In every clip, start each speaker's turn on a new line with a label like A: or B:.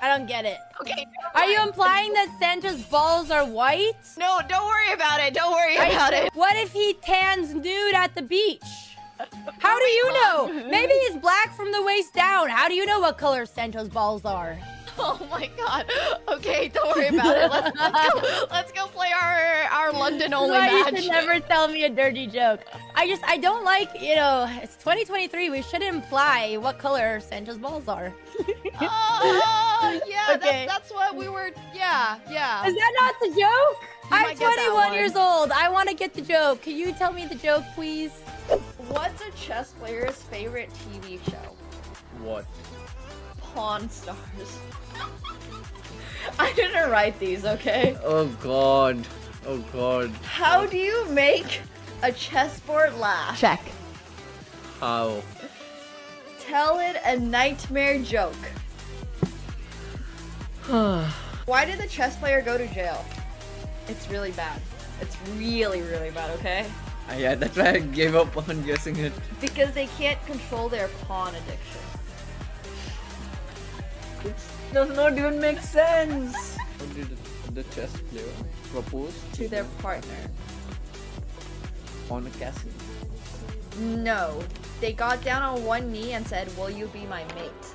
A: I don't get it.
B: Okay.
A: Are you implying that Santa's balls are white?
B: No, don't worry about it. Don't worry about it.
A: What if he tans nude at the beach? How do you know? Maybe he's black from the waist down. How do you know what color Santa's balls are?
B: Oh my god. Okay, don't worry about it. Let's go play our London only match.
A: You should never tell me a dirty joke. I don't like, you know, it's 2023. We should imply what color Santa's balls are.
B: Oh, yeah,
A: Okay.
B: that's what we were, yeah.
A: Is that not the joke? I'm
B: might get that
A: 21
B: one.
A: years old. I want to get the joke. Can you tell me the joke, please?
B: What's a chess player's favorite TV show?
C: What?
B: Pawn Stars. I didn't write these, okay?
C: Oh god. Oh god.
B: How do you make a chessboard laugh? Check.
C: How?
B: Tell it a nightmare joke. Why did the chess player go to jail? It's really bad. It's really, really bad, okay?
C: Yeah, that's why I gave up on guessing it.
B: Because they can't control their pawn addiction.
C: It does not even make sense. How did the chess player propose
B: To their partner.
C: on a castle?
B: No. They got down on one knee and said, "Will you be my mate?"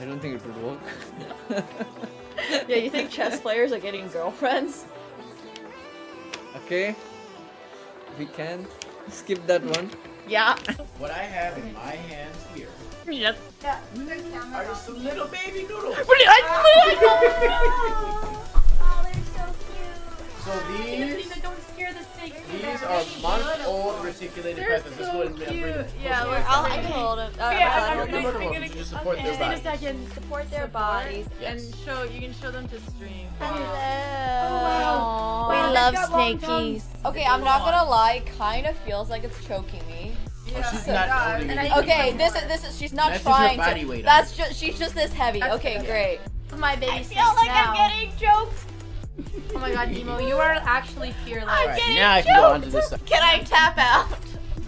C: I don't think it would work.
B: Yeah, you think chess players are getting girlfriends?
C: Okay. We can skip that one.
B: Yeah.
D: What I have in my hands here
A: Yes.
D: are just some little baby noodles.
A: Oh, they're so cute.
D: So
A: Don't scare the snake.
D: these are month-old reticulated pythons. Let's go ahead and bring them.
A: Yeah,
B: I can hold them.
D: To just support their body.
A: second.
B: Support their bodies.
D: Yes.
A: You can show them to stream.
B: Hello.
A: We love snakies.
B: Okay, I'm not gonna lie. Kind of feels like it's choking me.
D: Oh, she's not holding it.
B: Okay, this is. She's not
D: That's just her
B: trying
D: body
B: to.
D: weight on
B: That's just. She's just this heavy. Okay,
A: okay.
B: great.
A: My baby
B: I feel like I'm getting choked.
A: Oh my god, Nemo, you are actually fearless.
D: Alright, now I can go on to this side.
B: Can I tap out?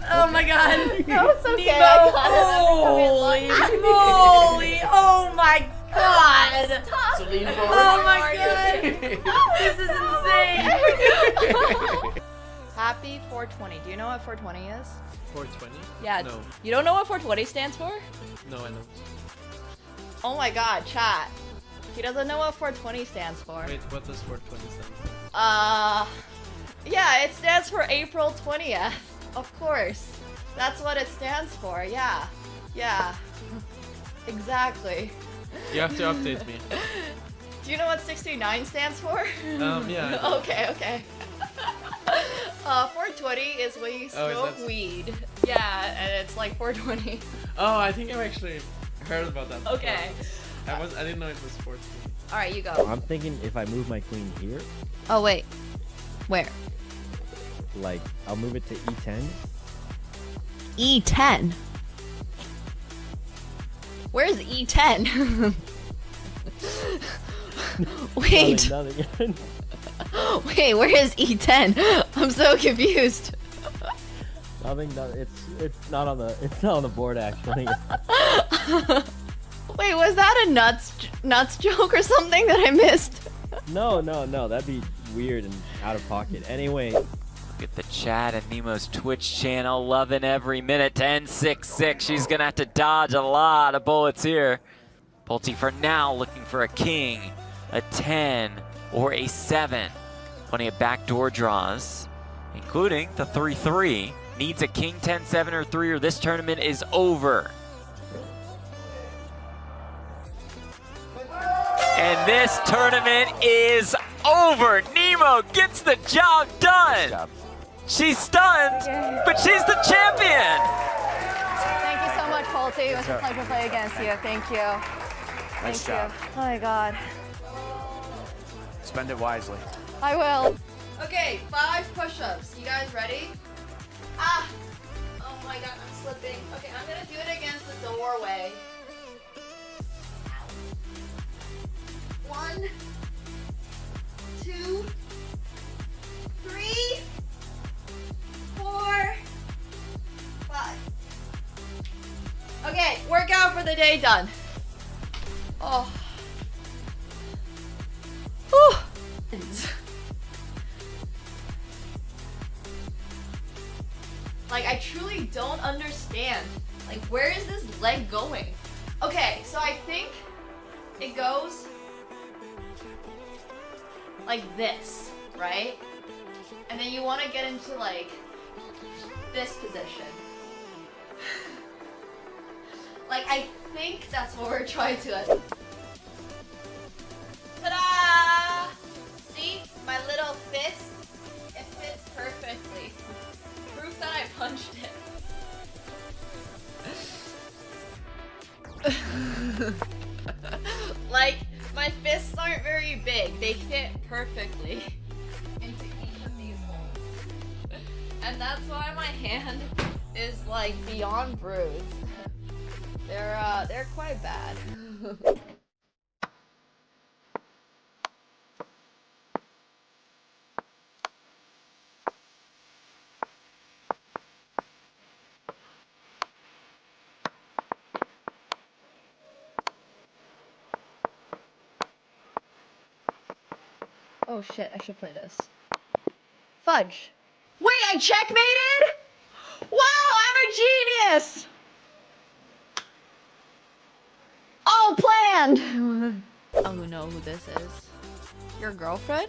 A: Oh my god.
B: No, it's okay.
A: Nemo,
B: I got it.
A: holy moly. Oh my god.
D: So lean forward.
A: Oh my god. This is insane.
B: Happy 420. Do you know what 420 is?
E: 420?
B: Yeah.
E: No.
B: You don't know what 420 stands for?
E: No, I don't.
B: Oh my god, chat. He doesn't know what 420 stands for.
E: Wait, what does 420 stand for?
B: Yeah, it stands for April 20th. Of course. That's what it stands for. Yeah. Yeah. Exactly.
E: You have to update me.
B: Do you know what 69 stands for?
E: Yeah.
B: Okay. 420 is when you smoke
E: that's-
B: weed. Yeah, and it's like 420.
E: Oh, I think I've actually heard about that. before.
B: Okay.
E: I didn't know it was 420.
B: Alright, you go.
F: I'm thinking if I move my queen here,
B: Oh, wait. Where?
F: like I'll move it to e10.
B: E10. Where's E10? Wait.
F: Nothing.
B: Wait, where is E10? I'm so confused.
F: Nothing. It's not on the board actually.
B: Wait, was that a nuts joke or something that I missed?
F: No. That'd be weird and out of pocket. Anyway.
G: Look at the chat and Nemo's Twitch channel, loving every minute. 10-6-6. She's gonna have to dodge a lot of bullets here. Pulte for now looking for a king, a 10, or a 7. Plenty of backdoor draws, including the 3-3. Needs a king, 10, 7, or 3, or this tournament is over. And this tournament is over. Nemo gets the job done. She's stunned, but she's the champion.
B: Thank you so much, Pulte. It was a pleasure to play against you. Thank you.
H: Nice
B: Thank
H: job.
B: you. Oh my god.
H: Spend it wisely.
B: I will. Okay, 5 push-ups. You guys ready? Ah! Oh my god, I'm slipping. Okay, I'm gonna do it against the doorway. 1, 2, 3, 4, 5. Okay, workout for the day done. Oh. Whew. Like, I truly don't understand. Like, where is this leg going? Okay, so I think it goes like this, right? And then you want to get into like this position. Like, I think that's what we're trying to. Ta-da! See? My little fist? It fits perfectly. Proof that I punched it. Like, my fists aren't very big. They fit perfectly into each of these holes. And that's why my hand is like beyond bruised. They're quite bad. Oh shit, I should play this. Fudge. Wait, I checkmated? Wow, I'm a genius! Oh, planned! Oh, who know who this is? Your girlfriend?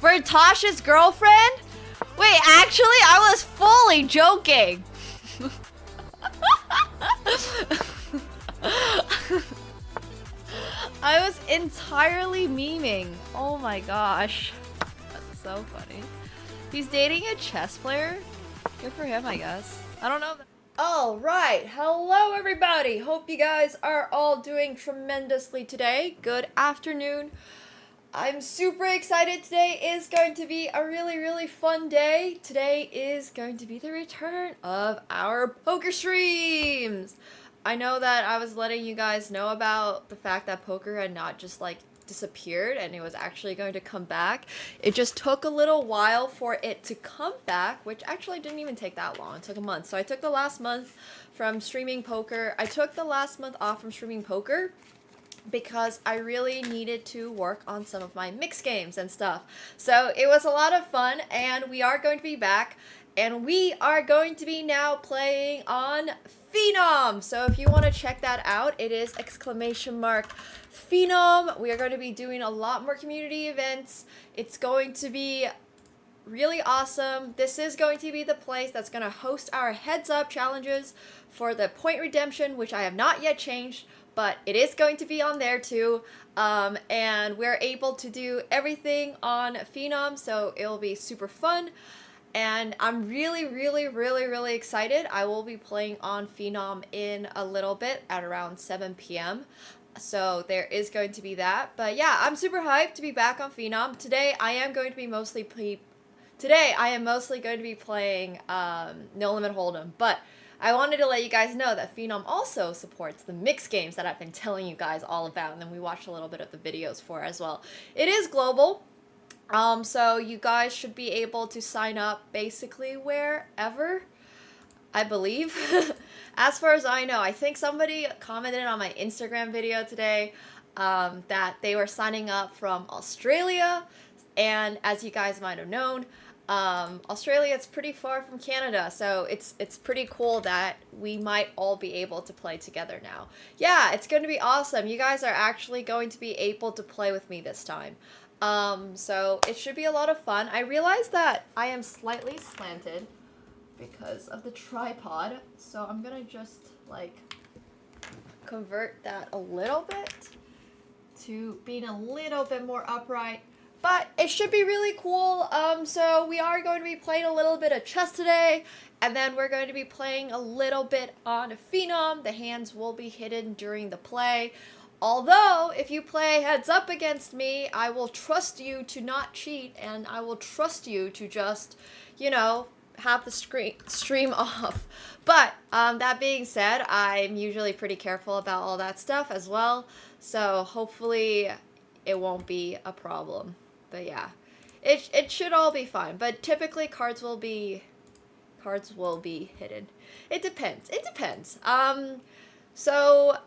B: We're Tasha's girlfriend? Wait, actually, I was fully joking. I was entirely memeing. Oh my gosh. That's so funny. He's dating a chess player? Good for him, I guess. I don't know. Alright, hello everybody! Hope you guys are all doing tremendously today. Good afternoon. I'm super excited. Today is going to be a really fun day. Today is going to be the return of our poker streams. I know that I was letting you guys know about the fact that poker had not just like disappeared and it was actually going to come back. It just took a little while for it to come back, which actually didn't even take that long. It took a month. So I took the last month from streaming poker. I took the last month off from streaming poker because I really needed to work on some of my mix games and stuff. So it was a lot of fun and we are going to be back and we are going to be now playing on Phenom. So if you want to check that out, it is !Phenom. We are going to be doing a lot more community events. It's going to be really awesome. This is going to be the place that's going to host our heads up challenges for the point redemption, which I have not yet changed, but it is going to be on there too. And we're able to do everything on Phenom, so it'll be super fun. And I'm really excited. I will be playing on Phenom in a little bit at around 7 p.m. So there is going to be that. But yeah, I'm super hyped to be back on Phenom. Today I am going to be mostly going to be playing No Limit Hold'em. But I wanted to let you guys know that Phenom also supports the mix games that I've been telling you guys all about. And then we watched a little bit of the videos for as well. It is global. So you guys should be able to sign up basically wherever, I believe. As far as I know, I think somebody commented on my Instagram video today that they were signing up from Australia, and as you guys might have known, Australia is pretty far from Canada, so it's pretty cool that we might all be able to play together now. Yeah, it's going to be awesome. You guys are actually going to be able to play with me this time. So it should be a lot of fun. I realized that I am slightly slanted because of the tripod, so I'm gonna just like convert that a little bit to being a little bit more upright, but it should be really cool. So we are going to be playing a little bit of chess today, and then we're going to be playing a little bit on Phenom. The hands will be hidden during the play. Although, if you play heads up against me, I will trust you to not cheat, and I will trust you to just, you know, have the stream off. But, that being said, I'm usually pretty careful about all that stuff as well, so hopefully it won't be a problem. But yeah, it should all be fine, but typically cards will be hidden. It depends. So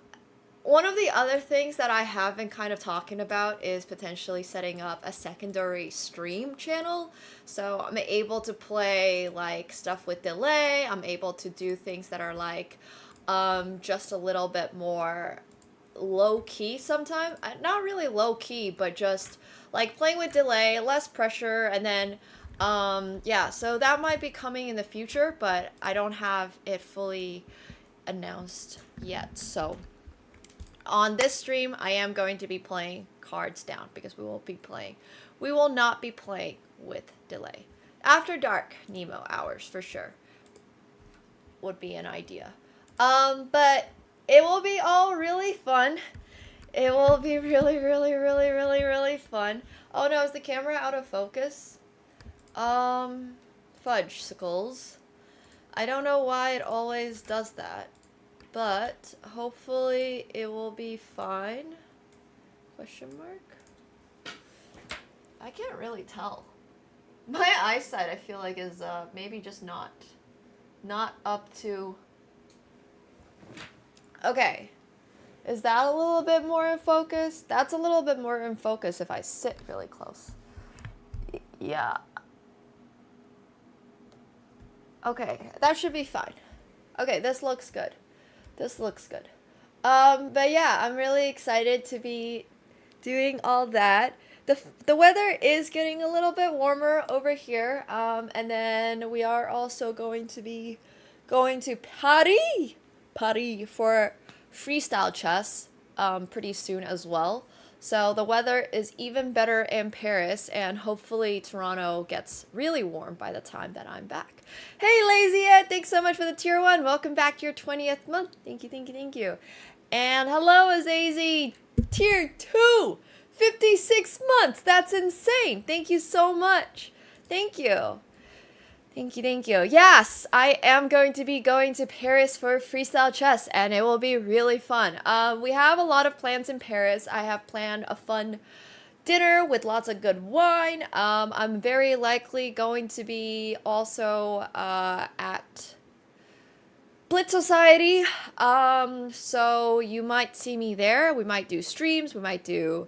B: One of the other things that I have been kind of talking about is potentially setting up a secondary stream channel. So I'm able to play like stuff with delay. I'm able to do things that are like just a little bit more low key sometimes. Not really low key, but just like playing with delay, less pressure, and then yeah, so that might be coming in the future, but I don't have it fully announced yet. So on this stream, I am going to be playing cards down because we will not be playing with delay. After dark Nemo hours for sure would be an idea. But it will be all really fun. It will be really, really, really, really, really fun. Oh no, is the camera out of focus? Fudgesicles. I don't know why it always does that. But hopefully it will be fine. Question mark? I can't really tell. My eyesight, I feel like, is maybe just not up to. Okay. Is that a little bit more in focus? That's a little bit more in focus if I sit really close. Yeah. Okay, that should be fine. Okay, this looks good. This looks good. But yeah, I'm really excited to be doing all that. The weather is getting a little bit warmer over here. And then we are also going to be going to Paris for freestyle chess pretty soon as well. So the weather is even better in Paris, and hopefully Toronto gets really warm by the time that I'm back. Hey, Lazy Ed, thanks so much for the tier 1. Welcome back to your 20th month. Thank you, thank you, thank you. And hello, Azazy, tier 2, 56 months. That's insane. Thank you so much. Thank you. Thank you, thank you. Yes, I am going to be going to Paris for freestyle chess, and it will be really fun. We have a lot of plans in Paris. I have planned a fun dinner with lots of good wine. I'm very likely going to be also at Blitz Society. So you might see me there. We might do streams. We might do...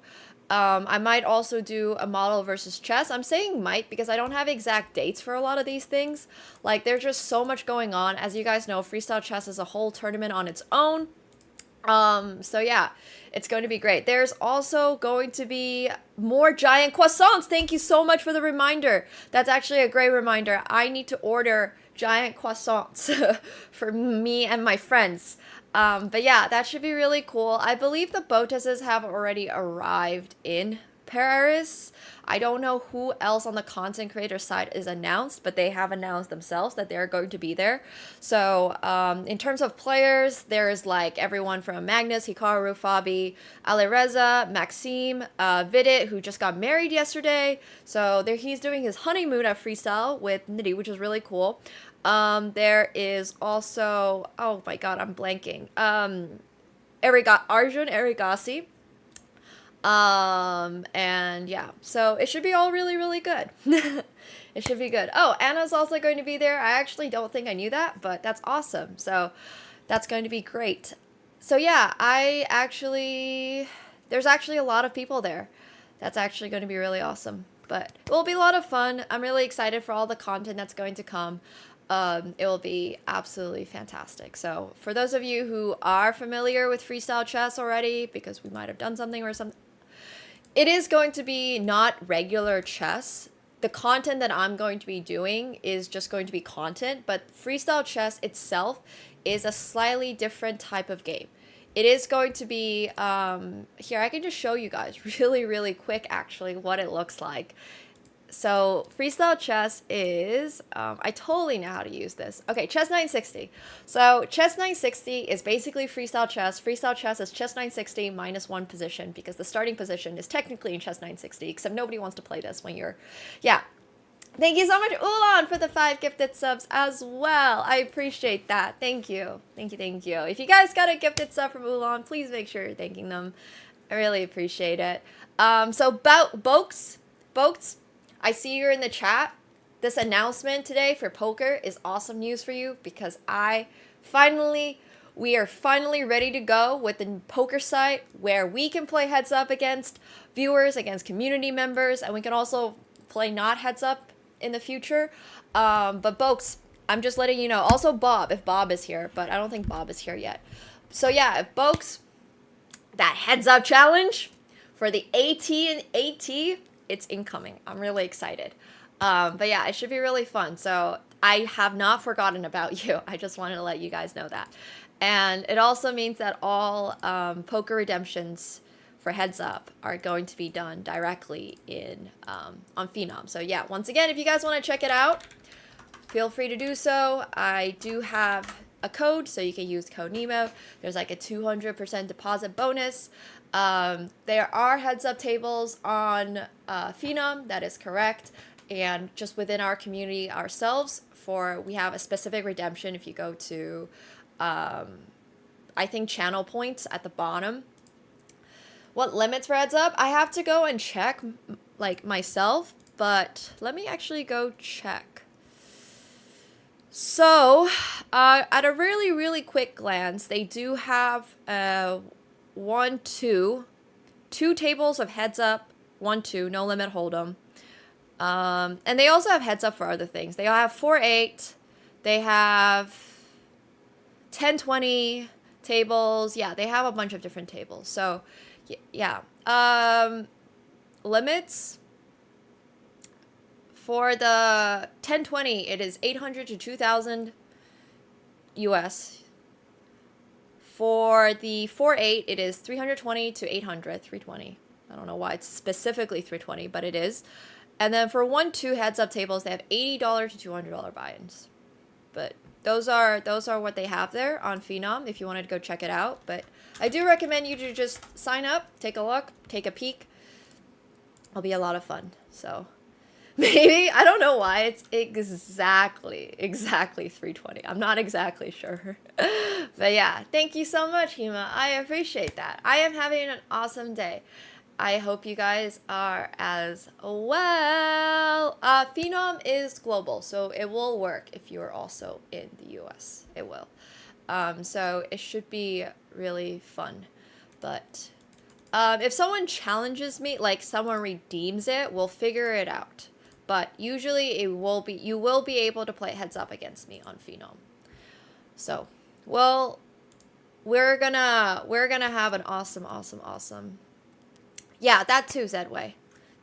B: I might also do a model versus chess. I'm saying might because I don't have exact dates for a lot of these things. Like, there's just so much going on. As you guys know, freestyle chess is a whole tournament on its own. So yeah, it's going to be great. There's also going to be more giant croissants. Thank you so much for the reminder. That's actually a great reminder. I need to order giant croissants for me and my friends. But yeah, that should be really cool. I believe the Botuses have already arrived in Paris. I don't know who else on the content creator side is announced, but they have announced themselves that they're going to be there. So in terms of players, there's like everyone from Magnus, Hikaru, Fabi, Alireza, Maxime, Vidit, who just got married yesterday. So he's doing his honeymoon at Freestyle with Nitty, which is really cool. There is also, oh my god, I'm blanking. Arjun Erigasi. And yeah, so it should be all really, really good. It should be good. Oh, Anna's also going to be there. I actually don't think I knew that, but that's awesome. So that's going to be great. So yeah, there's actually a lot of people there. That's actually going to be really awesome, but it will be a lot of fun. I'm really excited for all the content that's going to come. It will be absolutely fantastic. So for those of you who are familiar with freestyle chess already, because we might have done something or something, it is going to be not regular chess. The content that I'm going to be doing is just going to be content, but freestyle chess itself is a slightly different type of game. It is going to be, here, I can just show you guys really, really quick, actually, what it looks like. So freestyle chess is, I totally know how to use this. Okay, chess 960. So chess 960 is basically freestyle chess. Freestyle chess is chess 960 minus 1 position, because the starting position is technically in chess 960, except nobody wants to play this when you're, yeah. Thank you so much, Ulan, for the 5 gifted subs as well. I appreciate that. Thank you. Thank you, thank you. If you guys got a gifted sub from Ulan, please make sure you're thanking them. I really appreciate it. So Boats, I see you're in the chat. This announcement today for poker is awesome news for you, because I finally we are finally ready to go with the poker site where we can play heads up against viewers, against community members, and we can also play not heads up in the future. But Bokes, I'm just letting you know. Also Bob, if Bob is here, but I don't think Bob is here yet. So yeah, if Bokes, that heads up challenge for the AT and AT, it's incoming. I'm really excited. But yeah, it should be really fun. So I have not forgotten about you. I just wanted to let you guys know that. And it also means that all poker redemptions for heads up are going to be done directly in on Phenom. So yeah, once again, if you guys want to check it out, feel free to do so. I do have a code, so you can use code Nemo. There's like a 200% deposit bonus. There are heads up tables on Phenom, that is correct. And just within our community ourselves, we have a specific redemption if you go to I think channel points at the bottom. What limits for heads up? I have to go and check like myself, but let me actually go check. So at a really quick glance, they do have two tables of heads up, 1-2, no limit hold'em. And they also have heads up for other things. They have 4-8. They have 10-20 tables. Yeah, they have a bunch of different tables. So, yeah. Limits for the 10-20, it is 800 to 2,000 US. For the 4-8, it is 320 to 800, 320. I don't know why it's specifically 320, but it is. And then for 1-2 heads up tables, they have $80 to $200 buy-ins. But those are what they have there on Phenom if you wanted to go check it out. But I do recommend you to just sign up, take a look, take a peek. It'll be a lot of fun. So maybe, I don't know why it's exactly 320. I'm not exactly sure. But yeah, thank you so much, Hema. I appreciate that. I am having an awesome day. I hope you guys are as well. Phenom is global, so it will work if you are also in the US. It will. So it should be really fun. But if someone challenges me, like someone redeems it, we'll figure it out. But usually you will be able to play heads up against me on Phenom. So, well, we're gonna have an awesome. Yeah, that too, Zedway.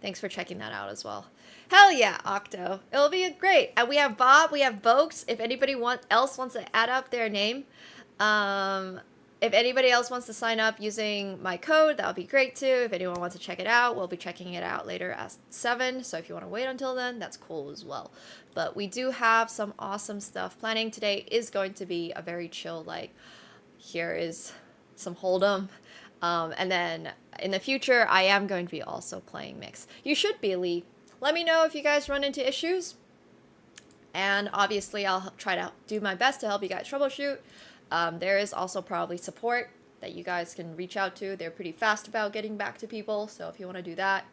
B: Thanks for checking that out as well. Hell yeah, Octo. It'll be great. And we have Bob, we have Bokes. If anybody else wants to add up their name, if anybody else wants to sign up using my code, that would be great too. If anyone wants to check it out, we'll be checking it out later at 7. So if you want to wait until then, that's cool as well. But we do have some awesome stuff. Planning today is going to be a very chill, like, here is some Hold'em. And then in the future, I am going to be also playing Mix. You should be, Lee. Let me know if you guys run into issues. And obviously, I'll try to do my best to help you guys troubleshoot. There is also probably support that you guys can reach out to. They're pretty fast about getting back to people. So if you want to do that,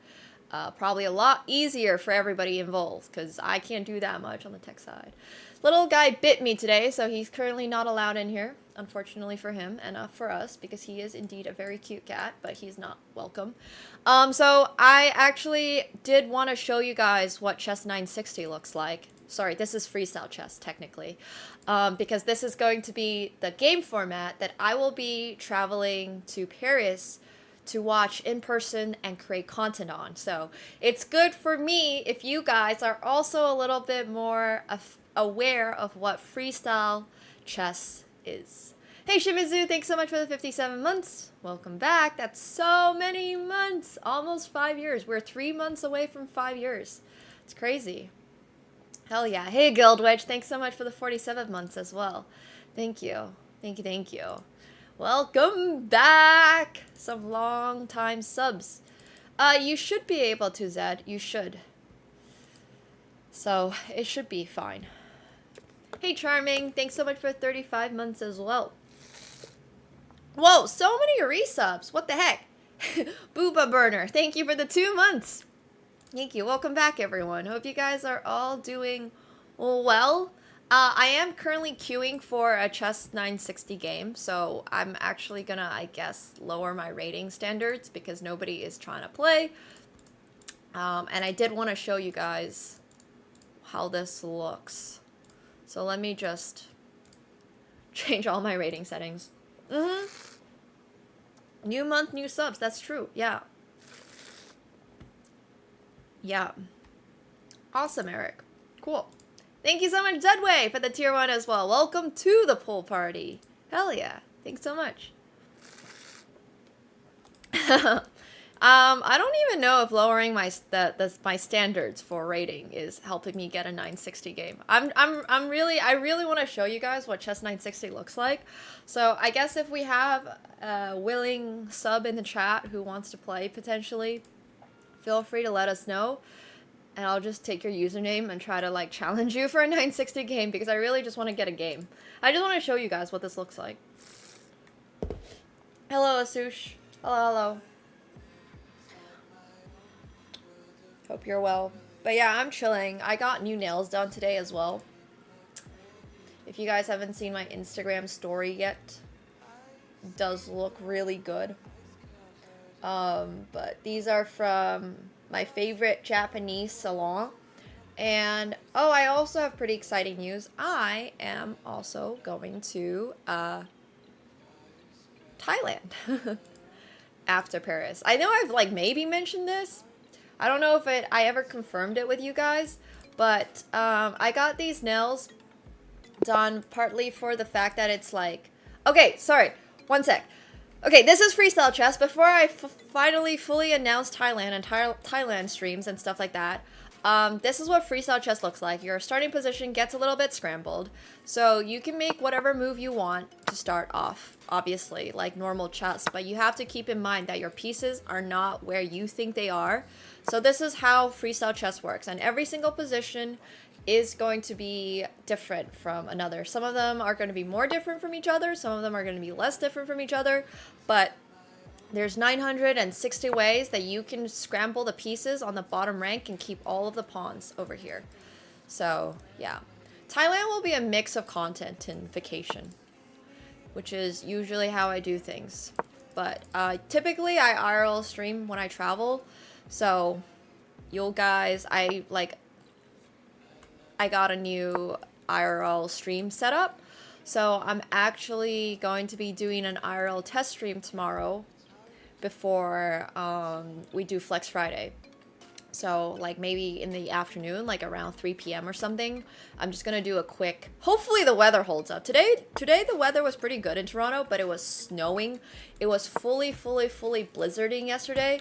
B: probably a lot easier for everybody involved because I can't do that much on the tech side. Little guy bit me today, so he's currently not allowed in here, unfortunately for him and for us, because he is indeed a very cute cat, but he's not welcome. So I actually did want to show you guys what Chess 960 looks like. Sorry, this is freestyle chess, technically, because this is going to be the game format that I will be traveling to Paris to watch in person and create content on. So it's good for me if you guys are also a little bit more aware of what freestyle chess is. Hey Shimizu, thanks so much for the 57 months. Welcome back. That's so many months. Almost 5 years. We're 3 months away from 5 years. It's crazy. Hell yeah. Hey Guildwitch, thanks so much for the 47 months as well. Thank you. Thank you. Welcome back. Some long time subs. You should be able to, Zed. You should. So it should be fine. Hey Charming, thanks so much for 35 months as well. Whoa, so many resubs. What the heck? Booba Burner, thank you for the 2 months. Thank you. Welcome back, everyone. Hope you guys are all doing well. I am currently queuing for a chess 960 game, so I'm actually gonna, I guess, lower my rating standards because nobody is trying to play. And I did want to show you guys how this looks. So let me just change all my rating settings. New month, new subs. That's true. Yeah. Yeah. Awesome, Eric. Cool. Thank you so much, Deadway, for the tier 1 as well. Welcome to the pool party. Hell yeah. Thanks so much. I don't even know if lowering my my standards for rating is helping me get a 960 game. I really want to show you guys what chess 960 looks like. So I guess if we have a willing sub in the chat who wants to play potentially, feel free to let us know. And I'll just take your username and try to like challenge you for a 960 game because I really just want to get a game. I just want to show you guys what this looks like. Hello, Asush. Hello, hello. Hope you're well. But yeah, I'm chilling. I got new nails done today as well. If you guys haven't seen my Instagram story yet, it does look really good. But these are from my favorite Japanese salon. And, oh, I also have pretty exciting news. I am also going to Thailand after Paris. I know I've like maybe mentioned this. I don't know if I ever confirmed it with you guys, but I got these nails done partly for the fact that it's like... Okay, sorry. One sec. Okay, this is Freestyle Chess. Before I finally fully announce Thailand and Thailand streams and stuff like that, this is what Freestyle Chess looks like. Your starting position gets a little bit scrambled, so you can make whatever move you want to start off, obviously, like normal chess, but you have to keep in mind that your pieces are not where you think they are. So this is how Freestyle Chess works, and every single position is going to be different from another. Some of them are going to be more different from each other, some of them are going to be less different from each other, but there's 960 ways that you can scramble the pieces on the bottom rank and keep all of the pawns over here. So, yeah. Thailand will be a mix of content and vacation, which is usually how I do things. But typically I IRL stream when I travel, so you guys, I got a new IRL stream set up, so I'm actually going to be doing an IRL test stream tomorrow before we do Flex Friday. So like maybe in the afternoon, like around 3 p.m. or something, I'm just gonna do a quick, hopefully the weather holds up. Today the weather was pretty good in Toronto, but it was snowing. It was fully blizzarding yesterday.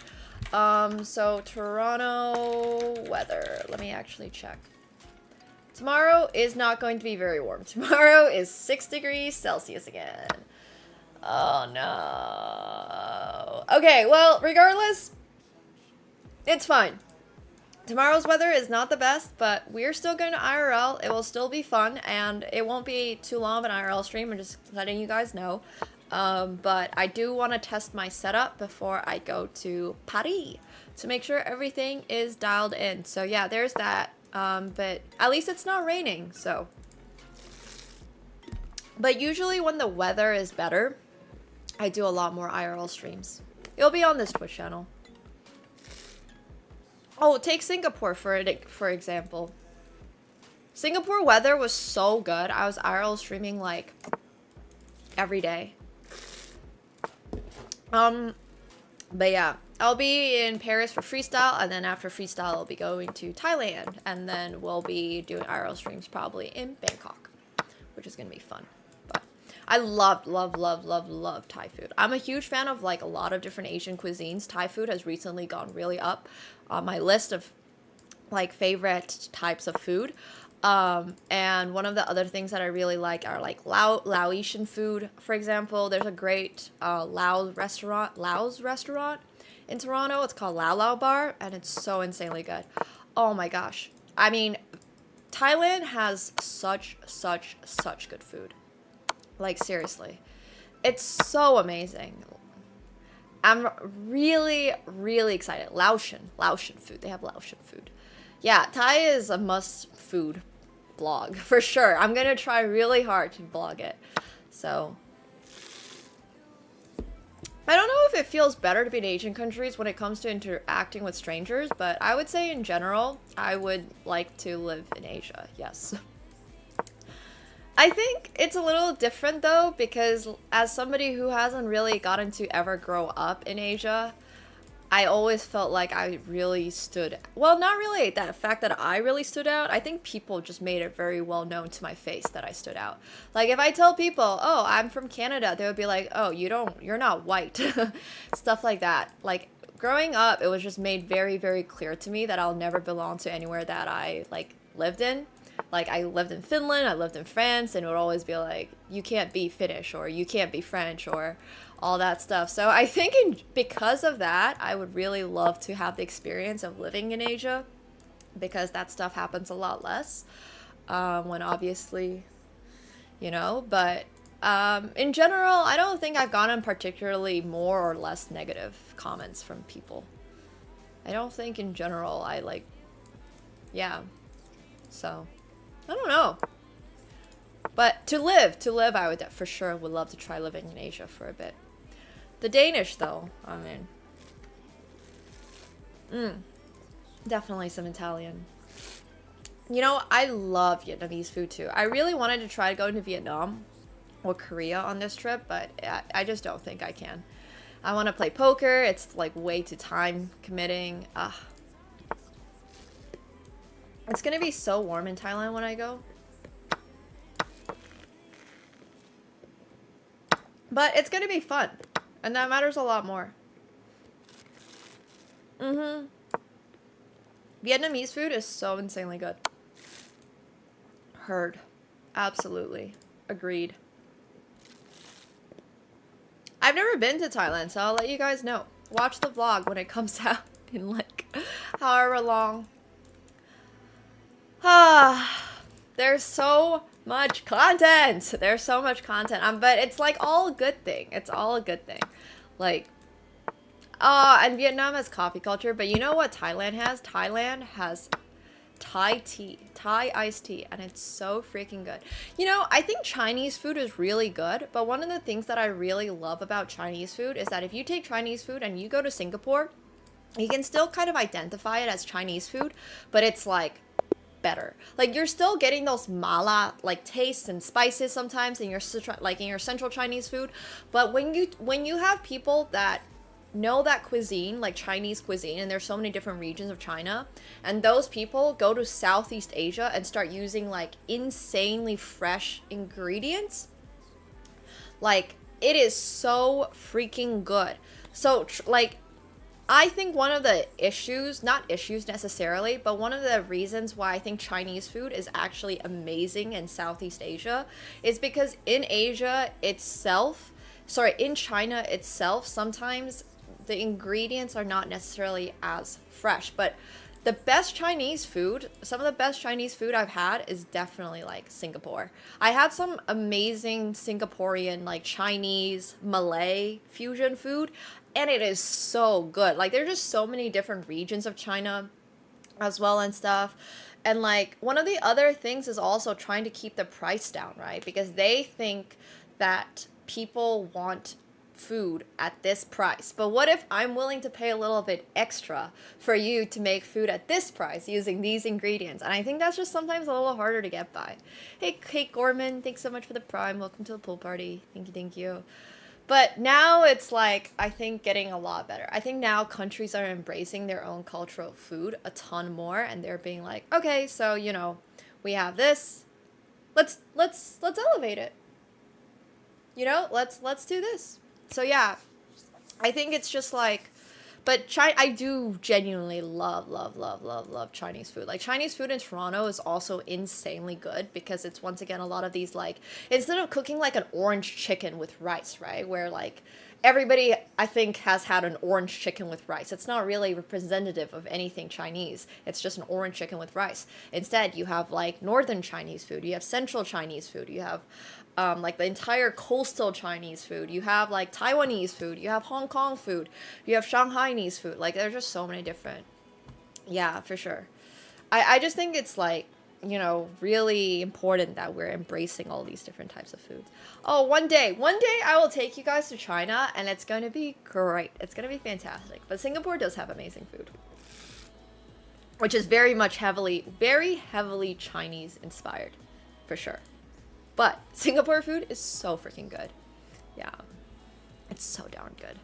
B: So Toronto weather, let me actually check. Tomorrow is not going to be very warm. Tomorrow is 6 degrees Celsius again. Oh no. Okay, well, regardless, it's fine. Tomorrow's weather is not the best, but we're still going to IRL. It will still be fun, and it won't be too long of an IRL stream. I'm just letting you guys know. But I do want to test my setup before I go to Paris to make sure everything is dialed in. So yeah, there's that. But at least it's not raining, so. But usually when the weather is better, I do a lot more IRL streams. It'll be on this Twitch channel. Oh, take Singapore for example. Singapore weather was so good. I was IRL streaming like every day. But yeah, I'll be in Paris for freestyle, and then after freestyle I'll be going to Thailand, and then we'll be doing IRL streams probably in Bangkok, which is gonna be fun. But I love Thai food. I'm a huge fan of like a lot of different Asian cuisines. Thai food has recently gone really up on my list of like favorite types of food. And one of the other things that I really like are like Laotian food. For example, there's a great Laos restaurant in Toronto. It's called Lao Lao Bar, and it's so insanely good. Oh my gosh. I mean, Thailand has such good food. Like seriously. It's so amazing. I'm really excited. Laotian food. They have Laotian food. Yeah, Thai is a must food. vlog for sure. I'm gonna try really hard to vlog it. So I don't know if it feels better to be in Asian countries when it comes to interacting with strangers, but I would say in general, I would like to live in Asia, yes. I think it's a little different though, because as somebody who hasn't really gotten to ever grow up in Asia, I always felt like I really stood, well, not really that fact that I really stood out. I think people just made it very well known to my face that I stood out. Like if I tell people, oh, I'm from Canada, they would be like, oh, you're not white. Stuff like that. Like growing up, it was just made very, very clear to me that I'll never belong to anywhere that I like lived in. Like I lived in Finland, I lived in France, and it would always be like, you can't be Finnish or you can't be French or all that stuff. So I think because of that, I would really love to have the experience of living in Asia, because that stuff happens a lot less when obviously, you know, but in general, I don't think I've gotten particularly more or less negative comments from people. I don't think in general I like, yeah, so I don't know. But to live, I would for sure would love to try living in Asia for a bit. The Danish, though, I mean, definitely some Italian. You know, I love Vietnamese food too. I really wanted to try going to Vietnam or Korea on this trip, but I just don't think I can. I want to play poker. It's like way too time committing. It's gonna be so warm in Thailand when I go. But it's gonna be fun. And that matters a lot more. Vietnamese food is so insanely good. Heard. Absolutely. Agreed. I've never been to Thailand, so I'll let you guys know. Watch the vlog when it comes out in like however long. There's so much content. There's so much content. But it's like all a good thing. It's all a good thing. Like, and Vietnam has coffee culture, but you know what Thailand has? Thailand has Thai tea, Thai iced tea, and it's so freaking good. You know, I think Chinese food is really good, but one of the things that I really love about Chinese food is that if you take Chinese food and you go to Singapore, you can still kind of identify it as Chinese food, but it's like better. Like you're still getting those mala like tastes and spices sometimes in your central Chinese food, but when you have people that know that cuisine, like Chinese cuisine, and there's so many different regions of China, and those people go to Southeast Asia and start using like insanely fresh ingredients, like it is so freaking good. So like I think one of the issues, not issues necessarily, but one of the reasons why I think Chinese food is actually amazing in Southeast Asia is because in China itself, sometimes the ingredients are not necessarily as fresh. But the best Chinese food, some of the best Chinese food I've had is definitely like Singapore. I had some amazing Singaporean like Chinese, Malay fusion food, and it is so good. Like there's just so many different regions of China as well and stuff. And like one of the other things is also trying to keep the price down, right? Because they think that people want food at this price. But what if I'm willing to pay a little bit extra for you to make food at this price using these ingredients? And I think that's just sometimes a little harder to get by. Hey, Kate Gorman, thanks so much for the prime. Welcome to the pool party. Thank you. But now it's like, I think getting a lot better. I think now countries are embracing their own cultural food a ton more, and they're being like, okay, so, you know, we have this. Let's elevate it. You know, let's do this. So yeah, I think it's just like, but I do genuinely love Chinese food. Like Chinese food in Toronto is also insanely good because it's once again a lot of these like, instead of cooking like an orange chicken with rice, right? Where like everybody I think has had an orange chicken with rice. It's not really representative of anything Chinese. It's just an orange chicken with rice. Instead, you have like northern Chinese food, you have central Chinese food, you have like the entire coastal Chinese food. You have like Taiwanese food. You have Hong Kong food. You have Shanghainese food. Like there's just so many different. Yeah, for sure. I just think it's like you know, really important that we're embracing all these different types of foods. Oh, one day I will take you guys to China, and it's going to be great. It's going to be fantastic. But Singapore does have amazing food, which is very heavily Chinese inspired, for sure. But Singapore food is so freaking good. Yeah, it's so darn good.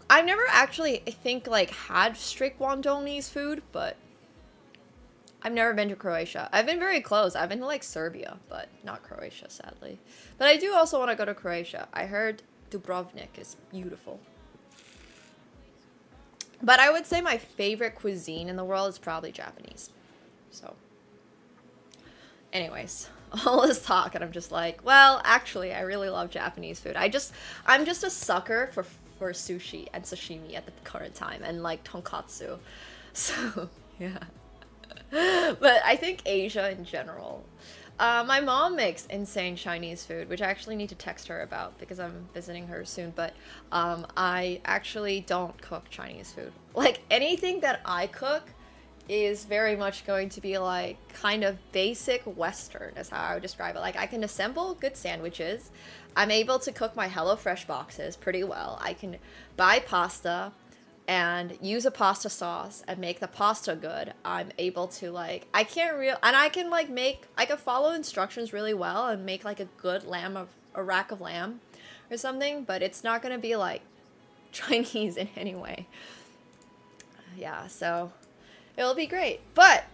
B: I've never actually, I think, like, had strict Guangdongese food, but I've never been to Croatia. I've been very close. I've been to, like, Serbia, but not Croatia, sadly. But I do also want to go to Croatia. I heard Dubrovnik is beautiful. But I would say my favorite cuisine in the world is probably Japanese. So, anyways, all this talk, and I'm just like, well, actually, I really love Japanese food. I'm just a sucker for sushi and sashimi at the current time, and like tonkatsu. So, yeah. But I think Asia in general. My mom makes insane Chinese food, which I actually need to text her about because I'm visiting her soon. But I actually don't cook Chinese food. Like, anything that I cook is very much going to be like kind of basic Western, is how I would describe it. Like, I can assemble good sandwiches. I'm able to cook my HelloFresh boxes pretty well. I can buy pasta and use a pasta sauce and make the pasta good. I'm able to, like, I can follow instructions really well and make like a rack of lamb or something, but it's not gonna be like Chinese in any way. Yeah, so it'll be great. But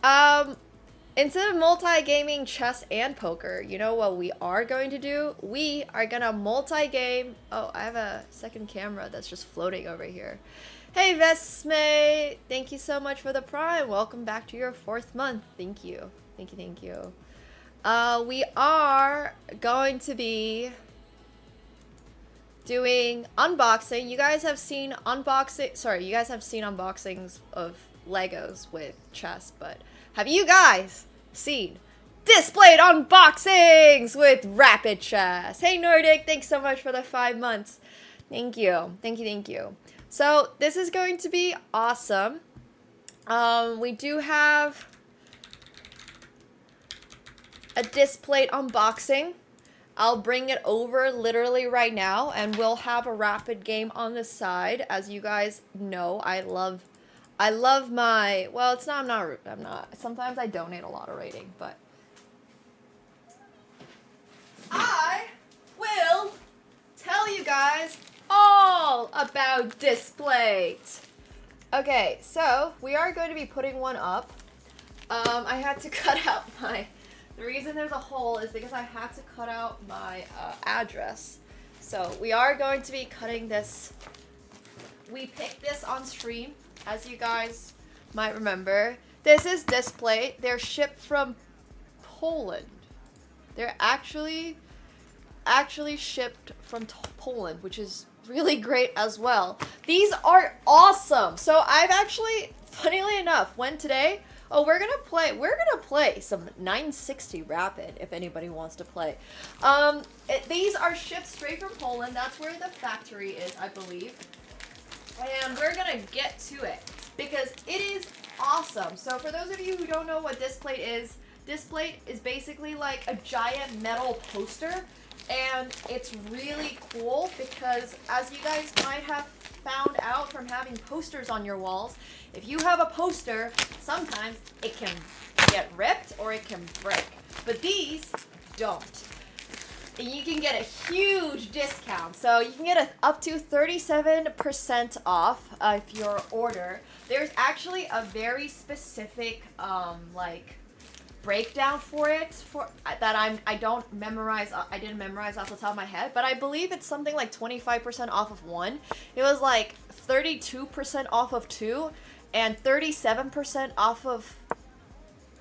B: instead of multi-gaming chess and poker, you know what we are going to do? We are gonna multi-game. Oh, I have a second camera that's just floating over here. Hey Vesme, thank you so much for the Prime. Welcome back to your 4th month. Thank you. Thank you, thank you. We are going to be doing unboxing. You guys have seen unboxings of Legos with chess, but have you guys seen displayed unboxings with Rapid Chess? Hey Nordic, thanks so much for the 5 months. Thank you. Thank you, thank you. So this is going to be awesome. We do have a displayed unboxing. I'll bring it over literally right now, and we'll have a rapid game on the side. As you guys know, I love my, well, I'm not, sometimes I donate a lot of rating, but I will tell you guys all about Displayed. Okay, so we are going to be putting one up. I had to cut out the reason there's a hole is because I had to cut out my address. So we are going to be cutting this. We picked this on stream, as you guys might remember. This is Displayed. They're shipped from Poland. They're actually shipped from Poland, which is really great as well. These are awesome. So I've actually, funnily enough, went today. Oh, we're gonna play some 960 Rapid if anybody wants to play. These are shipped straight from Poland. That's where the factory is, I believe. And we're gonna get to it because it is awesome. So for those of you who don't know what Displayed is basically like a giant metal poster. And it's really cool because, as you guys might have found out from having posters on your walls, if you have a poster, sometimes it can get ripped or it can break. But these don't. And you can get a huge discount. So you can get up to 37% off if your order. There's actually a very specific, breakdown for it that I didn't memorize off the top of my head, but I believe it's something like 25% off of one. It was like 32% off of two and 37% off of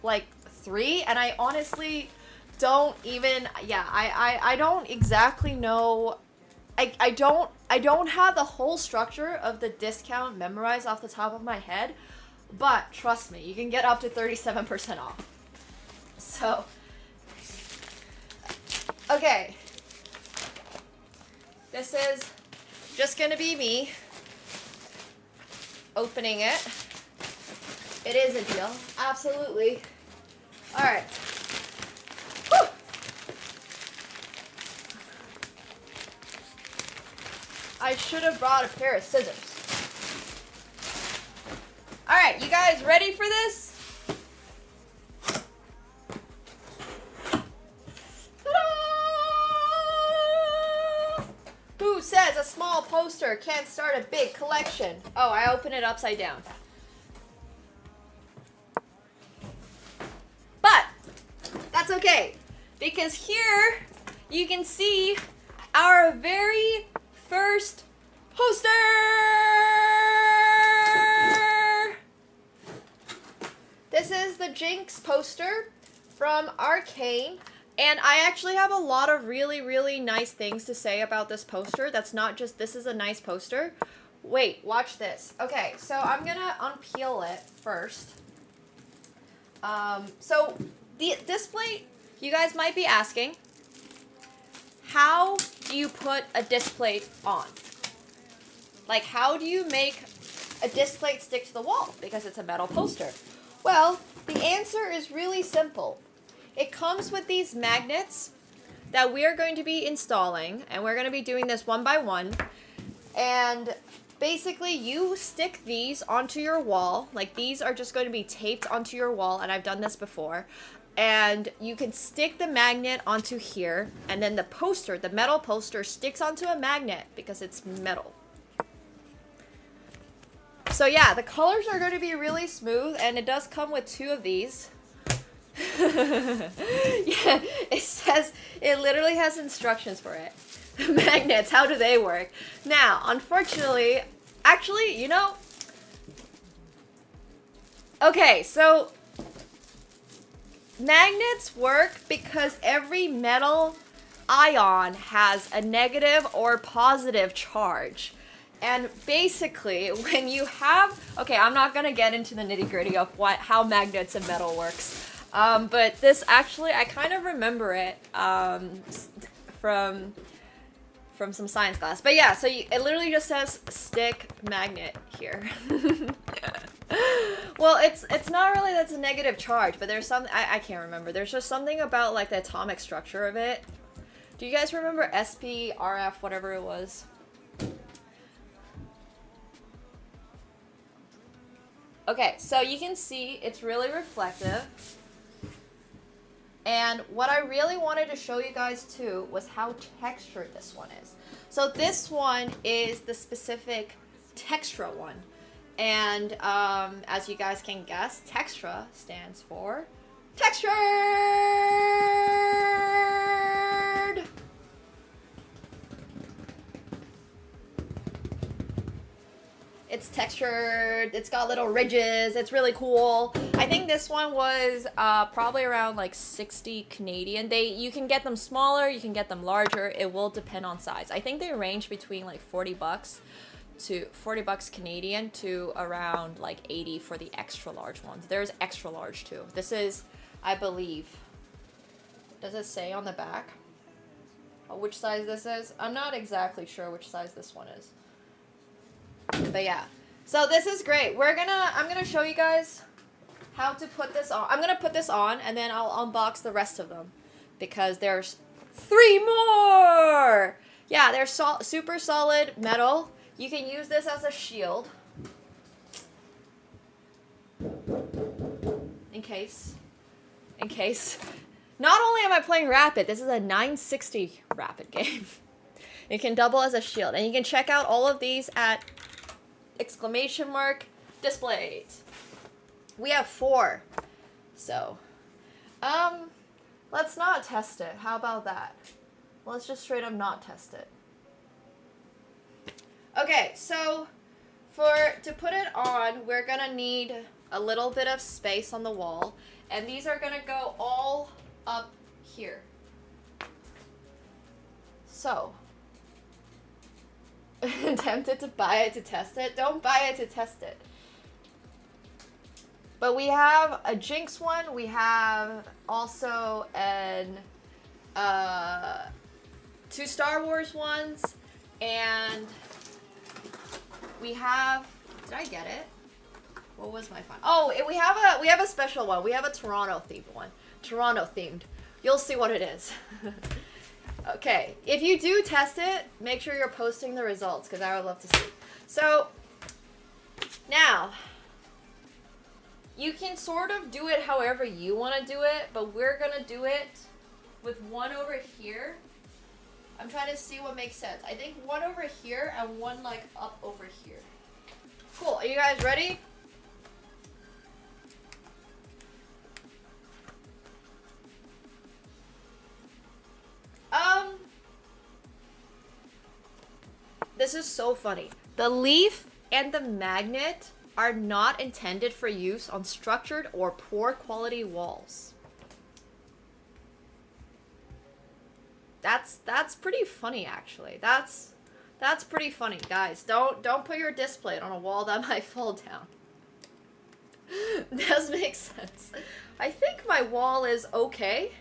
B: like three, and I honestly don't even I don't exactly know. I don't have the whole structure of the discount memorized off the top of my head, but trust me, you can get up to 37% off. So, okay, this is just gonna be me opening it. It is a deal, absolutely. All right. Whew. I should have brought a pair of scissors. All right, you guys ready for this? Ta-da! Who says a small poster can't start a big collection? Oh, I opened it upside down. But that's okay, because here you can see our very first poster. This is the Jinx poster from Arcane, and I actually have a lot of really, really nice things to say about this poster. That's not just, this is a nice poster. Wait, watch this. Okay, so I'm gonna unpeel it first. So this plate, you guys might be asking, how do you put a disc plate on? Like, how do you make a disc plate stick to the wall? Because it's a metal poster. Well, the answer is really simple. It comes with these magnets that we are going to be installing, and we're going to be doing this one by one. And basically, you stick these onto your wall. Like, these are just going to be taped onto your wall, and I've done this before. And you can stick the magnet onto here, and then the poster, the metal poster, sticks onto a magnet because it's metal. So yeah, the colors are going to be really smooth, and it does come with 2 of these. Yeah, it literally has instructions for it. Magnets, how do they work? Now, unfortunately, actually, you know, okay, so magnets work because every metal ion has a negative or positive charge. And basically, when you have, okay, I'm not gonna get into the nitty-gritty of how magnets and metal works, but this actually, I kind of remember it from some science class. But yeah, so it literally just says stick magnet here. Well, it's not really that's a negative charge, but there's some, I can't remember. There's just something about like the atomic structure of it. Do you guys remember SP, RF, whatever it was? Okay, so you can see it's really reflective. And what I really wanted to show you guys too was how textured this one is. So this one is the specific Textra one. And as you guys can guess, Textra stands for textured. It's textured, it's got little ridges, it's really cool. I think this one was probably around like 60 Canadian. You can get them smaller, you can get them larger, it will depend on size. I think they range between like 40 bucks Canadian to around like 80 for the extra large ones. There's extra large too. This is, I believe, does it say on the back which size this is? I'm not exactly sure which size this one is. But yeah, so this is great. I'm gonna show you guys how to put this on. I'm gonna put this on and then I'll unbox the rest of them because there's 3 more. Yeah, they're super solid metal. You can use this as a shield in case. Not only am I playing Rapid, this is a 960 Rapid game. It can double as a shield, and you can check out all of these at !displays. We have 4. So, let's not test it. How about that? Let's just straight up not test it. Okay, so to put it on, we're gonna need a little bit of space on the wall, and these are gonna go all up here. So, tempted to buy it to test it? Don't buy it to test it. But we have a Jinx one. We have also an 2 Star Wars ones, and we have. Did I get it? What was my fun? Oh, we have a special one. We have a Toronto themed one. Toronto themed. You'll see what it is. Okay, if you do test it, make sure you're posting the results because I would love to see. So, now, you can sort of do it however you want to do it, but we're going to do it with one over here. I'm trying to see what makes sense. I think one over here and one like up over here. Cool, are you guys ready? This is so funny. The leaf and the magnet are not intended for use on structured or poor quality walls. That's pretty funny actually. That's pretty funny, guys. Don't put your display on a wall that might fall down. Does make sense. I think my wall is okay.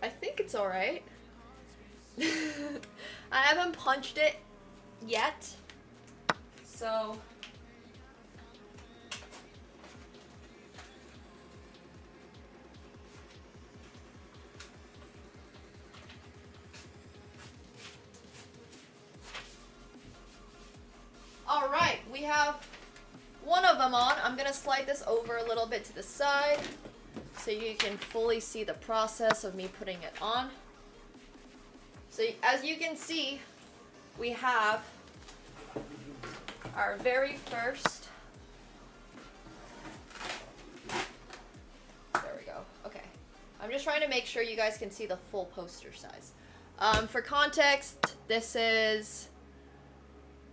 B: I think it's alright. I haven't punched it yet, so all right, we have one of them on. I'm gonna slide this over a little bit to the side so you can fully see the process of me putting it on. So as you can see, we have our very first, there we go, okay. I'm just trying to make sure you guys can see the full poster size. For context, this is,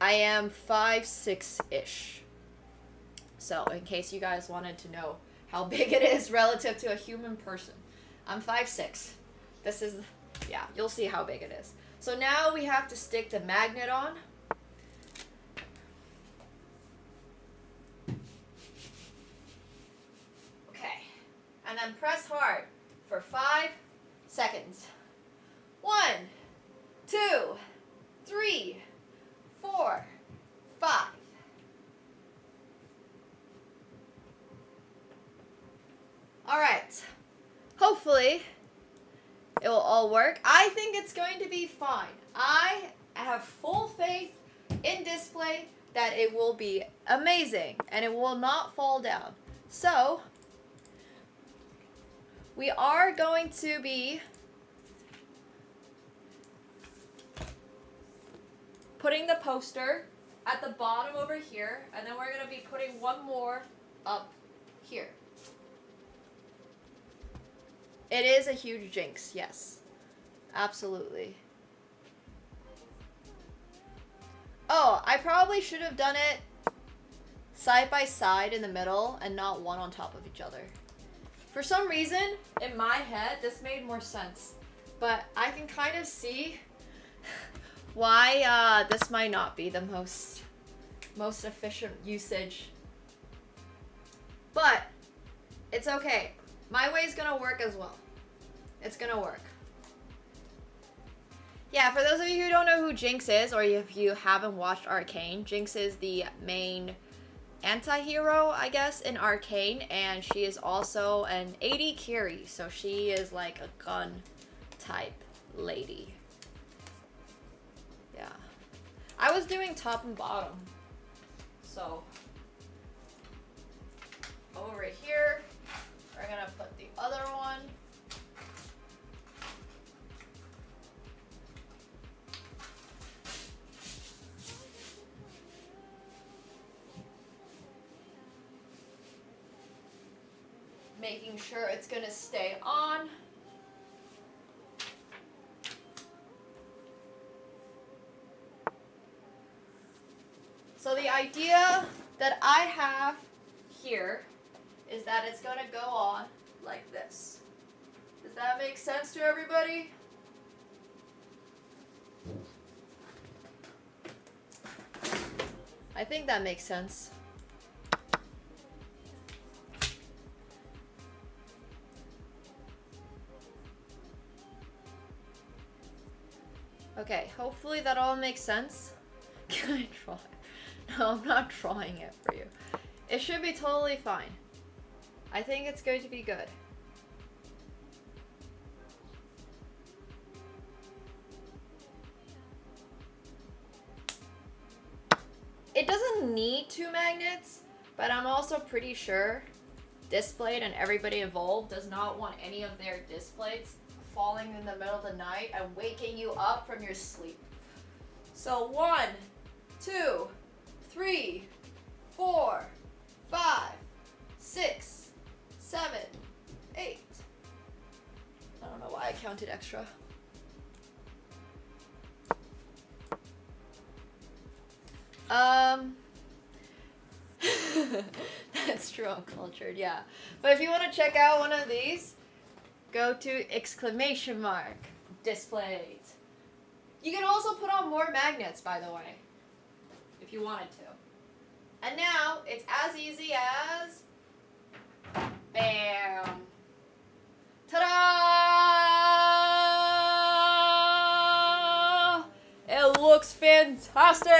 B: I am 5'6"-ish. So in case you guys wanted to know how big it is relative to a human person. I'm 5'6". This is, yeah, you'll see how big it is. So now we have to stick the magnet on. Okay, and then press hard for 5 seconds. 1, 2, 3, 4, 5. All right, hopefully it will all work. I think it's going to be fine. I have full faith in display that it will be amazing and it will not fall down. So we are going to be putting the poster at the bottom over here, and then we're going to be putting one more up here. It is a huge jinx, yes. Absolutely. Oh, I probably should have done it side by side in the middle and not one on top of each other. For some reason, in my head, this made more sense. But I can kind of see why this might not be the most efficient usage. But it's okay. My way is gonna work as well. It's gonna work. Yeah, for those of you who don't know who Jinx is, or if you haven't watched Arcane, Jinx is the main anti-hero, I guess, in Arcane, and she is also an AD carry, so she is like a gun type lady. Yeah. I was doing top and bottom, so over here, we're gonna put the other one. Making sure it's gonna stay on. So the idea that I have here is that it's gonna go on like this. Does that make sense to everybody? I think that makes sense. Okay, hopefully that all makes sense. Can I draw it? No, I'm not drawing it for you. It should be totally fine. I think it's going to be good. It doesn't need 2 magnets, but I'm also pretty sure Displayed and everybody involved does not want any of their displays falling in the middle of the night and waking you up from your sleep. So 1, 2, 3, 4, 5, 6, 7, 8. I don't know why I counted extra. That's true, I'm cultured, yeah. But if you want to check out one of these, go to !displayed. You can also put on more magnets, by the way, if you wanted to. And now, it's as easy as... Bam! Ta-da! It looks fantastic!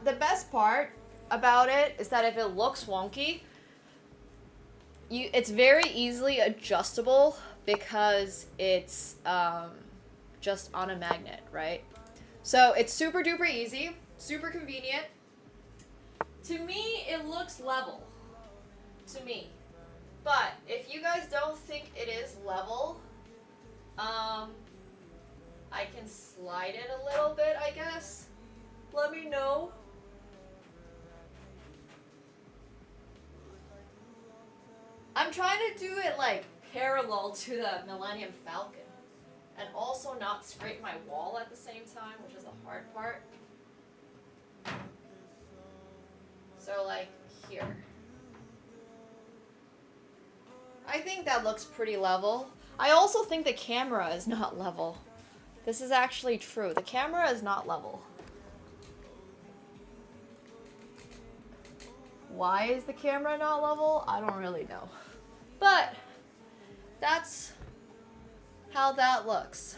B: The best part about it is that if it looks wonky, it's very easily adjustable because it's just on a magnet, right? So it's super duper easy, super convenient. To me, it looks level. To me. But if you guys don't think it is level, I can slide it a little bit, I guess. Let me know. I'm trying to do it like parallel to the Millennium Falcon and also not scrape my wall at the same time, which is the hard part. So like here. I think that looks pretty level. I also think the camera is not level. This is actually true. The camera is not level. Why is the camera not level? I don't really know. But that's how that looks.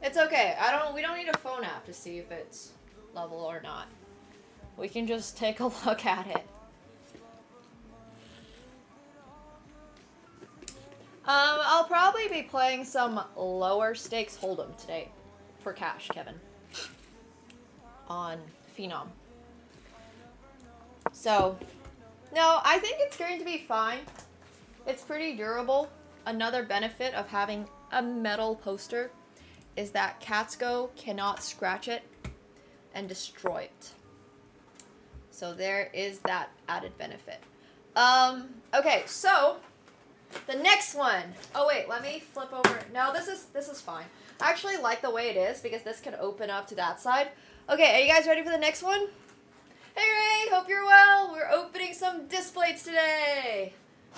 B: It's okay. We don't need a phone app to see if it's level or not. We can just take a look at it. I'll probably be playing some lower stakes Hold'em today for cash, Kevin. On Phenom. So, no, I think it's going to be fine. It's pretty durable. Another benefit of having a metal poster is that Catsko cannot scratch it and destroy it. So there is that added benefit. Okay, so the next one. Oh wait, let me flip over. No, this is fine. I actually like the way it is because this can open up to that side. Okay, are you guys ready for the next one? Hey Ray, hope you're well. We're opening some displays today.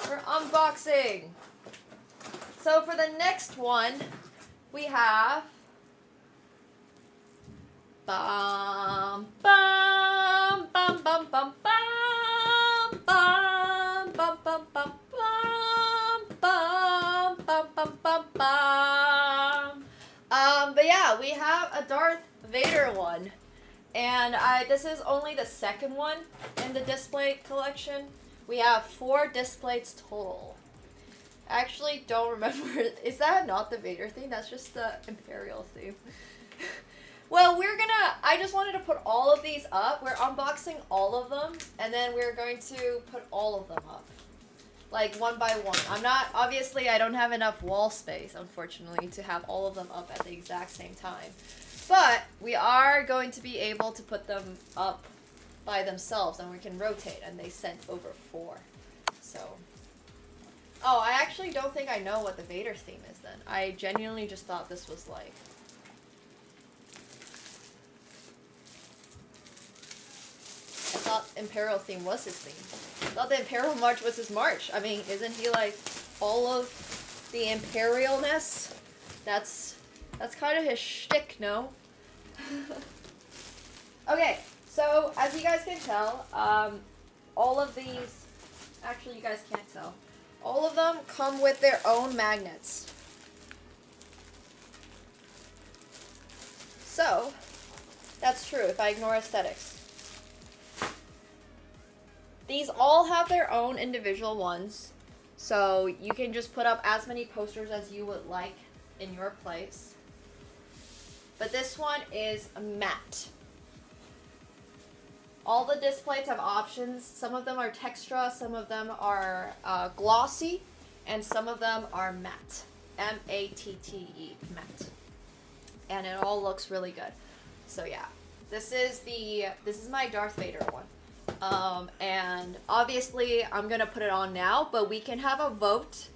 B: We're unboxing. So for the next one, we have bum bum bum bum bum bum bum bum bum bum bum bum bum bum bum. But yeah, we have a Darth Vader one. And this is only the second one in the display collection. We have 4 displays total. I actually don't remember. Is that not the Vader theme? That's just the Imperial theme. Well, I just wanted to put all of these up. We're unboxing all of them, and then we're going to put all of them up. Like, one by one. Obviously, I don't have enough wall space, unfortunately, to have all of them up at the exact same time. But we are going to be able to put them up by themselves, and we can rotate, and they sent over 4. So, oh, I actually don't think I know what the Vader theme is then. I genuinely just thought this was like... I thought Imperial theme was his theme. I thought the Imperial March was his march. I mean, isn't he like all of the Imperialness? That's kind of his shtick, no? Okay, so as you guys can tell, all of these, actually you guys can't tell, all of them come with their own magnets. So, that's true if I ignore aesthetics. These all have their own individual ones, so you can just put up as many posters as you would like in your place. But this one is matte. All the displays have options. Some of them are textura, some of them are glossy, and some of them are matte. M-A-T-T-E, matte. And it all looks really good. So yeah, this is my Darth Vader one. And obviously I'm gonna put it on now, but we can have a vote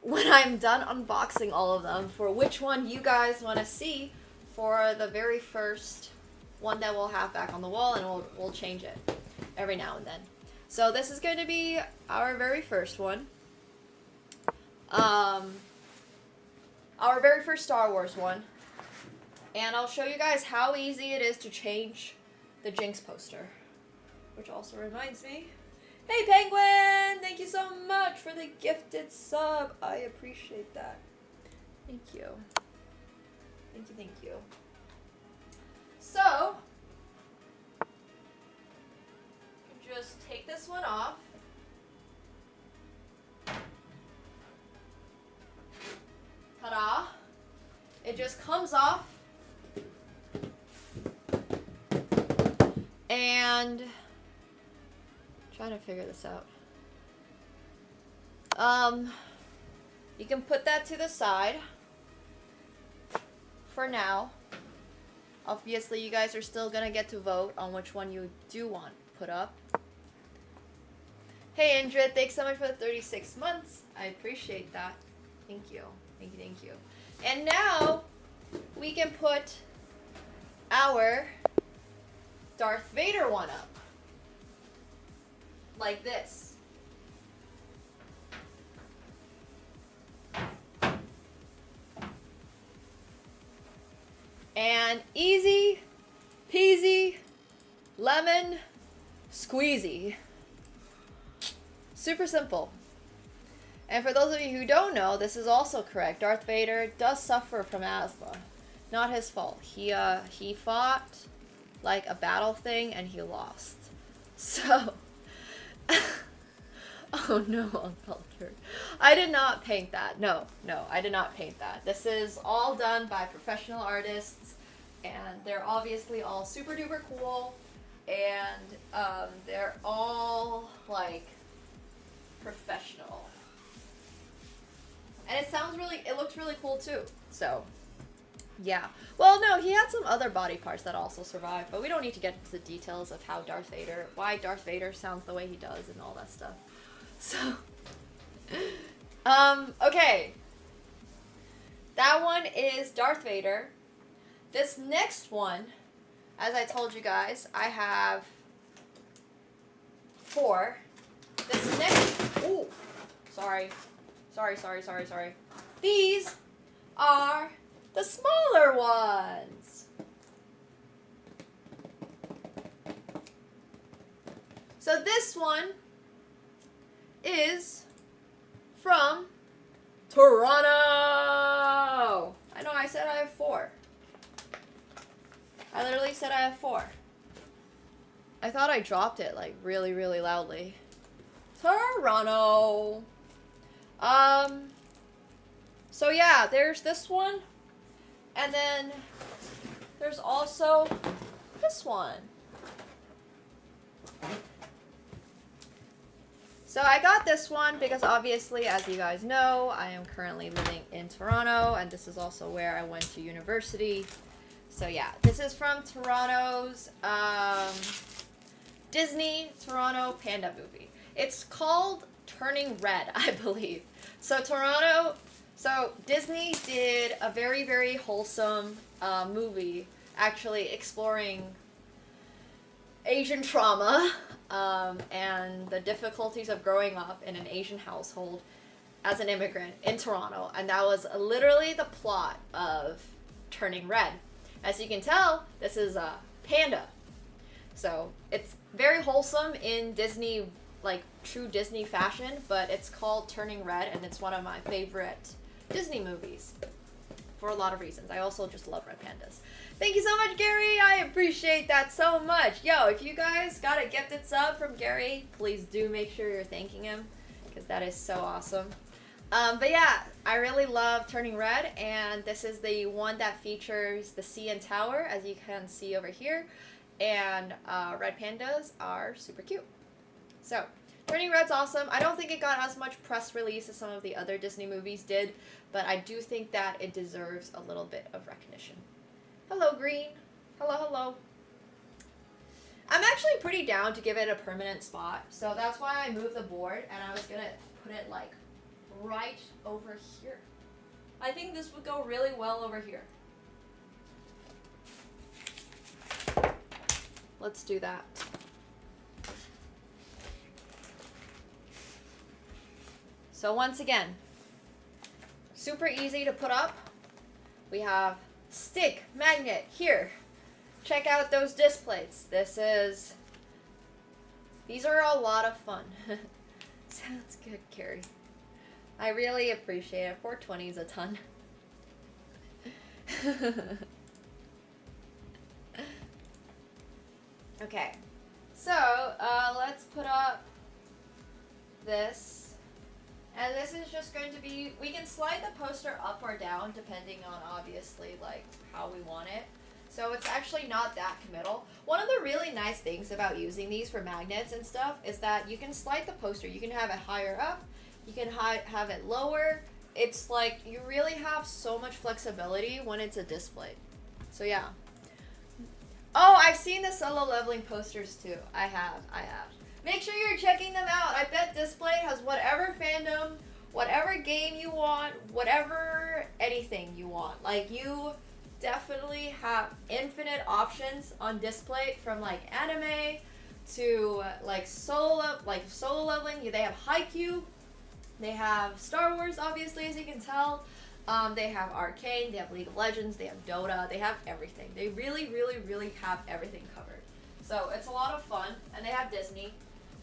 B: when I'm done unboxing all of them for which one you guys want to see for the very first one that we'll have back on the wall, and we'll change it every now and then. So this is going to be our very first one. Our very first Star Wars one. And I'll show you guys how easy it is to change the Jinx poster. Which also reminds me, hey Penguin! Thank you so much for the gifted sub. I appreciate that. Thank you. Thank you, thank you. So, you just take this one off. Ta-da! It just comes off. And trying to figure this out. You can put that to the side for now. Obviously, you guys are still gonna get to vote on which one you do want put up. Hey, Indra, thanks so much for the 36 months. I appreciate that. Thank you. Thank you, thank you. And now, we can put our Darth Vader one up. Like this. And easy peasy lemon squeezy. Super simple. And for those of you who don't know, this is also correct. Darth Vader does suffer from asthma. Not his fault. He fought like a battle thing and he lost. So oh no, uncultured. I did not paint that. No, I did not paint that. This is all done by professional artists, and they're obviously all super duper cool, and they're all like professional. And it looks really cool too. So yeah. Well, no, he had some other body parts that also survived, but we don't need to get into the details of why Darth Vader sounds the way he does and all that stuff. So, okay. That one is Darth Vader. This next one, as I told you guys, I have 4. This next, ooh, sorry. These are the smaller ones. So this one is from Toronto. I know I said I have 4. I literally said I have 4. I thought I dropped it like really, really loudly. Toronto. So yeah, there's this one. And then there's also this one. So I got this one because obviously, as you guys know, I am currently living in Toronto, and this is also where I went to university. So yeah, this is from Toronto's Disney Toronto Panda movie. It's called Turning Red, I believe. So Disney did a very, very wholesome movie, actually exploring Asian trauma and the difficulties of growing up in an Asian household as an immigrant in Toronto. And that was literally the plot of Turning Red. As you can tell, this is a panda. So it's very wholesome in Disney, like true Disney fashion, but it's called Turning Red, and it's one of my favorite Disney movies. for a lot of reasons. I also just love red pandas. Thank you so much, Gary. I appreciate that so much. Yo, if you guys got a gifted sub from Gary, please do make sure you're thanking him, because that is so awesome. But yeah, I really love Turning Red, and this is the one that features the CN Tower, as you can see over here, and red pandas are super cute. So, Turning Red's awesome. I don't think it got as much press release as some of the other Disney movies did, but I do think that it deserves a little bit of recognition. Hello, Green. Hello, hello. I'm actually pretty down to give it a permanent spot, so that's why I moved the board, and I was gonna put it like right over here. I think this would go really well over here. Let's do that. So once again, super easy to put up. We have stick magnet here. Check out those displays. These are a lot of fun. Sounds good, Carrie. I really appreciate it. 420 is a ton. Okay, so let's put up this. And this is just going to be, we can slide the poster up or down depending on obviously like how we want it. So it's actually not that committal. One of the really nice things about using these for magnets and stuff is that you can slide the poster. You can have it higher up, you can have it lower. It's like you really have so much flexibility when it's a display. So yeah. Oh, I've seen the solo leveling posters too. I have. Make sure you're checking them out. I bet Display has whatever fandom, whatever game you want, whatever anything you want. Like, you definitely have infinite options on Display, from like anime to like solo leveling. They have Haikyuu, they have Star Wars, obviously, as you can tell. They have Arcane, they have League of Legends, they have Dota, they have everything. They really, really, really have everything covered. So it's a lot of fun, and they have Disney,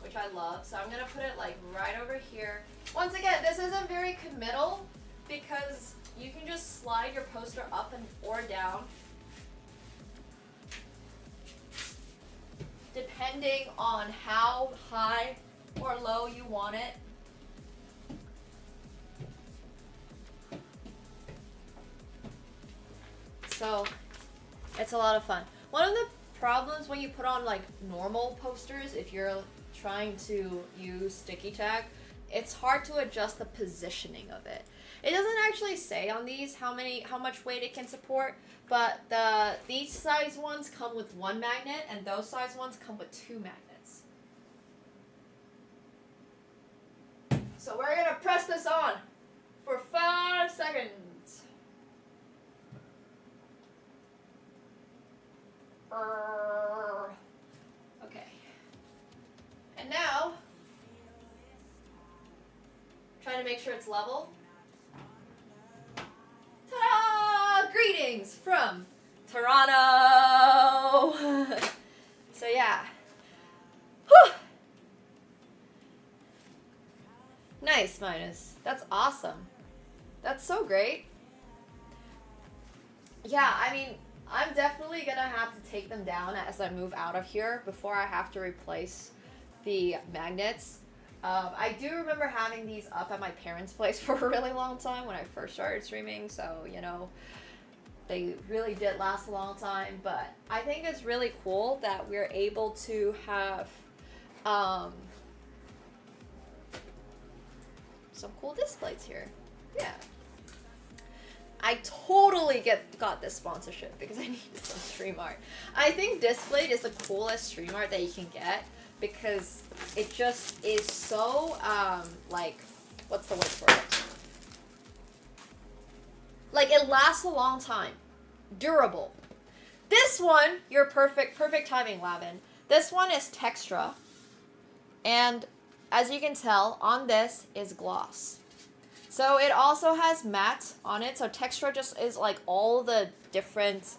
B: which I love. So I'm gonna put it like right over here. Once again, this isn't very committal because you can just slide your poster up and or down depending on how high or low you want it. So it's a lot of fun. One of the problems when you put on like normal posters, if you're trying to use sticky tag, it's hard to adjust the positioning of it. It doesn't actually say on these how much weight it can support, but these size ones come with one magnet and those size ones come with 2 magnets. So we're gonna press this on for 5 seconds. Okay. And now, trying to make sure it's level. Ta-da! Greetings from Toronto! So yeah. Whew! Nice, Minus. That's awesome. That's so great. Yeah, I mean, I'm definitely gonna have to take them down as I move out of here before I have to replace the magnets. I do remember having these up at my parents' place for a really long time when I first started streaming, so, you know, they really did last a long time, but I think it's really cool that we're able to have some cool displays here. Yeah. I totally got this sponsorship because I needed some stream art. I think Displayed is the coolest stream art that you can get because it just is so, like, what's the word for it? Like, it lasts a long time. Durable. This one, you're perfect timing, Lavin. This one is Textra. And as you can tell, on this is gloss. So it also has matte on it. So Textra just is like all the different,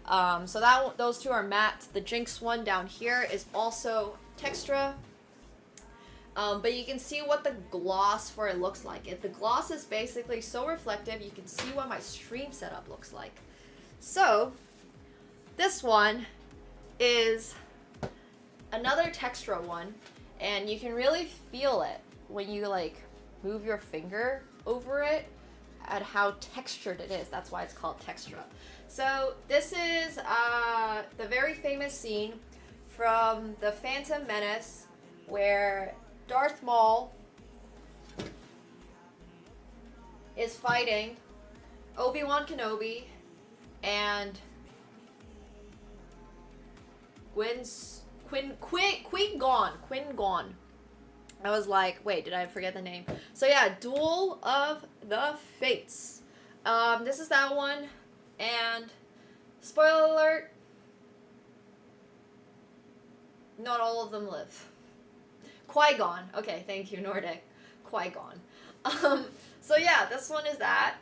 B: so those two are matte. The Jinx one down here is also Textra. But you can see what the gloss for it looks like. The gloss is basically so reflective, you can see what my stream setup looks like. So, this one is another Textra one, and you can really feel it when you like move your finger over it at how textured it is. That's why it's called Textra. So this is the very famous scene from The Phantom Menace where Darth Maul is fighting Obi-Wan Kenobi and Qui-Gon. I was like, wait, did I forget the name? So yeah, Duel of the Fates. This is that one, and spoiler alert, not all of them live. Qui-Gon. Okay, thank you, Nordic. Qui-Gon. So yeah, this one is that.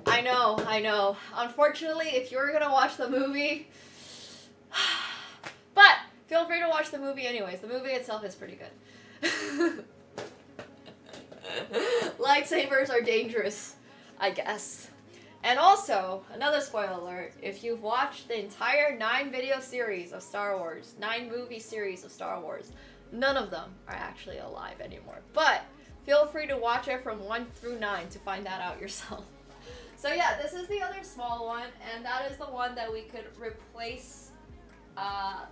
B: I know. Unfortunately, if you're gonna watch the movie, but feel free to watch the movie anyways. The movie itself is pretty good. Lightsabers are dangerous, I guess. And also, another spoiler alert, if you've watched the entire 9 video series of Star Wars, 9 movie series of Star Wars, none of them are actually alive anymore. But feel free to watch it from 1 through 9 to find that out yourself. So yeah, this is the other small one, and that is the one that we could replace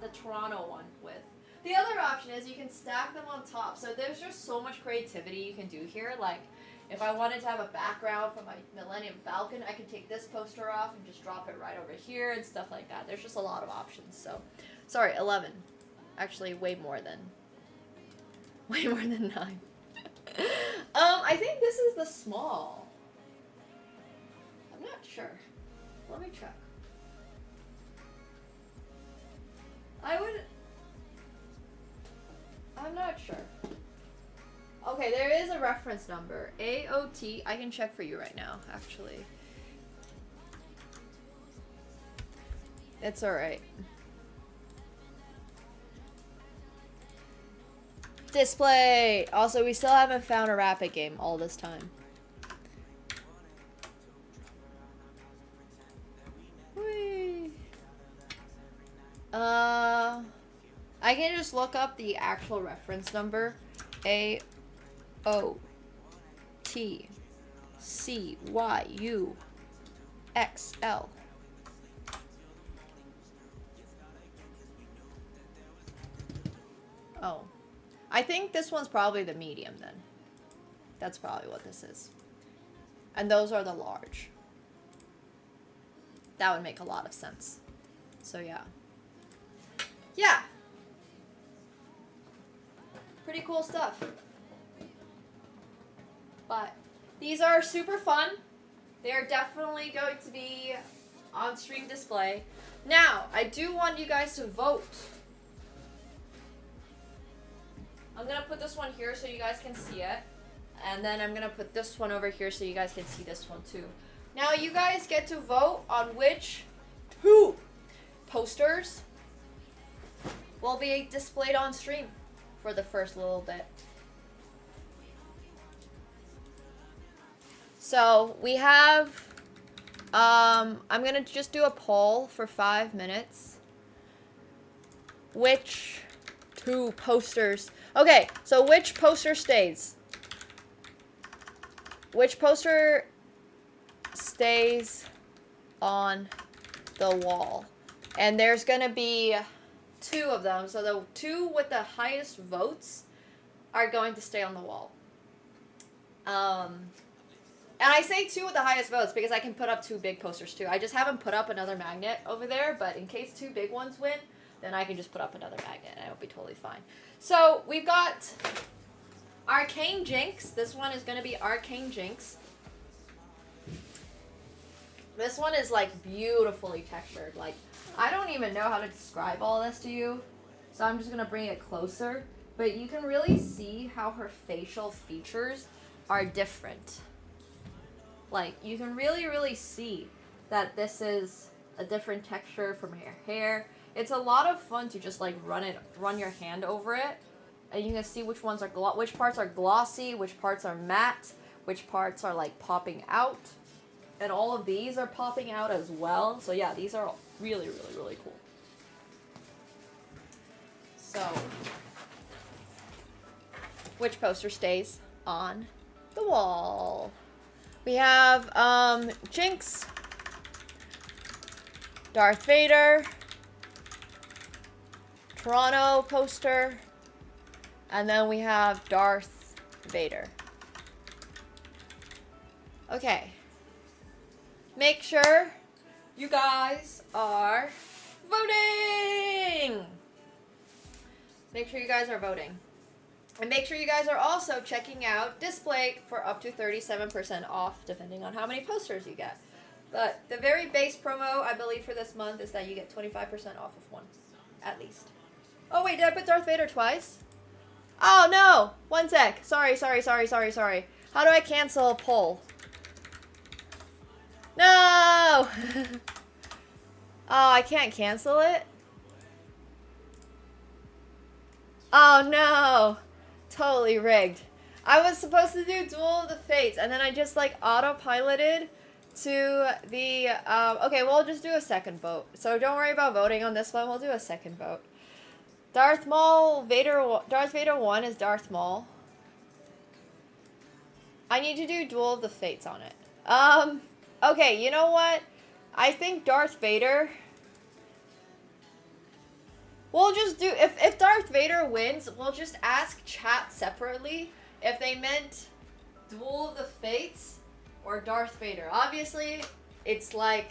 B: the Toronto one with. The other option is you can stack them on top. So there's just so much creativity you can do here. Like, if I wanted to have a background for my Millennium Falcon, I could take this poster off and just drop it right over here and stuff like that. There's just a lot of options. So, sorry, 11. Actually, way more than 9. I think this is the small. I'm not sure. Let me check. I'm not sure. Okay, there is a reference number. AOT. I can check for you right now, actually. It's alright. Display! Also, we still haven't found a rapid game all this time. Whee! I can just look up the actual reference number. AOTCYUXL. Oh. I think this one's probably the medium then. That's probably what this is. And those are the large. That would make a lot of sense. So yeah. Yeah. Pretty cool stuff. But these are super fun. They're definitely going to be on stream display. Now, I do want you guys to vote. I'm gonna put this one here so you guys can see it. And then I'm gonna put this one over here so you guys can see this one too. Now you guys get to vote on which 2 posters will be displayed on stream for the first little bit. So we have, I'm gonna just do a poll for 5 minutes. Which 2 posters? Okay, so which poster stays? Which poster stays on the wall? And there's gonna be 2 of them. So the 2 with the highest votes are going to stay on the wall. And I say 2 with the highest votes because I can put up 2 big posters too. I just haven't put up another magnet over there, but in case 2 big ones win, then I can just put up another magnet and it'll be totally fine. So we've got Arcane Jinx. This one is going to be Arcane Jinx. This one is like beautifully textured. Like, I don't even know how to describe all this to you, so I'm just going to bring it closer. But you can really see how her facial features are different. Like, you can really see that this is a different texture from her hair. It's a lot of fun to just like run your hand over it And you can see which ones are which parts are glossy, which parts are matte, which parts are like popping out. And all of these are popping out as well. So yeah, these are really, really, really cool. So, which poster stays on the wall? We have Jinx, Darth Vader, Toronto poster, and then we have Darth Vader. Okay. Make sure you guys are voting! Make sure you guys are voting. And make sure you guys are also checking out Display for up to 37% off, depending on how many posters you get. But the very base promo, I believe, for this month is that you get 25% off of one, at least. Oh wait, did I put Darth Vader twice? Oh no! One sec. Sorry. How do I cancel a poll? No! Oh, I can't cancel it? Oh no! Totally rigged. I was supposed to do Duel of the Fates, and then I just like autopiloted to the, okay, we'll just do a second vote. So don't worry about voting on this one, we'll do a second vote. Darth Vader 1 is Darth Maul. I need to do Duel of the Fates on it. Okay, you know what? I think Darth Vader... We'll just do... If Darth Vader wins, we'll just ask chat separately if they meant Duel of the Fates or Darth Vader. Obviously, it's like...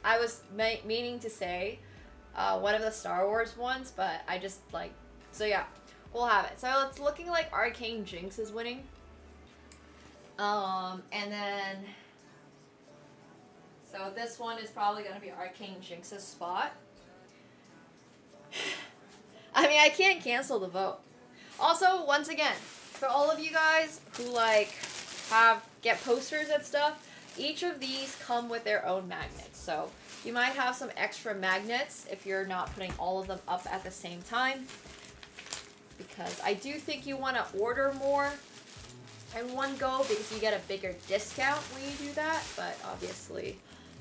B: I was meaning to say one of the Star Wars ones, but I just like... So yeah, we'll have it. So it's looking like Arcane Jinx is winning. And then... So this one is probably going to be Arcane Jinx's spot. I mean, I can't cancel the vote. Also, once again, for all of you guys who like get posters and stuff, each of these come with their own magnets. So you might have some extra magnets if you're not putting all of them up at the same time. Because I do think you want to order more in one go because you get a bigger discount when you do that. But obviously,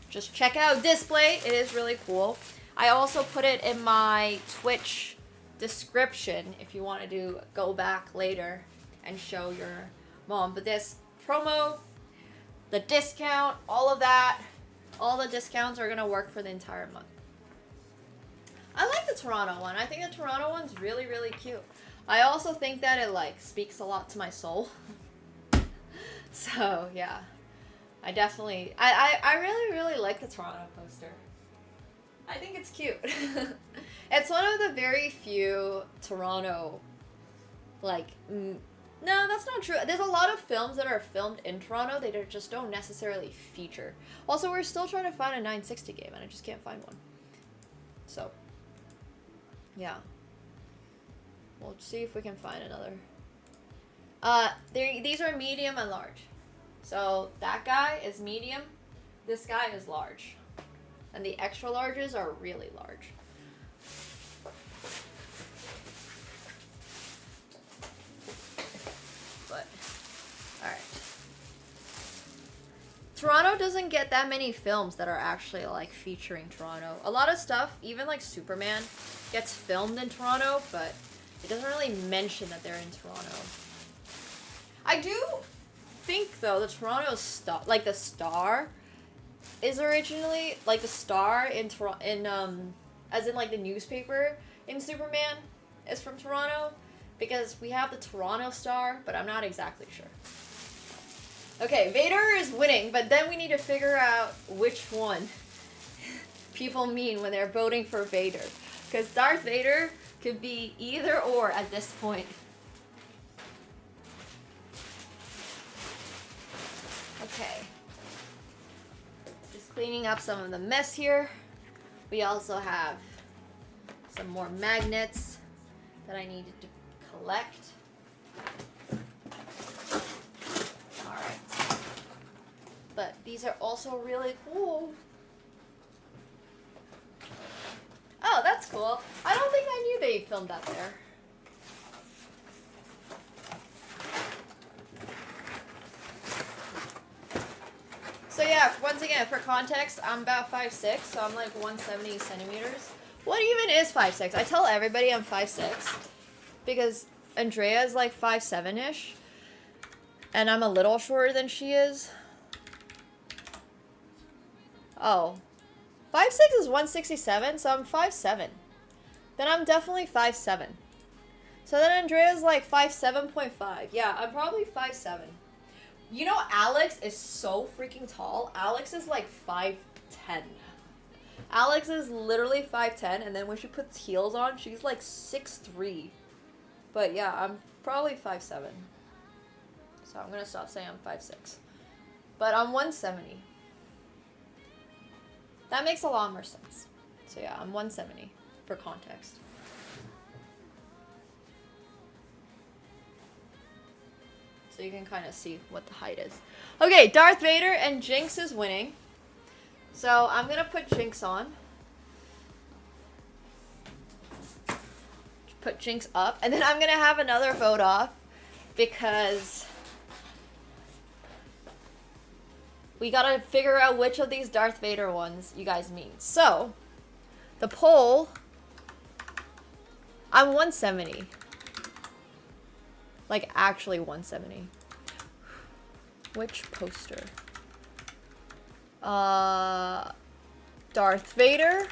B: just check out Display. It is really cool. I also put it in my Twitch description if you want to go back later and show your mom. But this promo, the discount, all of that, all the discounts are going to work for the entire month. I like the Toronto one. I think the Toronto one's really, really cute. I also think that it like speaks a lot to my soul. So yeah, I definitely, I really, really like the Toronto poster. I think it's cute. It's one of the very few Toronto, like, no, that's not true. There's a lot of films that are filmed in Toronto. They just don't necessarily feature. Also, we're still trying to find a 960 game, and I just can't find one. So, yeah. We'll see if we can find another. These are medium and large. So, that guy is medium. This guy is large. And the extra larges are really large. But, alright. Toronto doesn't get that many films that are actually like featuring Toronto. A lot of stuff, even like Superman, gets filmed in Toronto, but it doesn't really mention that they're in Toronto. I do think though the Toronto star, like the star, is originally like the star in as in like the newspaper in Superman is from Toronto, because we have the Toronto Star, but I'm not exactly sure. Okay, Vader is winning, but then we need to figure out which one people mean when they're voting for Vader, because Darth Vader could be either or at this point. Okay. Cleaning up some of the mess here. We also have some more magnets that I needed to collect. Alright. But these are also really cool. Oh, that's cool. I don't think I knew they filmed that there. So yeah, once again, for context, I'm about 5'6", so I'm like 170 centimeters. What even is 5'6"? I tell everybody I'm 5'6", because Andrea is like 5'7"-ish, and I'm a little shorter than she is. Oh. 5'6" is 167, so I'm 5'7". Then I'm definitely 5'7". So then Andrea's like 5'7.5". Yeah, I'm probably 5'7". You know, Alex is so freaking tall. Alex is like 5'10". Alex is literally 5'10", and then when she puts heels on, she's like 6'3". But yeah, I'm probably 5'7". So I'm gonna stop saying I'm 5'6". But I'm 170. That makes a lot more sense. So yeah, I'm 170 for context. So you can kind of see what the height is. Okay, Darth Vader and Jinx is winning. So I'm gonna put Jinx on. Put Jinx up, and then I'm gonna have another vote off because we gotta figure out which of these Darth Vader ones you guys mean. So the poll, I'm 170. Like actually 170. Which poster? Darth Vader,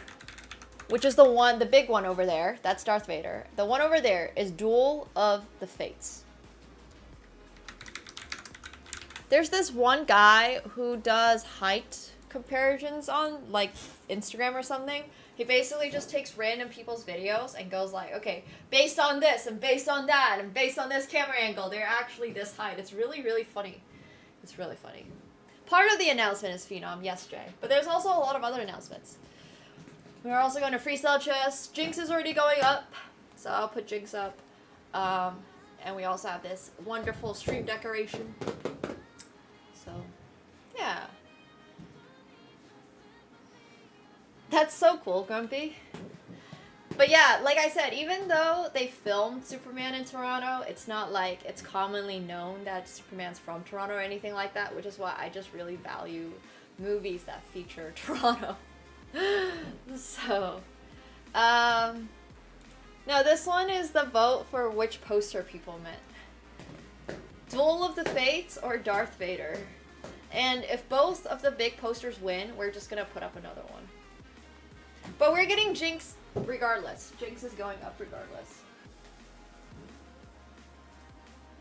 B: which is the big one over there. That's Darth Vader. The one over there is Duel of the Fates. There's this one guy who does height comparisons on like Instagram or something. He basically just takes random people's videos and goes like, okay, based on this and based on that and based on this camera angle, they're actually this height. It's really, really funny. It's really funny. Part of the announcement is Phenom, yes, Jay. But there's also a lot of other announcements. We're also going to freestyle chess. Jinx is already going up, so I'll put Jinx up. And we also have this wonderful stream decoration. So, yeah. That's so cool, Grumpy. But yeah, like I said, even though they filmed Superman in Toronto, it's not like it's commonly known that Superman's from Toronto or anything like that, which is why I just really value movies that feature Toronto. So, no, this one is the vote for which poster people meant. Duel of the Fates or Darth Vader. And if both of the big posters win, we're just gonna put up another one. But we're getting Jinx regardless. Jinx is going up regardless.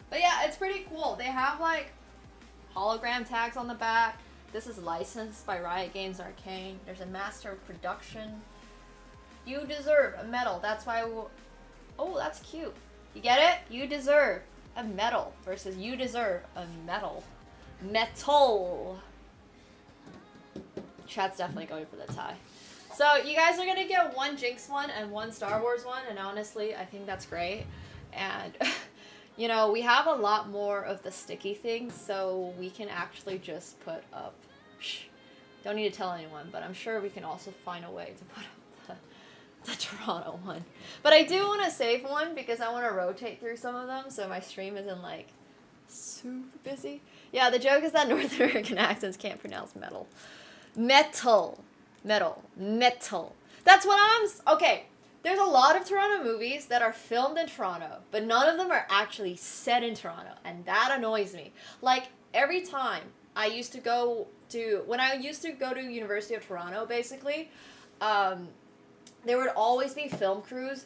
B: But yeah, it's pretty cool. They have like hologram tags on the back. This is licensed by Riot Games Arcane. There's a master of production. You deserve a medal. That's why oh, that's cute. You get it? You deserve a medal versus you deserve a medal. Metal. Chat's definitely going for the tie. So you guys are going to get one Jinx one and one Star Wars one, and honestly, I think that's great. And, you know, we have a lot more of the sticky things, so we can actually just put up... Don't need to tell anyone, but I'm sure we can also find a way to put up the Toronto one. But I do want to save one because I want to rotate through some of them, so my stream isn't, like, super busy. Yeah, the joke is that North American accents can't pronounce metal. Metal. Metal. Metal. That's what I'm... Okay, there's a lot of Toronto movies that are filmed in Toronto, but none of them are actually set in Toronto, and that annoys me. Like, every time I used to go to... When I used to go to University of Toronto, basically, there would always be film crews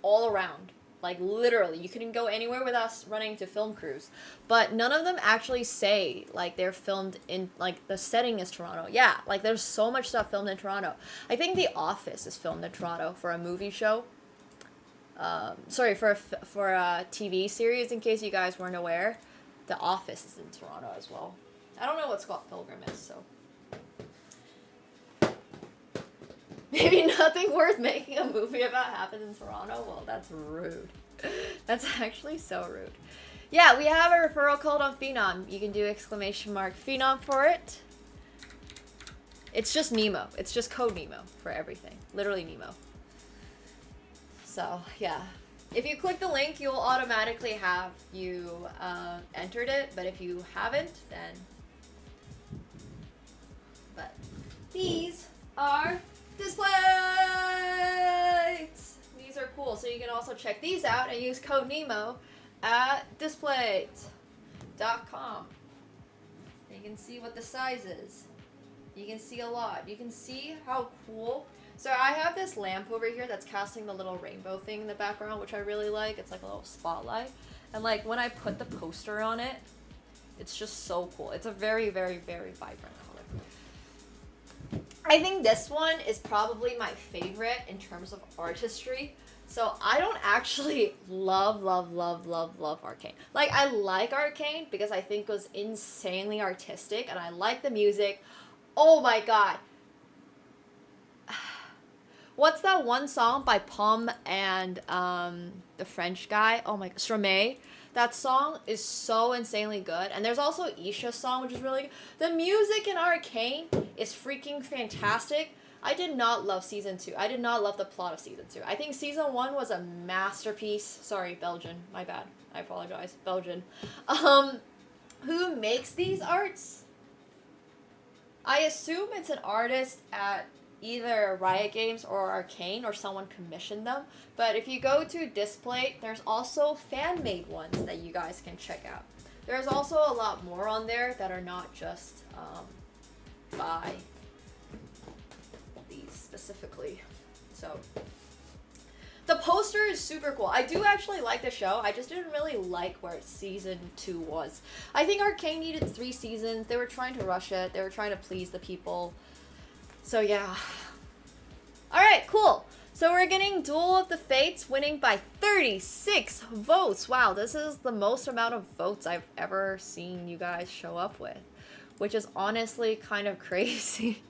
B: all around. Like, literally, you couldn't go anywhere without running to film crews. But none of them actually say, like, they're filmed in, like, the setting is Toronto. Yeah, like, there's so much stuff filmed in Toronto. I think The Office is filmed in Toronto for a movie show. Sorry, for a TV series, in case you guys weren't aware. The Office is in Toronto as well. I don't know what Scott Pilgrim is, so... Maybe nothing worth making a movie about happened in Toronto? Well, that's rude. That's actually so rude. Yeah, we have a referral code on Phenom. You can do !Phenom for it. It's just Nemo. It's just code Nemo for everything. Literally Nemo. So, yeah. If you click the link, you'll automatically have you entered it. But if you haven't, then But these are displays. These are cool. So you can also check these out and use code Nemo at displate.com. You can see what the size is. You can see a lot. You can see how cool. So I have this lamp over here that's casting the little rainbow thing in the background, which I really like. It's like a little spotlight. And like when I put the poster on it, it's just so cool. It's a very, very, very vibrant color. I think this one is probably my favorite in terms of artistry. So I don't actually love Arcane. Like, I like Arcane because I think it was insanely artistic and I like the music. Oh my god. What's that one song by Pom and the French guy? Oh my, Stromae. That song is so insanely good. And there's also Isha's song, which is really good. The music in Arcane is freaking fantastic. I did not love Season 2. I did not love the plot of Season 2. I think Season 1 was a masterpiece. Sorry, Belgian. My bad. I apologize. Belgian. Who makes these arts? I assume it's an artist at either Riot Games or Arcane, or someone commissioned them. But if you go to Display, there's also fan-made ones that you guys can check out. There's also a lot more on there that are not just by these specifically. So the poster is super cool. I do actually like the show. I just didn't really like where Season 2 was. I think Arcane needed 3 seasons. They were trying to rush it. They were trying to please the people. So yeah. Alright, cool. So we're getting Duel of the Fates winning by 36 votes. Wow, this is the most amount of votes I've ever seen you guys show up with. Which is honestly kind of crazy.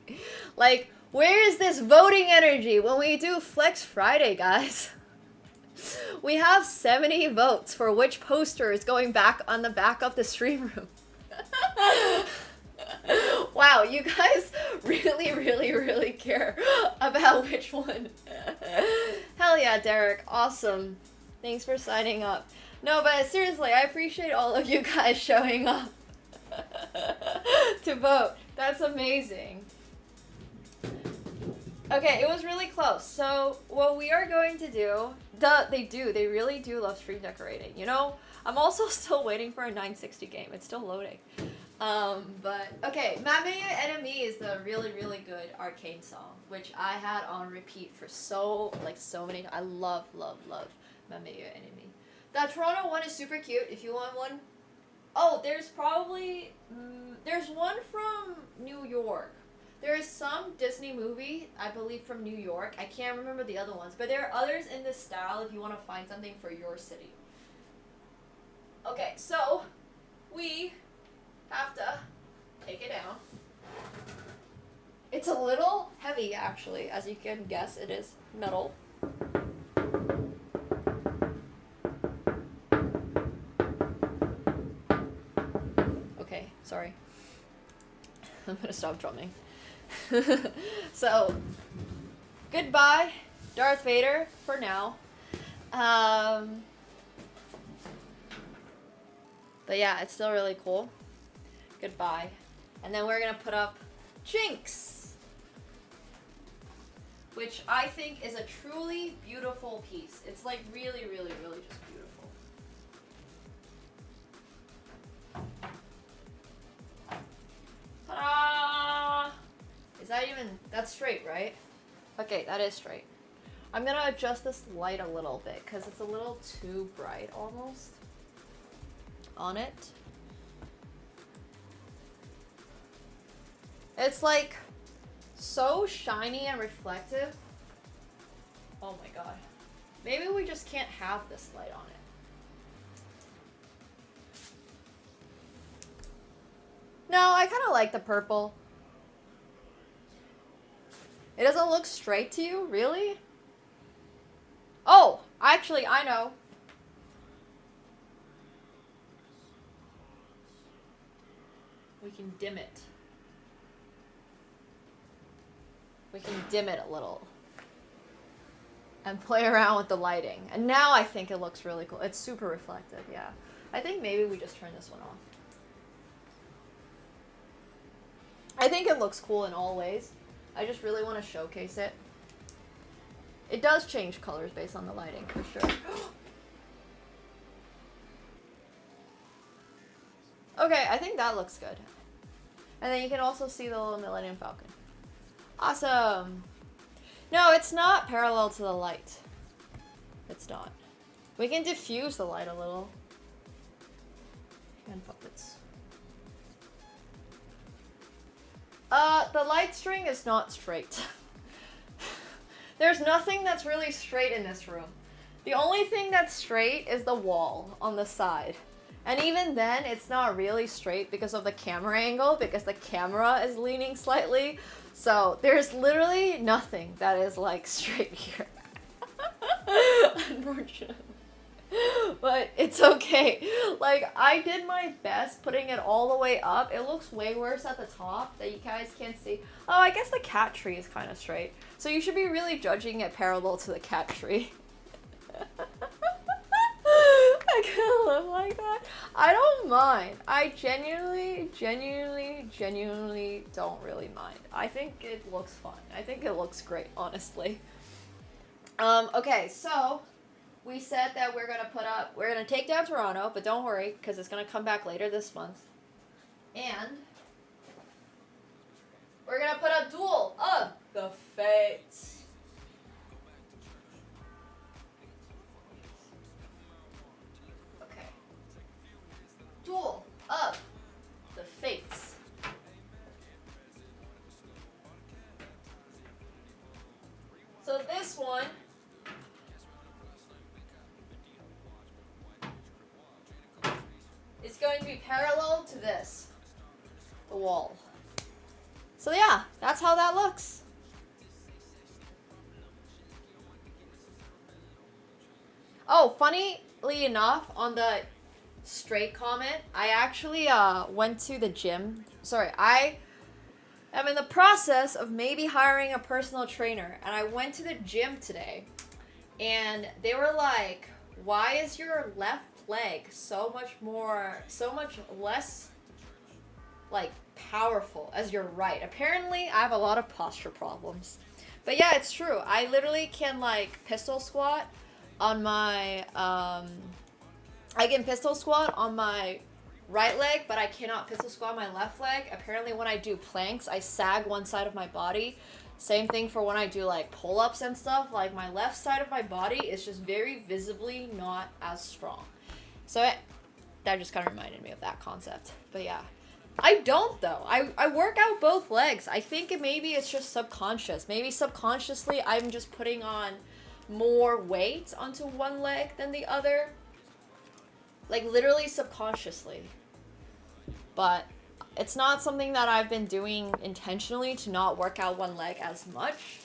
B: Like, where is this voting energy when we do Flex Friday, guys? We have 70 votes for which poster is going back on the back of the stream room. Wow, you guys really care about which one. Hell yeah, Derek. Awesome. Thanks for signing up. No, but seriously, I appreciate all of you guys showing up to vote. That's amazing. Okay, it was really close. So what we are going to do, they really do love stream decorating. You know, I'm also still waiting for a 960 game. It's still loading. But okay, Mamea Enemy is the really good Arcane song, which I had on repeat for so many. I love Mamea Enemy. That Toronto one is super cute. If you want one, oh, there's probably there's one from New York. There is some Disney movie, I believe, from New York. I can't remember the other ones, but there are others in this style if you want to find something for your city. Okay, so we have to take it down. It's a little heavy, actually. As you can guess, it is metal. Okay, sorry. I'm gonna stop drumming. So, goodbye, Darth Vader, for now. But yeah, it's still really cool. Goodbye. And then we're gonna put up Jinx, which I think is a truly beautiful piece. It's like really just beautiful. Ta-da! Is that even, that's straight, right? Okay, that is straight. I'm gonna adjust this light a little bit because it's a little too bright almost on it. It's like so shiny and reflective. Oh my god. Maybe we just can't have this light on it. No, I kind of like the purple. It doesn't look straight to you? Really? Oh, actually, I know. We can dim it. We can dim it a little. And play around with the lighting. And now I think it looks really cool. It's super reflective, yeah. I think maybe we just turn this one off. I think it looks cool in all ways. I just really want to showcase it. It does change colors based on the lighting, for sure. Okay, I think that looks good. And then you can also see the little Millennium Falcon. Awesome! No, it's not parallel to the light. It's not. We can diffuse the light a little. And puppets. The light string is not straight. There's nothing that's really straight in this room. The only thing that's straight is the wall on the side. And even then, it's not really straight because of the camera angle, because the camera is leaning slightly. So there's literally nothing that is like straight here. Unfortunately. But it's okay. Like, I did my best putting it all the way up. It looks way worse at the top that you guys can't see. Oh, I guess the cat tree is kind of straight. So you should be really judging it parallel to the cat tree. I can't live like that. I don't mind. I genuinely don't really mind. I think it looks fun. I think it looks great, honestly. Okay, so we said that we're gonna take down Toronto, but don't worry, because it's gonna come back later this month. And we're gonna put up Duel of the Fates. Duel of the Fates. So this one is going to be parallel to this, the wall. So yeah, that's how that looks. Oh, funnily enough, on the straight comment, I actually went to the gym. Sorry, I am in the process of maybe hiring a personal trainer, and I went to the gym today, and they were like, why is your left leg so much less like powerful as your right? Apparently I have a lot of posture problems. But yeah, it's true. I literally can like pistol squat on my I can pistol squat on my right leg, but I cannot pistol squat on my left leg. Apparently when I do planks, I sag one side of my body. Same thing for when I do like pull-ups and stuff. Like my left side of my body is just very visibly not as strong. So that just kind of reminded me of that concept. But yeah, I don't though. I work out both legs. I think maybe it's just subconscious. Maybe subconsciously I'm just putting on more weight onto one leg than the other. Like literally subconsciously. But it's not something that I've been doing intentionally to not work out one leg as much.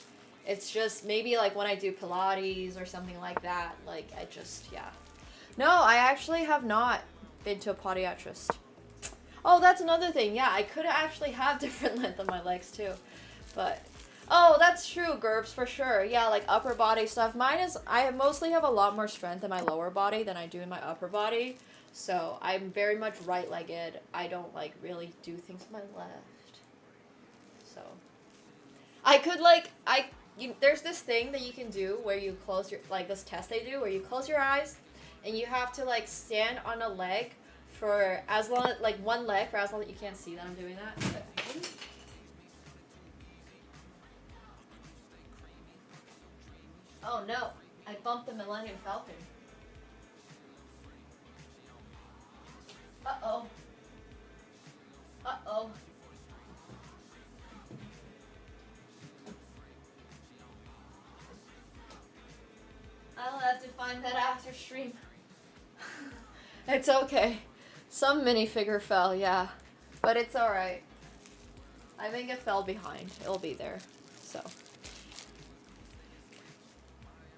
B: It's just maybe like when I do Pilates or something like that. Like I just, yeah. No, I actually have not been to a podiatrist. Oh, that's another thing. Yeah, I could actually have different length on my legs too. But, oh, that's true, Gerbs, for sure. Yeah, like upper body stuff. Mine is, I mostly have a lot more strength in my lower body than I do in my upper body. So I'm very much right-legged. I don't like really do things with my left. So I could like, there's this thing that you can do where you close your, like this test they do where you close your eyes and you have to like stand on a leg for as long, like one leg for as long as you can't see that I'm doing that. Oh no, I bumped the Millennium Falcon. Uh-oh. Uh-oh. I'll have to find that after stream. It's okay. Some minifigure fell, yeah. But it's alright. I think it fell behind. It'll be there. So.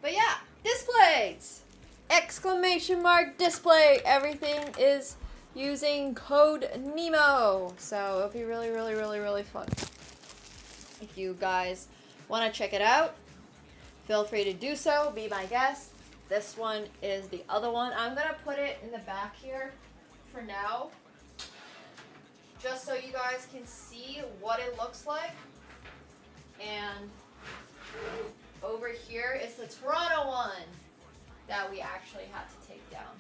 B: But yeah, displays! Exclamation mark display! Everything is using code NEMO. So it'll be really, really, really, really fun. If you guys want to check it out, feel free to do so. Be my guest. This one is the other one. I'm going to put it in the back here for now. just so you guys can see what it looks like. And over here is the Toronto one that we actually had to take down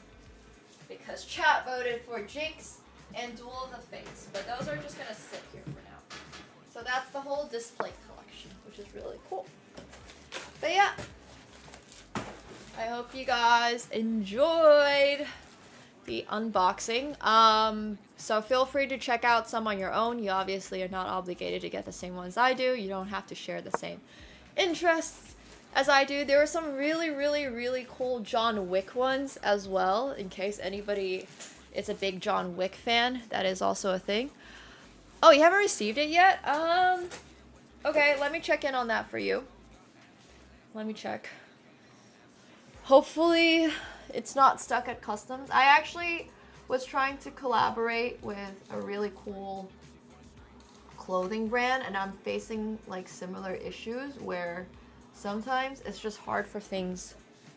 B: because chat voted for Jinx and Duel of the Fates, but those are just gonna sit here for now. So that's the whole display collection, which is really cool. But yeah, I hope you guys enjoyed the unboxing. So feel free to check out some on your own. You obviously are not obligated to get the same ones I do. You don't have to share the same interests as I do. There were some really cool John Wick ones as well, in case anybody is a big John Wick fan. That is also a thing. Oh, you haven't received it yet? Okay, let me check in on that for you. Let me check. Hopefully it's not stuck at customs. I actually was trying to collaborate with a really cool clothing brand, and I'm facing like similar issues where sometimes it's just hard for things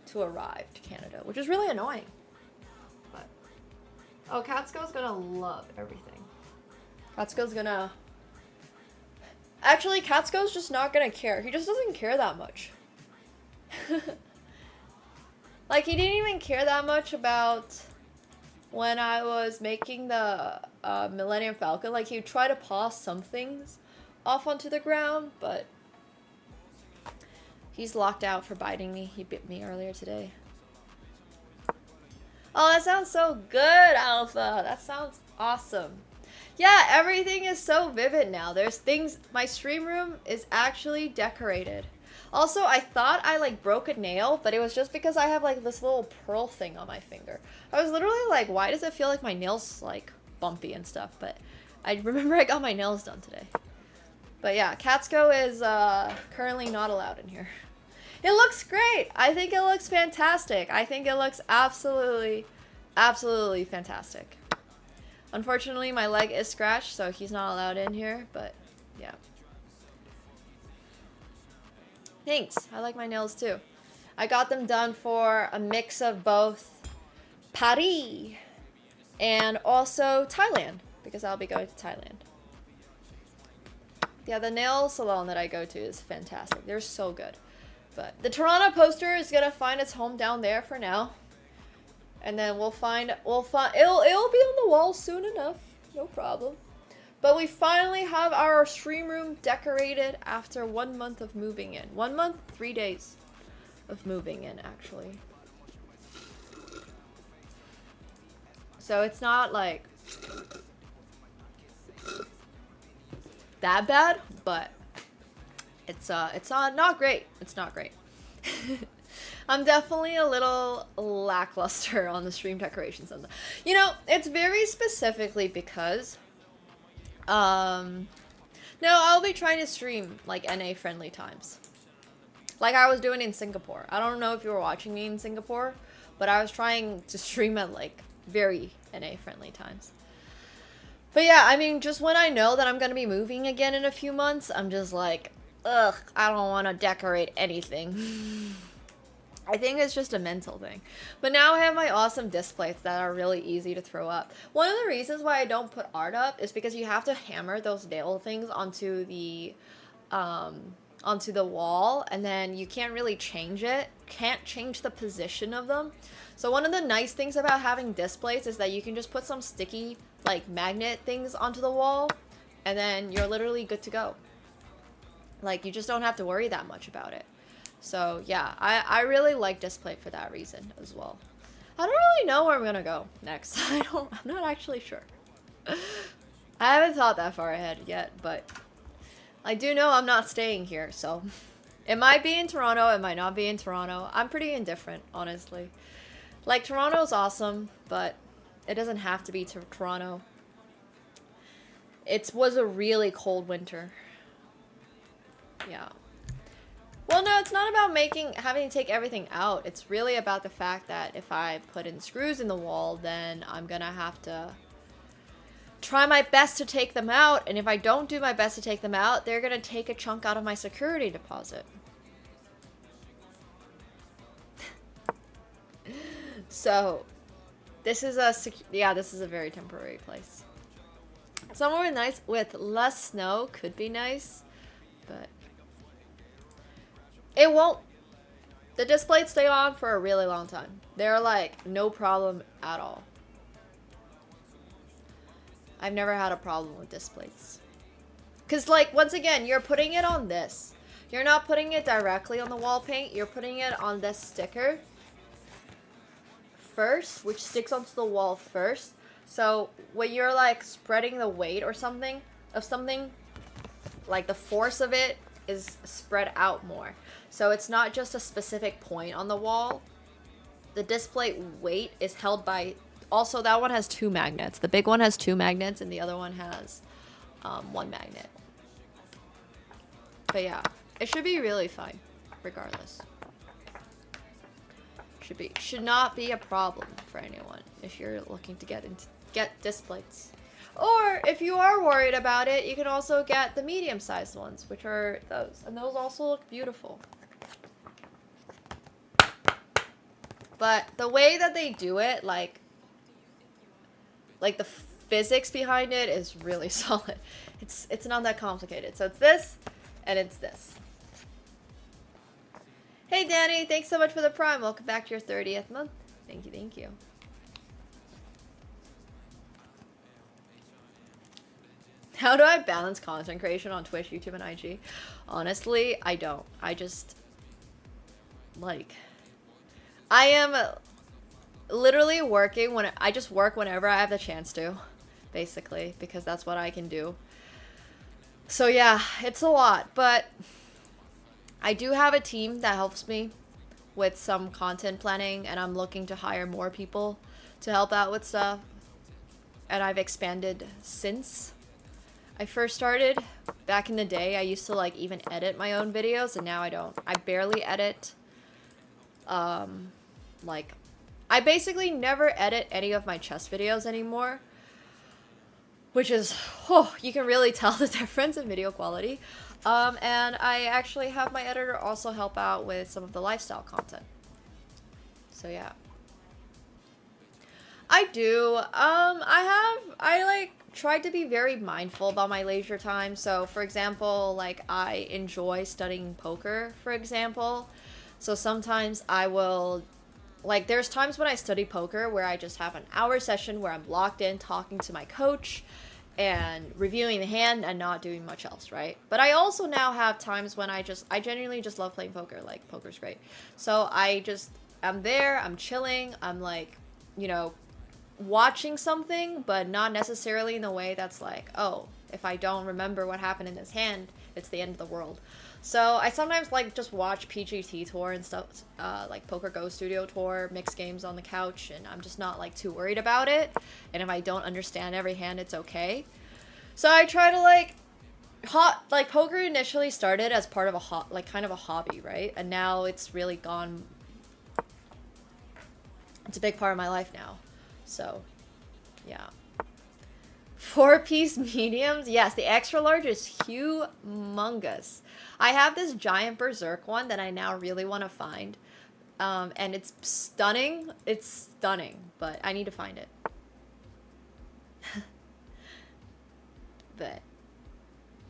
B: to arrive to Canada, which is really annoying. But oh, Katsuko's gonna love everything. Katsuko's gonna... Actually, Katsuko's just not gonna care. He just doesn't care that much. Like, he didn't even care that much about when I was making the Millennium Falcon. Like, he would try to pass some things off onto the ground, but he's locked out for biting me. He bit me earlier today. Oh, that sounds so good, Alpha. That sounds awesome. Yeah, everything is so vivid now. There's things... My stream room is actually decorated. Also, I thought I like broke a nail, but it was just because I have like this little pearl thing on my finger. I was literally like, why does it feel like my nails like bumpy and stuff? But I remember I got my nails done today. But yeah, Katsuko is currently not allowed in here. It looks great. I think it looks fantastic. I think it looks absolutely fantastic. Unfortunately, my leg is scratched, so he's not allowed in here, but yeah. Thanks. I like my nails too. I got them done for a mix of both Paris and also Thailand, because I'll be going to Thailand. Yeah, the nail salon that I go to is fantastic. They're so good. But the Toronto poster is gonna find its home down there for now. And then it'll be on the wall soon enough. No problem. But we finally have our stream room decorated after 1 month of moving in. 1 month, 3 days of moving in, actually. So it's not like that bad, but it's not great. It's not great. I'm definitely a little lackluster on the stream decorations. You know, it's very specifically because no, I'll be trying to stream like NA friendly times, like I was doing in Singapore. I don't know if you were watching me in Singapore, but I was trying to stream at like very NA friendly times. But yeah, I mean, just when I know that I'm gonna be moving again in a few months, I'm just like, ugh, I don't want to decorate anything. I think it's just a mental thing. But now I have my awesome displays that are really easy to throw up. One of the reasons why I don't put art up is because you have to hammer those nail things onto the wall, and then you can't really change it. Can't change the position of them. So one of the nice things about having displays is that you can just put some sticky like magnet things onto the wall, and then you're literally good to go. Like, you just don't have to worry that much about it. So yeah, I really like display for that reason as well. I don't really know where I'm gonna go next. I'm not actually sure. I haven't thought that far ahead yet, but I do know I'm not staying here, so it might be in Toronto, it might not be in Toronto. I'm pretty indifferent, honestly. Like, Toronto's awesome, but it doesn't have to be to Toronto. It was a really cold winter. Yeah. Well, no, it's not about having to take everything out. It's really about the fact that if I put in screws in the wall, then I'm gonna have to try my best to take them out. And if I don't do my best to take them out, they're gonna take a chunk out of my security deposit. So, this is a very temporary place. Somewhere nice with less snow could be nice, but it won't. The displays stay on for a really long time. They're like no problem at all. I've never had a problem with displays. Cause like, once again, you're putting it on this. You're not putting it directly on the wall paint. You're putting it on this sticker first, which sticks onto the wall first. So when you're like spreading the weight or something, like the force of it is spread out more. So it's not just a specific point on the wall. The display weight is held by, also that one has 2 magnets. The big one has 2 magnets and the other one has 1 magnet. But yeah, it should be really fine, regardless. Should not be a problem for anyone if you're looking to get displays. Or if you are worried about it, you can also get the medium-sized ones, which are those, and those also look beautiful. But the way that they do it, like the physics behind it is really solid. It's not that complicated. So it's this, and it's this. Hey Danny, thanks so much for the Prime. Welcome back to your 30th month. Thank you, thank you. How do I balance content creation on Twitch, YouTube, and IG? Honestly, I don't. I just, like, I am literally working when I just work whenever I have the chance to, basically, because that's what I can do. So yeah, it's a lot, but I do have a team that helps me with some content planning, and I'm looking to hire more people to help out with stuff. And I've expanded since I first started. Back in the day, I used to like even edit my own videos, and now I don't. I barely edit. Like, I basically never edit any of my chess videos anymore, which is, oh, you can really tell the difference in video quality. And I actually have my editor also help out with some of the lifestyle content. So yeah. I do. I like tried to be very mindful about my leisure time. So for example, like I enjoy studying poker, for example. So sometimes I will, like there's times when I study poker where I just have an hour session where I'm locked in talking to my coach and reviewing the hand and not doing much else, right? But I also now have times when I genuinely just love playing poker. Like, poker's great. So I'm there, I'm chilling, I'm like, you know, watching something, but not necessarily in a way that's like, oh, if I don't remember what happened in this hand, it's the end of the world. So I sometimes like just watch PGT Tour and stuff, like Poker Go Studio Tour, mixed games on the couch, and I'm just not like too worried about it. And if I don't understand every hand, it's okay. So I try to like poker initially started as part of a kind of a hobby, right? And now it's really gone. It's a big part of my life now. So, yeah. 4-piece mediums? Yes, the extra large is humongous. I have this giant berserk one that I now really want to find. And it's stunning. It's stunning, but I need to find it. But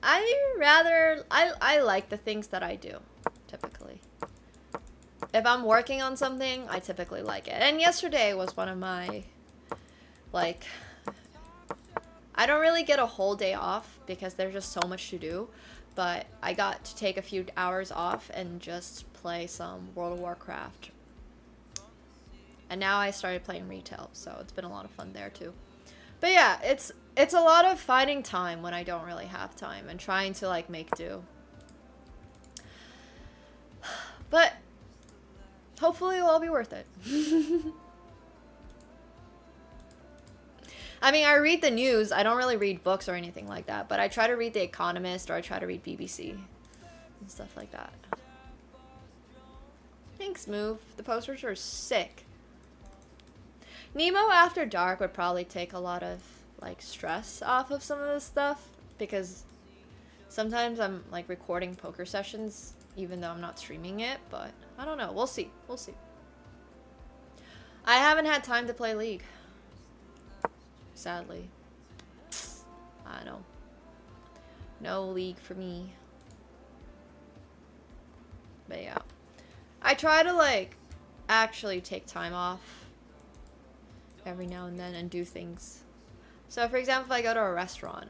B: I like the things that I do, typically. If I'm working on something, I typically like it. And yesterday was one of my, like, I don't really get a whole day off because there's just so much to do, but I got to take a few hours off and just play some World of Warcraft. And now I started playing retail, so it's been a lot of fun there too. But yeah, it's a lot of finding time when I don't really have time and trying to like make do. But hopefully it'll all be worth it. I mean, I read the news. I don't really read books or anything like that, but I try to read The Economist or I try to read BBC and stuff like that. Thanks, Move. The posters are sick. Nemo After Dark would probably take a lot of like stress off of some of this stuff because sometimes I'm like recording poker sessions even though I'm not streaming it, but I don't know. We'll see. We'll see. I haven't had time to play League. Sadly. I don't know. No league for me. But yeah. I try to like actually take time off every now and then and do things. So for example, if I go to a restaurant,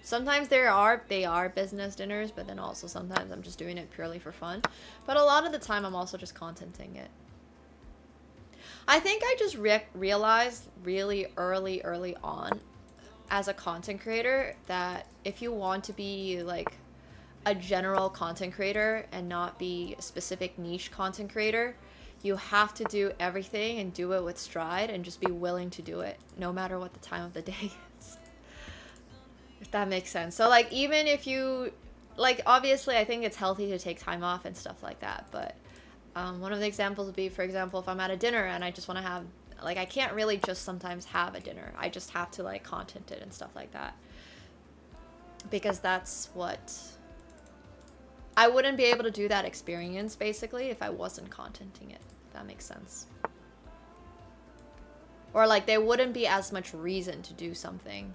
B: sometimes they are business dinners, but then also sometimes I'm just doing it purely for fun. But a lot of the time I'm also just contenting it. I think I just realized really early on as a content creator that if you want to be like a general content creator and not be a specific niche content creator, you have to do everything and do it with stride and just be willing to do it no matter what the time of the day is. If that makes sense. So like even if you like, obviously I think it's healthy to take time off and stuff like that, but one of the examples would be, for example, if I'm at a dinner and I just want to have, like, I can't really just sometimes have a dinner. I just have to like content it and stuff like that, because that's what I wouldn't be able to do that experience basically if I wasn't contenting it, if that makes sense. Or like there wouldn't be as much reason to do something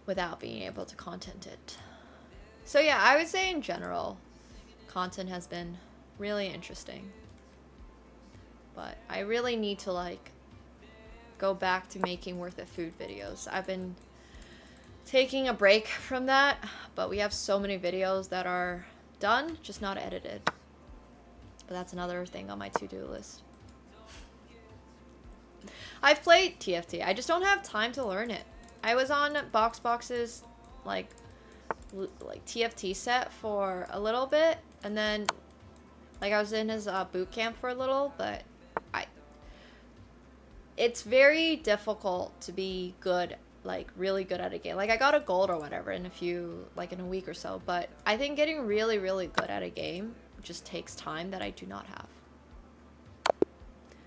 B: without being able to content it. So yeah, I would say in general, content has been really interesting. But I really need to like go back to making worth it food videos. I've been taking a break from that, but we have so many videos that are done, just not edited. But that's another thing on my to-do list. I've played TFT. I just don't have time to learn it. I was on Boxbox's like TFT set for a little bit, and then like I was in his boot camp for a little, but it's very difficult to be good, like really good at a game. Like I got a gold or whatever in a week or so, but I think getting really good at a game just takes time that I do not have.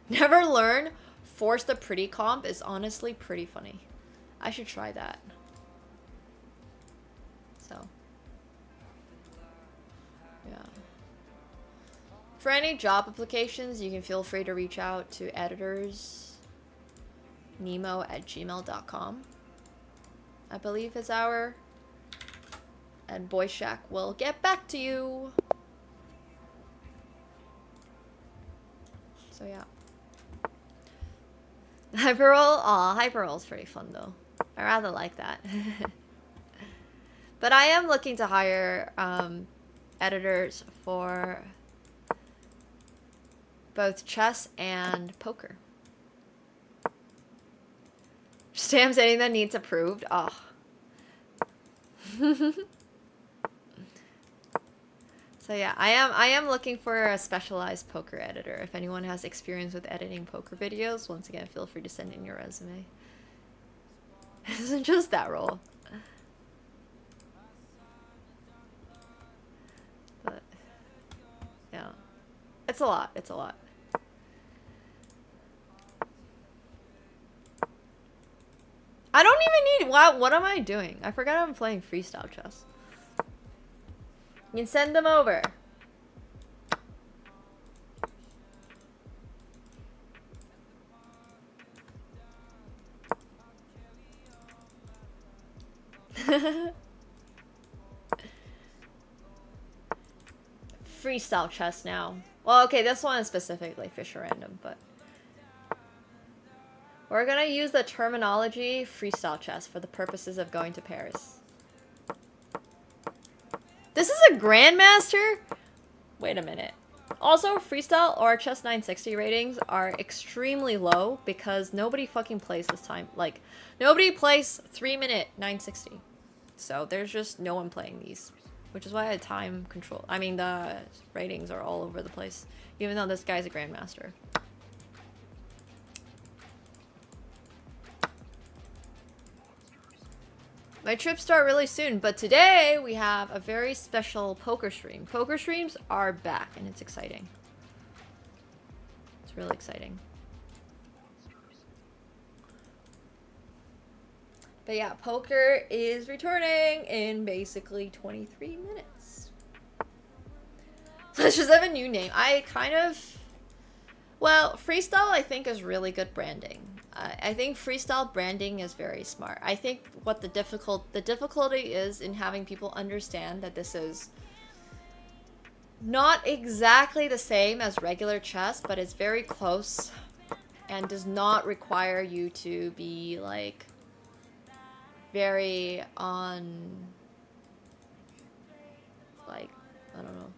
B: Never learn Force the Pretty comp is honestly pretty funny. I should try that. So yeah. For any job applications, you can feel free to reach out to editorsnemo@gmail.com. I believe is our, and Boy Shack will get back to you. So yeah. Hyperroll, aw, Hyperroll's pretty fun though. I rather like that. But I am looking to hire editors for both chess and poker. Stamps anything that needs approved. Oh. So yeah, I am looking for a specialized poker editor. If anyone has experience with editing poker videos, once again, feel free to send in your resume. It isn't just that role. But yeah. It's a lot. It's a lot. I don't even need... What am I doing? I forgot I'm playing freestyle chess. You can send them over. Freestyle chess now. Well, okay, this one is specifically Fisher Random, but... We're gonna use the terminology freestyle chess for the purposes of going to Paris. This is a Grandmaster? Wait a minute. Also, freestyle or chess 960 ratings are extremely low because nobody fucking plays this time. Like, nobody plays 3-minute 960. So there's just no one playing these. Which is why the time control... I mean, the ratings are all over the place. Even though this guy's a Grandmaster. My trips start really soon, but today we have a very special poker stream. Poker streams are back, and it's exciting. It's really exciting. But yeah, poker is returning in basically 23 minutes. Let's just have a new name. I kind of... Well, freestyle I think is really good branding. I think freestyle branding is very smart. I think what the difficulty is in having people understand that this is not exactly the same as regular chess, but it's very close and does not require you to be like very on, like, I don't know.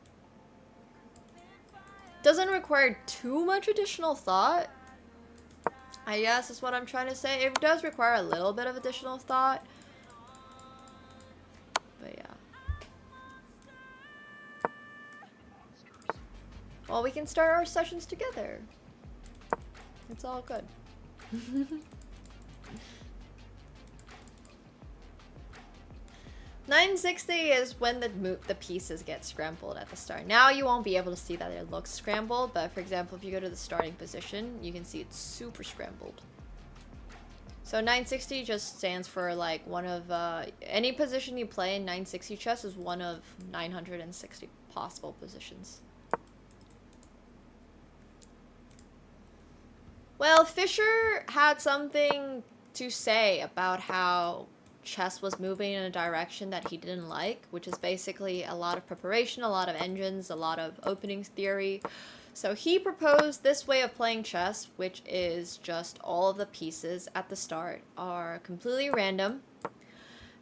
B: Doesn't require too much additional thought, I guess is what I'm trying to say. It does require a little bit of additional thought, but yeah. Well, we can start our sessions together. It's all good. 960 is when the pieces get scrambled at the start. Now you won't be able to see that it looks scrambled, but for example, if you go to the starting position, you can see it's super scrambled. So 960 just stands for like one of, any position you play in 960 chess is one of 960 possible positions. Well, Fisher had something to say about how chess was moving in a direction that he didn't like, which is basically a lot of preparation, a lot of engines, a lot of openings theory. So he proposed this way of playing chess, which is just all of the pieces at the start are completely random,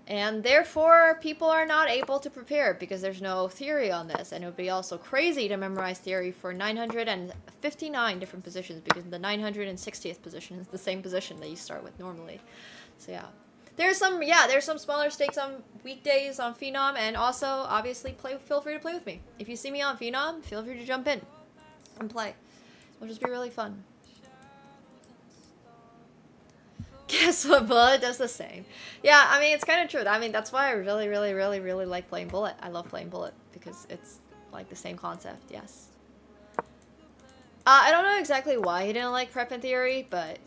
B: and therefore people are not able to prepare because there's no theory on this, and it would be also crazy to memorize theory for 959 different positions because the 960th position is the same position that you start with normally. So yeah. There's some smaller stakes on weekdays on Phenom, and also obviously feel free to play with me. If you see me on Phenom, feel free to jump in and play. It'll just be really fun. Guess what, Bullet does the same. Yeah, I mean, it's kind of true. I mean, that's why I really like playing Bullet. I love playing Bullet because it's like the same concept, yes. I don't know exactly why he didn't like prep and theory, but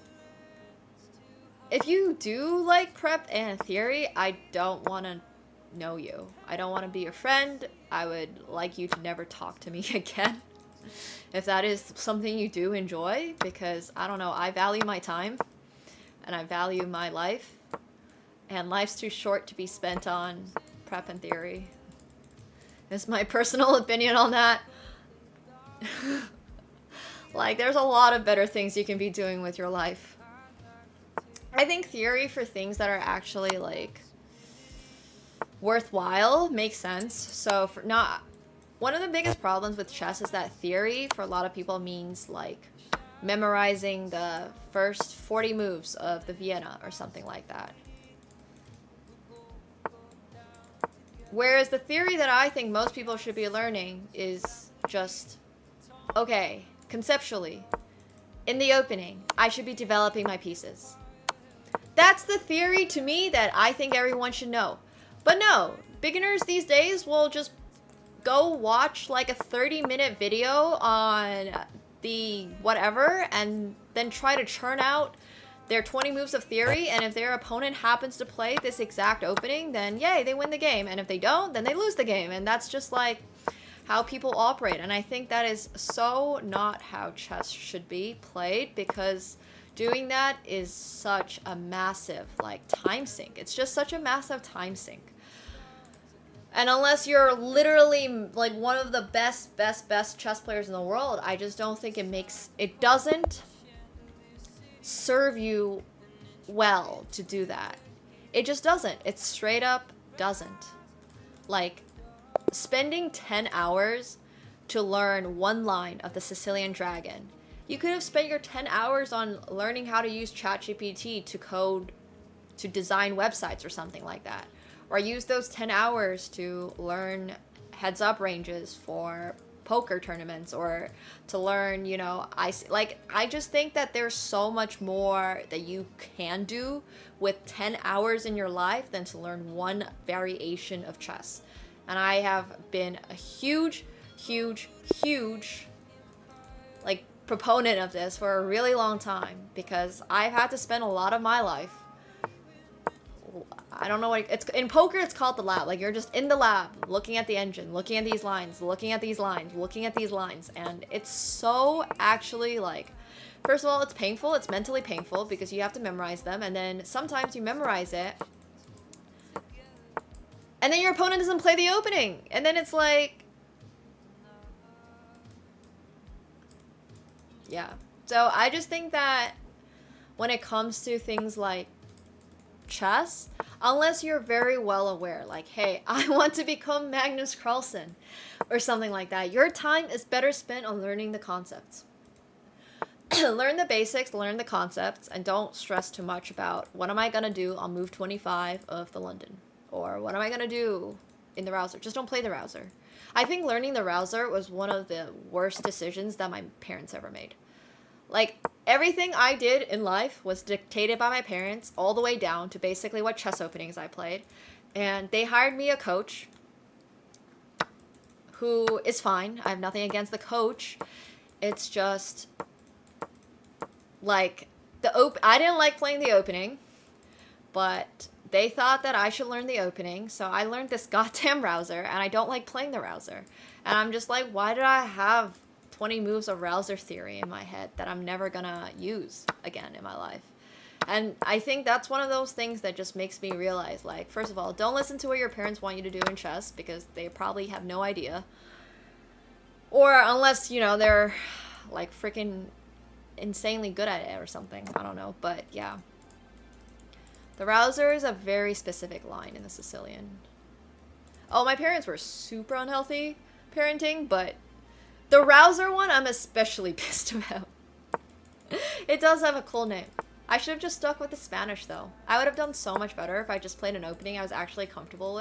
B: if you do like prep and theory, I don't want to know you. I don't want to be your friend. I would like you to never talk to me again. If that is something you do enjoy, because I don't know, I value my time and I value my life, and life's too short to be spent on prep and theory. That's my personal opinion on that. Like, there's a lot of better things you can be doing with your life. I think theory for things that are actually like worthwhile makes sense. So for one of the biggest problems with chess is that theory for a lot of people means like memorizing the first 40 moves of the Vienna or something like that. Whereas the theory that I think most people should be learning is just, okay, conceptually, in the opening, I should be developing my pieces. That's the theory to me that I think everyone should know. But no, beginners these days will just go watch like a 30-minute video on the whatever and then try to churn out their 20 moves of theory, and if their opponent happens to play this exact opening, then yay, they win the game, and if they don't, then they lose the game. And that's just like how people operate, and I think that is so not how chess should be played, because doing that is such a massive, like, time sink. It's just such a massive time sink. And unless you're literally, like, one of the best chess players in the world, I just don't think it doesn't serve you well to do that. It just doesn't. It straight up doesn't. Like, spending 10 hours to learn one line of the Sicilian Dragon, you could have spent your 10 hours on learning how to use ChatGPT to code, to design websites or something like that. Or use those 10 hours to learn heads-up ranges for poker tournaments, or to learn, you know, I just think that there's so much more that you can do with 10 hours in your life than to learn one variation of chess. And I have been a huge, like, proponent of this for a really long time, because I've had to spend a lot of my life, I don't know what it's in poker, it's called the lab. Like, you're just in the lab looking at the engine, looking at these lines, looking at these lines, looking at these lines, and it's so actually like First of all, it's painful. It's mentally painful because you have to memorize them. And then sometimes you memorize it. And then your opponent doesn't play the opening. And then it's like... Yeah. So I just think that when it comes to things like chess, unless you're very well aware, like, hey, I want to become Magnus Carlsen or something like that, your time is better spent on learning the concepts. Learn the basics, learn the concepts, and don't stress too much about what am I going to do on move 25 of the London, or what am I going to do in the rouser. Just don't play the rouser. I think learning the rouser was one of the worst decisions that my parents ever made. Like, everything I did in life was dictated by my parents, all the way down to basically what chess openings I played. And they hired me a coach who is fine. I have nothing against the coach. It's just, like, I didn't like playing the opening, but they thought that I should learn the opening, so I learned this goddamn rouser, and I don't like playing the rouser. And I'm just like, why did I have 20 moves of rouser theory in my head that I'm never gonna use again in my life? And I think that's one of those things that just makes me realize, like, first of all, don't listen to what your parents want you to do in chess, because they probably have no idea. Or unless, you know, they're, like, freaking insanely good at it or something. I don't know, but yeah. The rouser is a very specific line in the Sicilian. Oh, my parents were super unhealthy parenting, but the rouser one I'm especially pissed about. It does have a cool name. I should have just stuck with the Spanish though. I would have done so much better if I just played an opening I was actually comfortable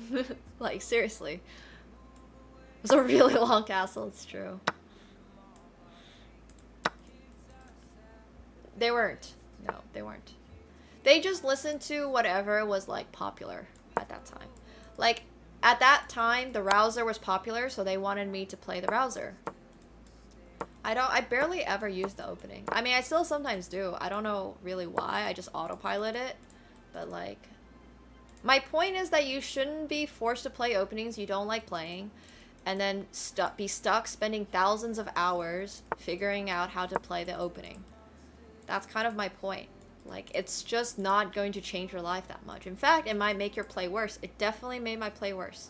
B: with. Like, seriously. It was a really long castle, it's true. They weren't. No, they weren't. They just listened to whatever was, like, popular at that time. Like, at that time, the rouser was popular, so they wanted me to play the rouser. I barely ever use the opening. I mean, I still sometimes do. I don't know really why. I just autopilot it. But, like, my point is that you shouldn't be forced to play openings you don't like playing, and then be stuck spending thousands of hours figuring out how to play the opening. That's kind of my point. Like, it's just not going to change your life that much. In fact, it might make your play worse. It definitely made my play worse.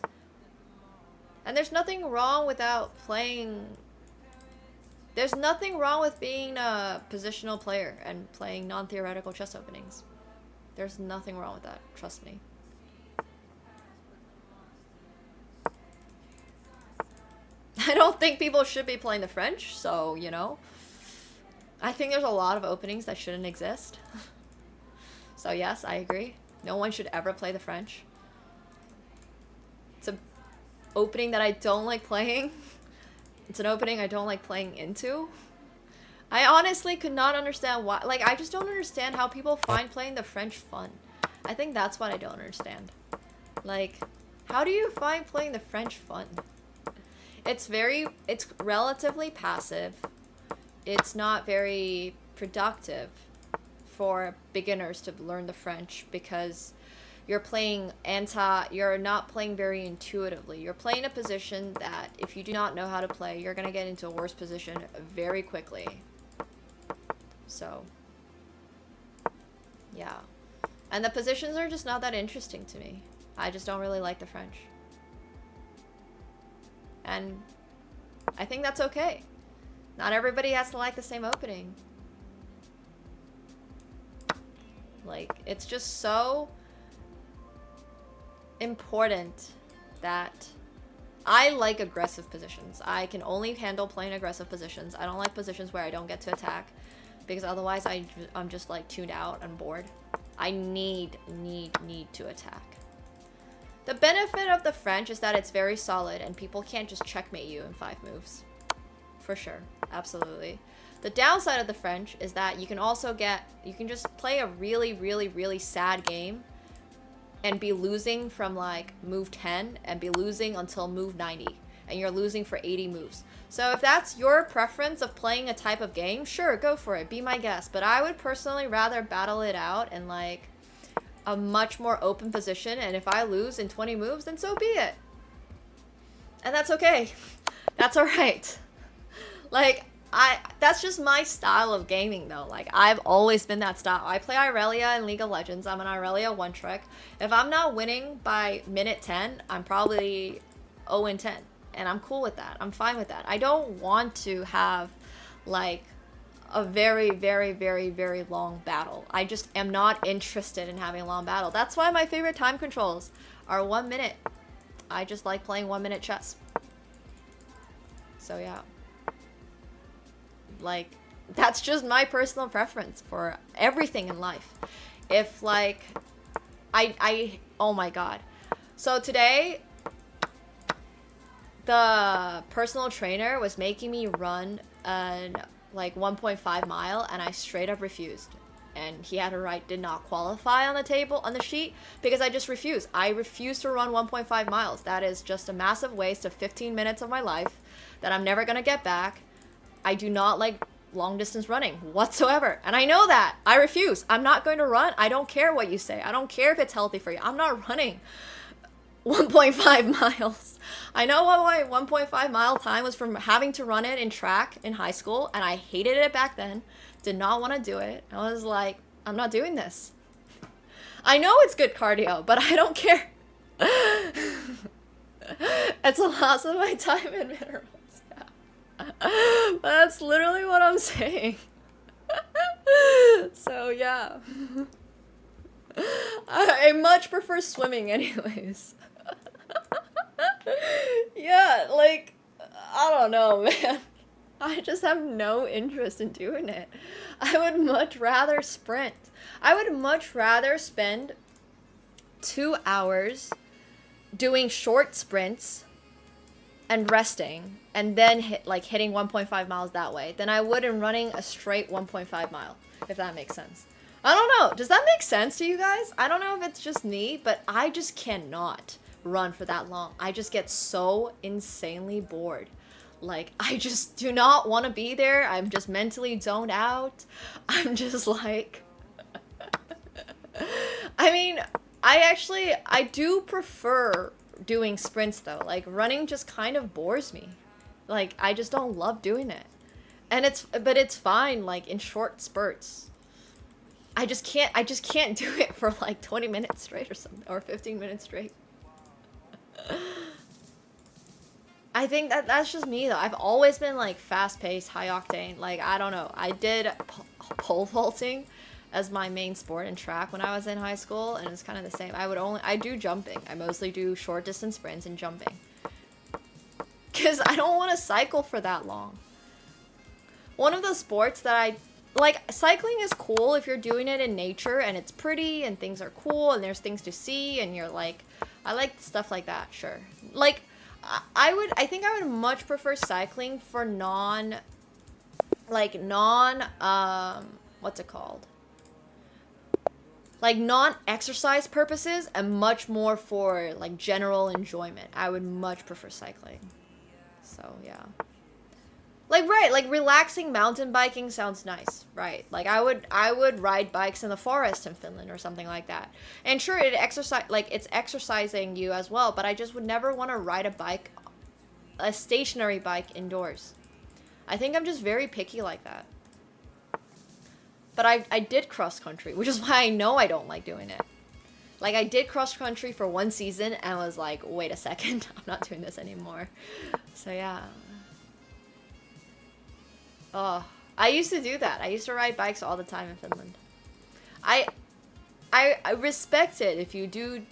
B: And there's nothing wrong without playing... There's nothing wrong with being a positional player and playing non-theoretical chess openings. There's nothing wrong with that. Trust me. I don't think people should be playing the French, so, you know. I think there's a lot of openings that shouldn't exist. So yes, I agree. No one should ever play the French. It's an opening that I don't like playing. It's an opening I don't like playing into. I honestly could not understand why. Like, I just don't understand how people find playing the French fun. I think that's what I don't understand. Like, how do you find playing the French fun? It's relatively passive. It's not very productive for beginners to learn the French because you're not playing very intuitively. You're playing a position that if you do not know how to play, you're gonna get into a worse position very quickly. So, yeah. And the positions are just not that interesting to me. I just don't really like the French. And I think that's okay. Not everybody has to like the same opening. Like, it's just so important that I like aggressive positions. I can only handle playing aggressive positions. I don't like positions where I don't get to attack because otherwise I'm just like tuned out and bored. I need to attack. The benefit of the French is that it's very solid and people can't just checkmate you in 5 moves. For sure. Absolutely. The downside of the French is that you can just play a really sad game and be losing from like move 10 and be losing until move 90 and you're losing for 80 moves. So if that's your preference of playing a type of game, sure, go for it, be my guest. But I would personally rather battle it out in like a much more open position, and if I lose in 20 moves, then so be it. And that's okay. That's alright. Like, that's just my style of gaming though. Like I've always been that style. I play Irelia in League of Legends. I'm an Irelia one trick. If I'm not winning by minute 10, I'm probably 0-10, and I'm cool with that. I'm fine with that. I don't want to have like a very, very, very, very long battle. I just am not interested in having a long battle. That's why my favorite time controls are 1 minute. I just like playing 1 minute chess. So yeah. Like, that's just my personal preference for everything in life. If like, oh my god. So today, the personal trainer was making me run an like 1.5 mile, and I straight up refused. And he had to write did not qualify on the table, on the sheet, because I just refused. I refuse to run 1.5 miles. That is just a massive waste of 15 minutes of my life that I'm never gonna get back. I do not like long distance running whatsoever. And I know that. I refuse. I'm not going to run. I don't care what you say. I don't care if it's healthy for you. I'm not running 1.5 miles. I know what my 1.5 mile time was from having to run it in track in high school, and I hated it back then. Did not want to do it. I was like, I'm not doing this. I know it's good cardio, but I don't care. It's a loss of my time and minerals. But that's literally what I'm saying. So yeah. I much prefer swimming anyways. Yeah, like, I don't know, man. I just have no interest in doing it. I would much rather sprint. I would much rather spend 2 hours doing short sprints and resting, and then hitting 1.5 miles that way, than I would in running a straight 1.5 mile, if that makes sense. I don't know. Does that make sense to you guys? I don't know if it's just me, but I just cannot run for that long. I just get so insanely bored. Like, I just do not want to be there. I'm just mentally zoned out. I'm just like... I mean, I do prefer doing sprints though. Like, running just kind of bores me. Like, I just don't love doing it. And but it's fine, like, in short spurts. I just can't do it for like 20 minutes straight or something, or 15 minutes straight. I think that's just me though. I've always been like fast-paced, high octane. Like, I don't know. I did pole vaulting as my main sport in track when I was in high school, and it's kind of the same. I do jumping. I mostly do short distance sprints and jumping. Cause I don't want to cycle for that long. One of those sports that cycling is cool if you're doing it in nature and it's pretty and things are cool and there's things to see and you're like, I like stuff like that, sure. Like, I think I would much prefer cycling for what's it called? Like, non-exercise purposes, and much more for, like, general enjoyment. I would much prefer cycling. So, yeah. Like, right, like, relaxing mountain biking sounds nice, right? Like, I would ride bikes in the forest in Finland or something like that. And sure, it's exercising you as well, but I just would never want to ride a stationary bike indoors. I think I'm just very picky like that. But I did cross country, which is why I know I don't like doing it. Like, I did cross country for 1 season and was like, wait a second, I'm not doing this anymore. So, yeah. Oh, I used to do that. I used to ride bikes all the time in Finland. I respect it if you do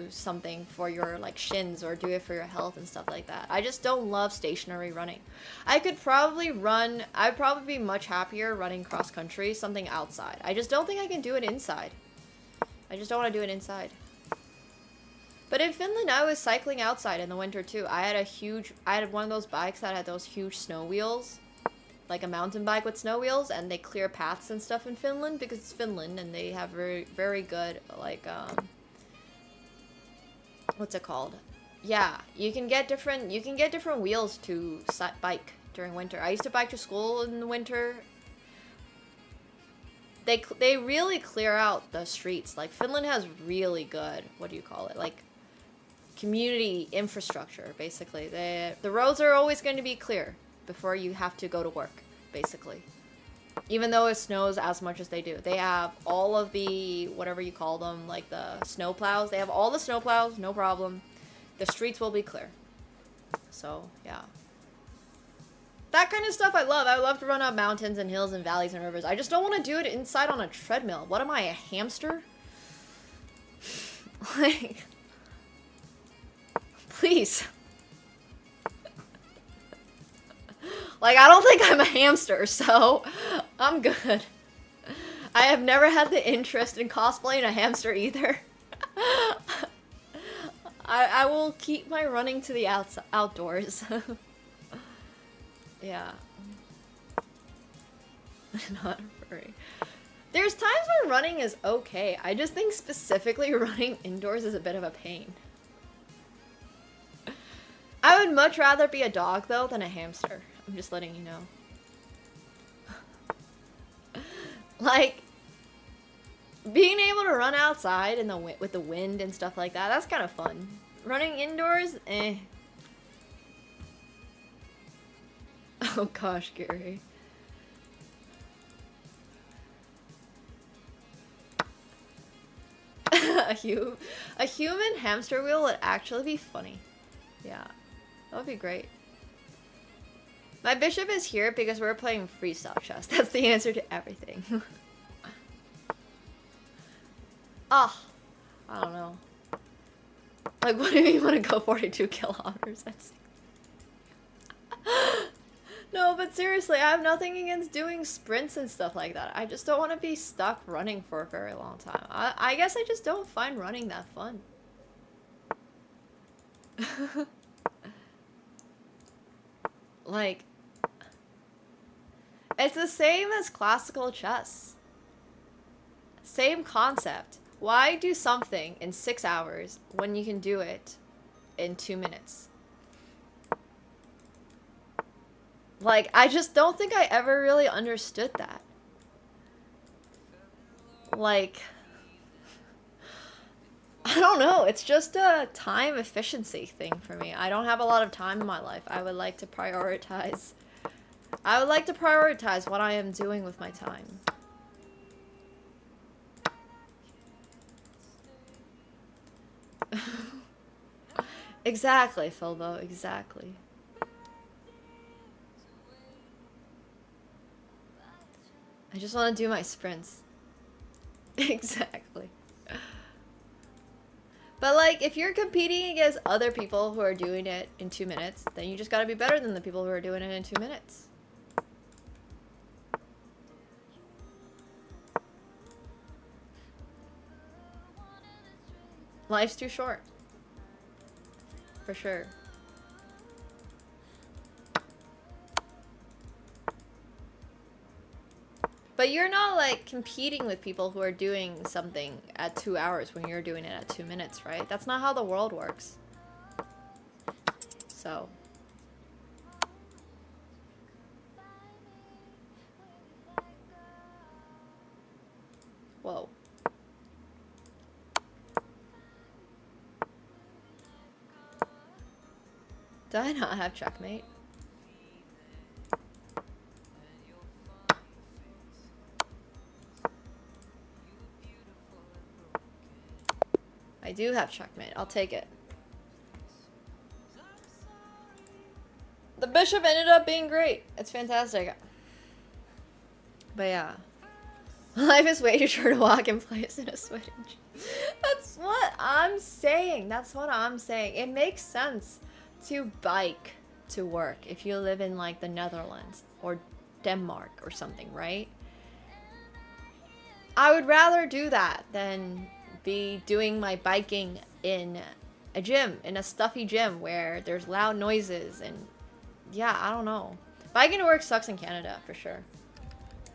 B: something for your, like, shins or do it for your health and stuff like that. I just don't love stationary running. I'd probably be much happier running cross country, something outside. I just don't think I can do it inside. I just don't want to do it inside. But in Finland, I was cycling outside in the winter too. I had one of those bikes that had those huge snow wheels. Like a mountain bike with snow wheels, and they clear paths and stuff in Finland because it's Finland and they have very, very good, like, what's it called? Yeah, you can get different wheels to bike during winter. I used to bike to school in the winter. They really clear out the streets. Like, Finland has really good, what do you call it? Like, community infrastructure, basically. The roads are always going to be clear before you have to go to work. basically. Even though it snows as much as they do. They have all of the, whatever you call them, like the snow plows. They have all the snow plows, no problem. The streets will be clear. So, yeah. That kind of stuff I love. I love to run up mountains and hills and valleys and rivers. I just don't want to do it inside on a treadmill. What am I, a hamster? Like, please. Like, I don't think I'm a hamster, so I'm good. I have never had the interest in cosplaying a hamster either. I will keep my running to the outdoors. Yeah. Not furry. There's times when running is okay. I just think specifically running indoors is a bit of a pain. I would much rather be a dog, though, than a hamster. I'm just letting you know. Like, being able to run outside in the with the wind and stuff like that, that's kind of fun. Running indoors, eh. Oh gosh, Gary. A human hamster wheel would actually be funny. Yeah, that would be great. My bishop is here because we're playing freestyle chess. That's the answer to everything. Ah, I don't know. Like, what do you want to go 42 kilometers? That's... No, but seriously, I have nothing against doing sprints and stuff like that. I just don't want to be stuck running for a very long time. I guess I just don't find running that fun. Like, it's the same as classical chess. Same concept. Why do something in 6 hours when you can do it in 2 minutes? Like, I just don't think I ever really understood that. Like, I don't know. It's just a time efficiency thing for me. I don't have a lot of time in my life. I would like to prioritize. I would like to prioritize what I am doing with my time. Exactly, Philbo. Exactly. I just want to do my sprints. Exactly. But like, if you're competing against other people who are doing it in 2 minutes, then you just gotta be better than the people who are doing it in 2 minutes. Life's too short. For sure. But you're not like competing with people who are doing something at 2 hours when you're doing it at 2 minutes, right? That's not how the world works. So. Whoa. Did I not have checkmate? I do have checkmate. I'll take it. The bishop ended up being great. It's fantastic. But yeah. Life is way too short to walk in place in a Switch. That's what I'm saying. That's what I'm saying. It makes sense to bike to work if you live in like the Netherlands or Denmark or something, right? I would rather do that than be doing my biking in a gym, in a stuffy gym where there's loud noises and yeah, I don't know. Biking to work sucks in Canada for sure.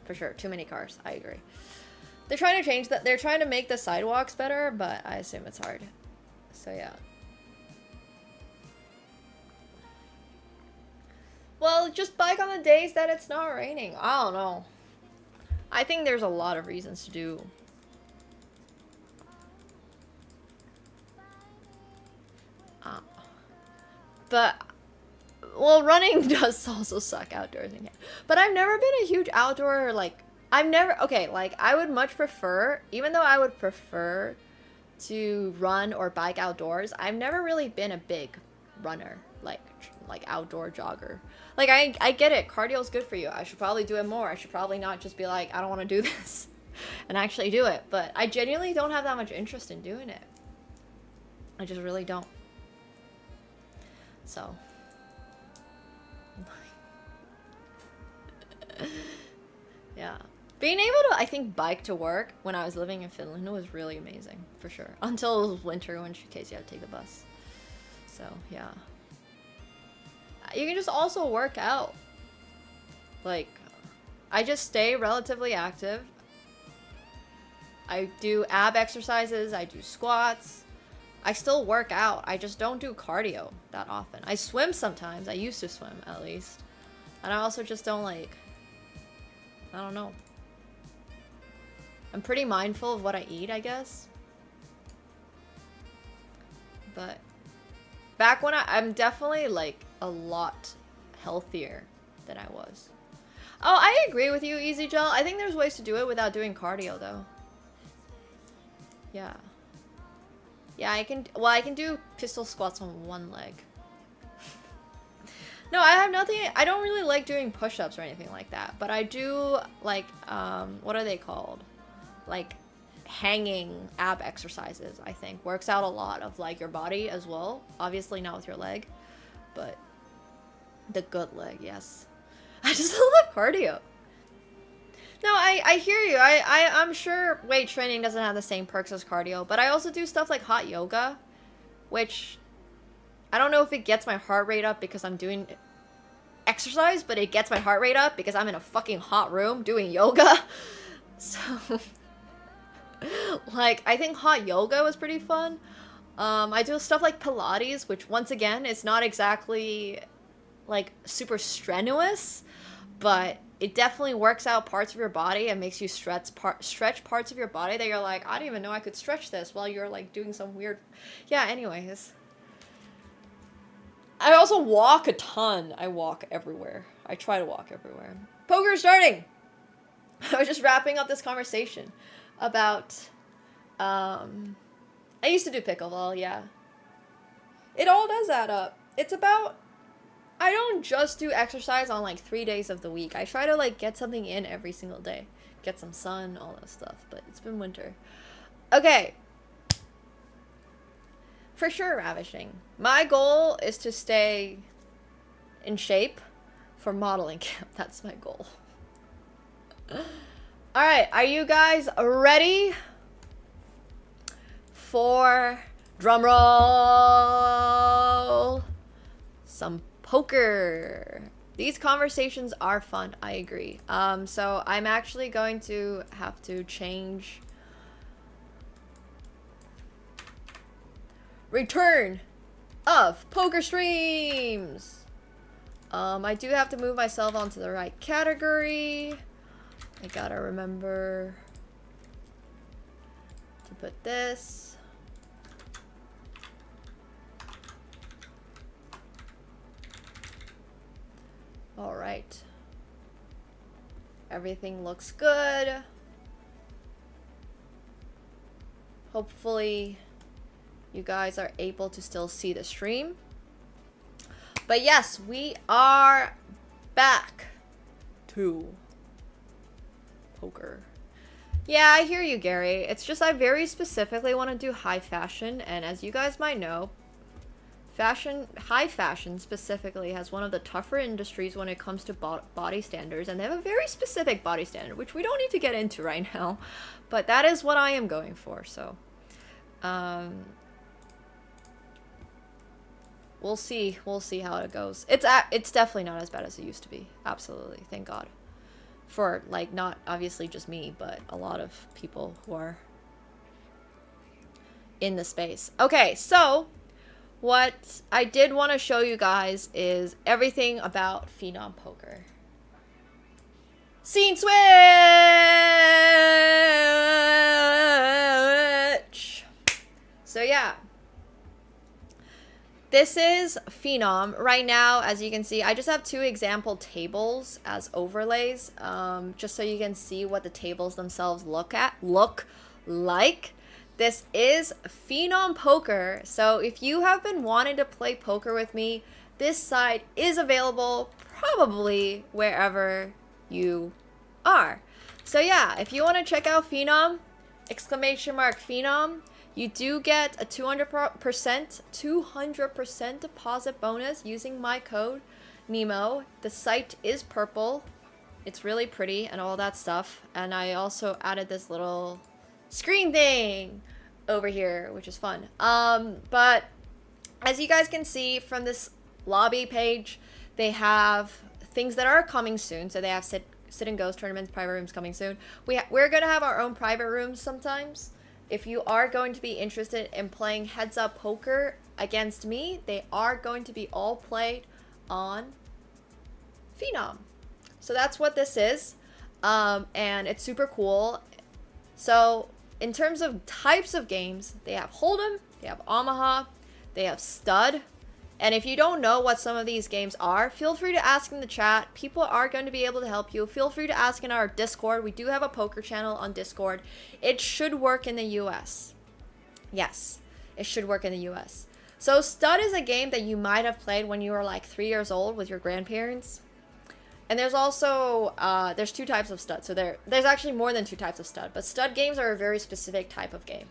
B: For sure. Too many cars. I agree. They're trying to change that. They're trying to make the sidewalks better, but I assume it's hard. So yeah. Well, just bike on the days that it's not raining. I don't know. I think there's a lot of reasons to do. But well, running does also suck outdoors again. But I've never been a huge outdoor, like, okay, like, I would much prefer, even though I would prefer to run or bike outdoors, I've never really been a big runner, like outdoor jogger. Like, I get it, cardio's good for you. I should probably do it more. I should probably not just be like, I don't want to do this and actually do it. But I genuinely don't have that much interest in doing it. I just really don't. So. Yeah. Being able to, I think, bike to work when I was living in Finland was really amazing, for sure. Until it was winter, in which case you had to take the bus. So, yeah. You can just also work out. Like, I just stay relatively active. I do ab exercises, I do squats. I still work out. I just don't do cardio that often. I swim sometimes. I used to swim, at least. And I also just don't, like, I don't know. I'm pretty mindful of what I eat, I guess. But back when I'm definitely, like, a lot healthier than I was. Oh, I agree with you, Easy Gel. I think there's ways to do it without doing cardio, though. Yeah. Yeah, I can do pistol squats on one leg. No, I have nothing. I don't really like doing push-ups or anything like that. But I do, like, what are they called? Like, hanging ab exercises, I think. Works out a lot of, like, your body as well. Obviously not with your leg. But the good leg, yes. I just love cardio. No, I hear you. I'm sure weight training doesn't have the same perks as cardio, but I also do stuff like hot yoga, which I don't know if it gets my heart rate up because I'm doing exercise, but it gets my heart rate up because I'm in a fucking hot room doing yoga. So, like, I think hot yoga was pretty fun. I do stuff like Pilates, which once again is not exactly like super strenuous, but it definitely works out parts of your body and makes you stretch parts of your body that you're like, I didn't even know I could stretch this, while you're like doing some weird... Yeah, anyways. I also walk a ton. I walk everywhere. I try to walk everywhere. Poker is starting! I was just wrapping up this conversation about... I used to do pickleball, yeah. It all does add up. It's about... I don't just do exercise on like 3 days of the week. I try to like get something in every single day. Get some sun, all that stuff. But it's been winter. Okay. For sure, Ravishing. My goal is to stay in shape for modeling camp. That's my goal. Alright, are you guys ready for drumroll? Some poker. These conversations are fun, I agree. So I'm actually going to have to change return of poker streams. I do have to move myself onto the right category. I gotta remember to put this. All right. Everything looks good. Hopefully you guys are able to still see the stream. But yes, we are back to poker. Yeah, I hear you, Gary. It's just I very specifically want to do high fashion, and as you guys might know, high fashion specifically has one of the tougher industries when it comes to body standards, and they have a very specific body standard, which we don't need to get into right now, but that is what I am going for. So we'll see how it goes. It's definitely not as bad as it used to be. Absolutely, thank God. For like, not obviously just me, but a lot of people who are in the space. Okay, so what I did want to show you guys is everything about Phenom Poker. Scene switch! So yeah. This is Phenom. Right now, as you can see, I just have 2 example tables as overlays, just so you can see what the tables themselves look like. This is Phenom Poker. So if you have been wanting to play poker with me, this site is available probably wherever you are. So yeah, if you want to check out Phenom, !Phenom, you do get a 200% deposit bonus using my code Nemo. The site is purple. It's really pretty and all that stuff. And I also added this little screen thing over here, which is fun. But as you guys can see from this lobby page, they have things that are coming soon. So they have sit and ghost tournaments, private rooms coming soon. We're gonna have our own private rooms sometimes. If you are going to be interested in playing heads up poker against me, they are going to be all played on Phenom. So that's what this is, and it's super cool. So in terms of types of games, they have Hold'em, they have Omaha, they have Stud. And if you don't know what some of these games are, feel free to ask in the chat. People are going to be able to help you. Feel free to ask in our Discord. We do have a poker channel on Discord. It should work in the US. Yes, it should work in the US. So Stud is a game that you might have played when you were like 3 years old with your grandparents. And there's also, there's 2 types of Stud. So there's actually more than 2 types of Stud. But Stud games are a very specific type of game.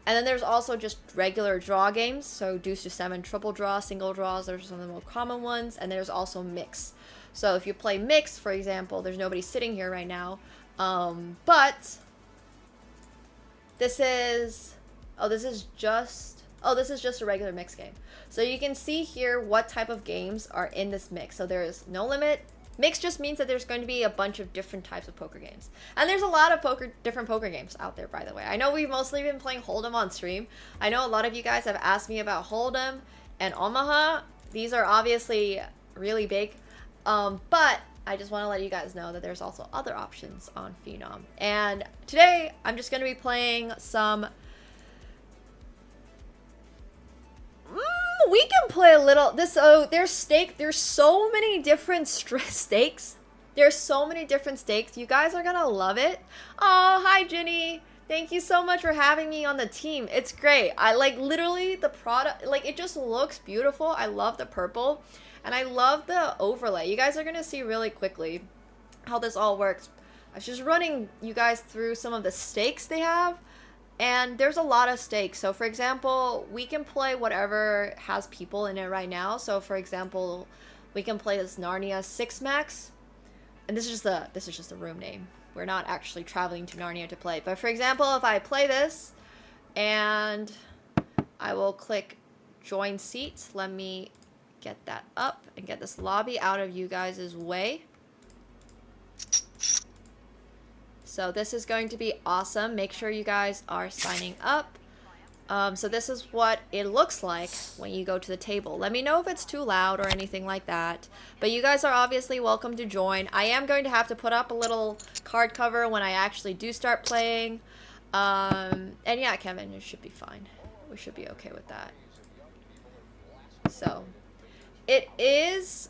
B: And then there's also just regular draw games. So deuce to 7, triple draw, single draws. Those are some of the more common ones. And there's also mix. So if you play mix, for example, there's nobody sitting here right now. But this is just a regular mix game. So you can see here what type of games are in this mix. So there is no limit. Mix just means that there's going to be a bunch of different types of poker games. And there's a lot of different poker games out there, by the way. I know we've mostly been playing Hold'em on stream. I know a lot of you guys have asked me about Hold'em and Omaha. These are obviously really big. But I just want to let you guys know that there's also other options on Phenom. And today, I'm just going to be playing some... we can play a little there's so many different stakes. There's so many different stakes. You guys are gonna love it. Oh, hi Ginny, thank you so much for having me on the team. It's great. I like literally the product, like it just looks beautiful. I love the purple and I love the overlay. You guys are gonna see really quickly how this all works. I was just running you guys through some of the stakes they have. And there's a lot of stakes. So for example, we can play whatever has people in it right now. So for example, we can play this Narnia 6 Max. And this is just the room name. We're not actually traveling to Narnia to play. But for example, if I play this and I will click join seats, let me get that up and get this lobby out of you guys' way. So this is going to be awesome. Make sure you guys are signing up. So this is what it looks like when you go to the table. Let me know if it's too loud or anything like that. But you guys are obviously welcome to join. I am going to have to put up a little card cover when I actually do start playing. And yeah, Kevin, it should be fine. We should be okay with that. So it is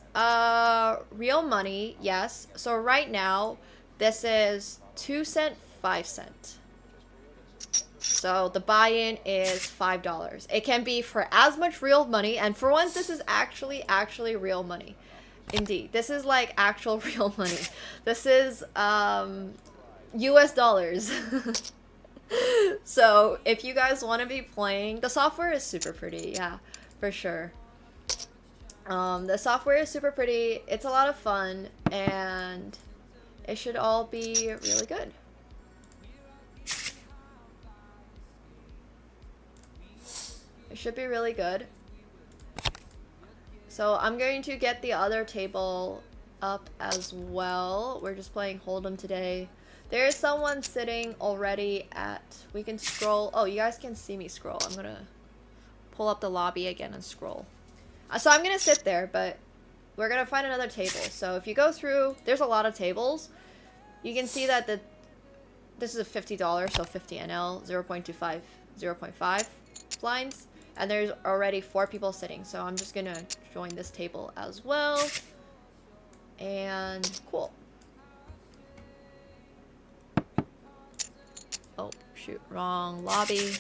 B: real money, yes. So right now, this is 2 cent, 5 cent. So the buy-in is $5. It can be for as much real money, and for once this is actually real money. Indeed, this is like actual real money. This is US dollars. So if you guys want to be playing, the software is super pretty, yeah, for sure. The software is super pretty, it's a lot of fun, and it should all be really good. It should be really good. So I'm going to get the other table up as well. We're just playing Hold'em today. There is someone sitting already at... We can scroll. Oh, you guys can see me scroll. I'm going to pull up the lobby again and scroll. So I'm going to sit there, but we're going to find another table. So if you go through, there's a lot of tables. You can see that this is a $50, so 50 NL, 0.25, 0.5 blinds. And there's already 4 people sitting, so I'm just gonna join this table as well. And cool. Oh, shoot, wrong lobby.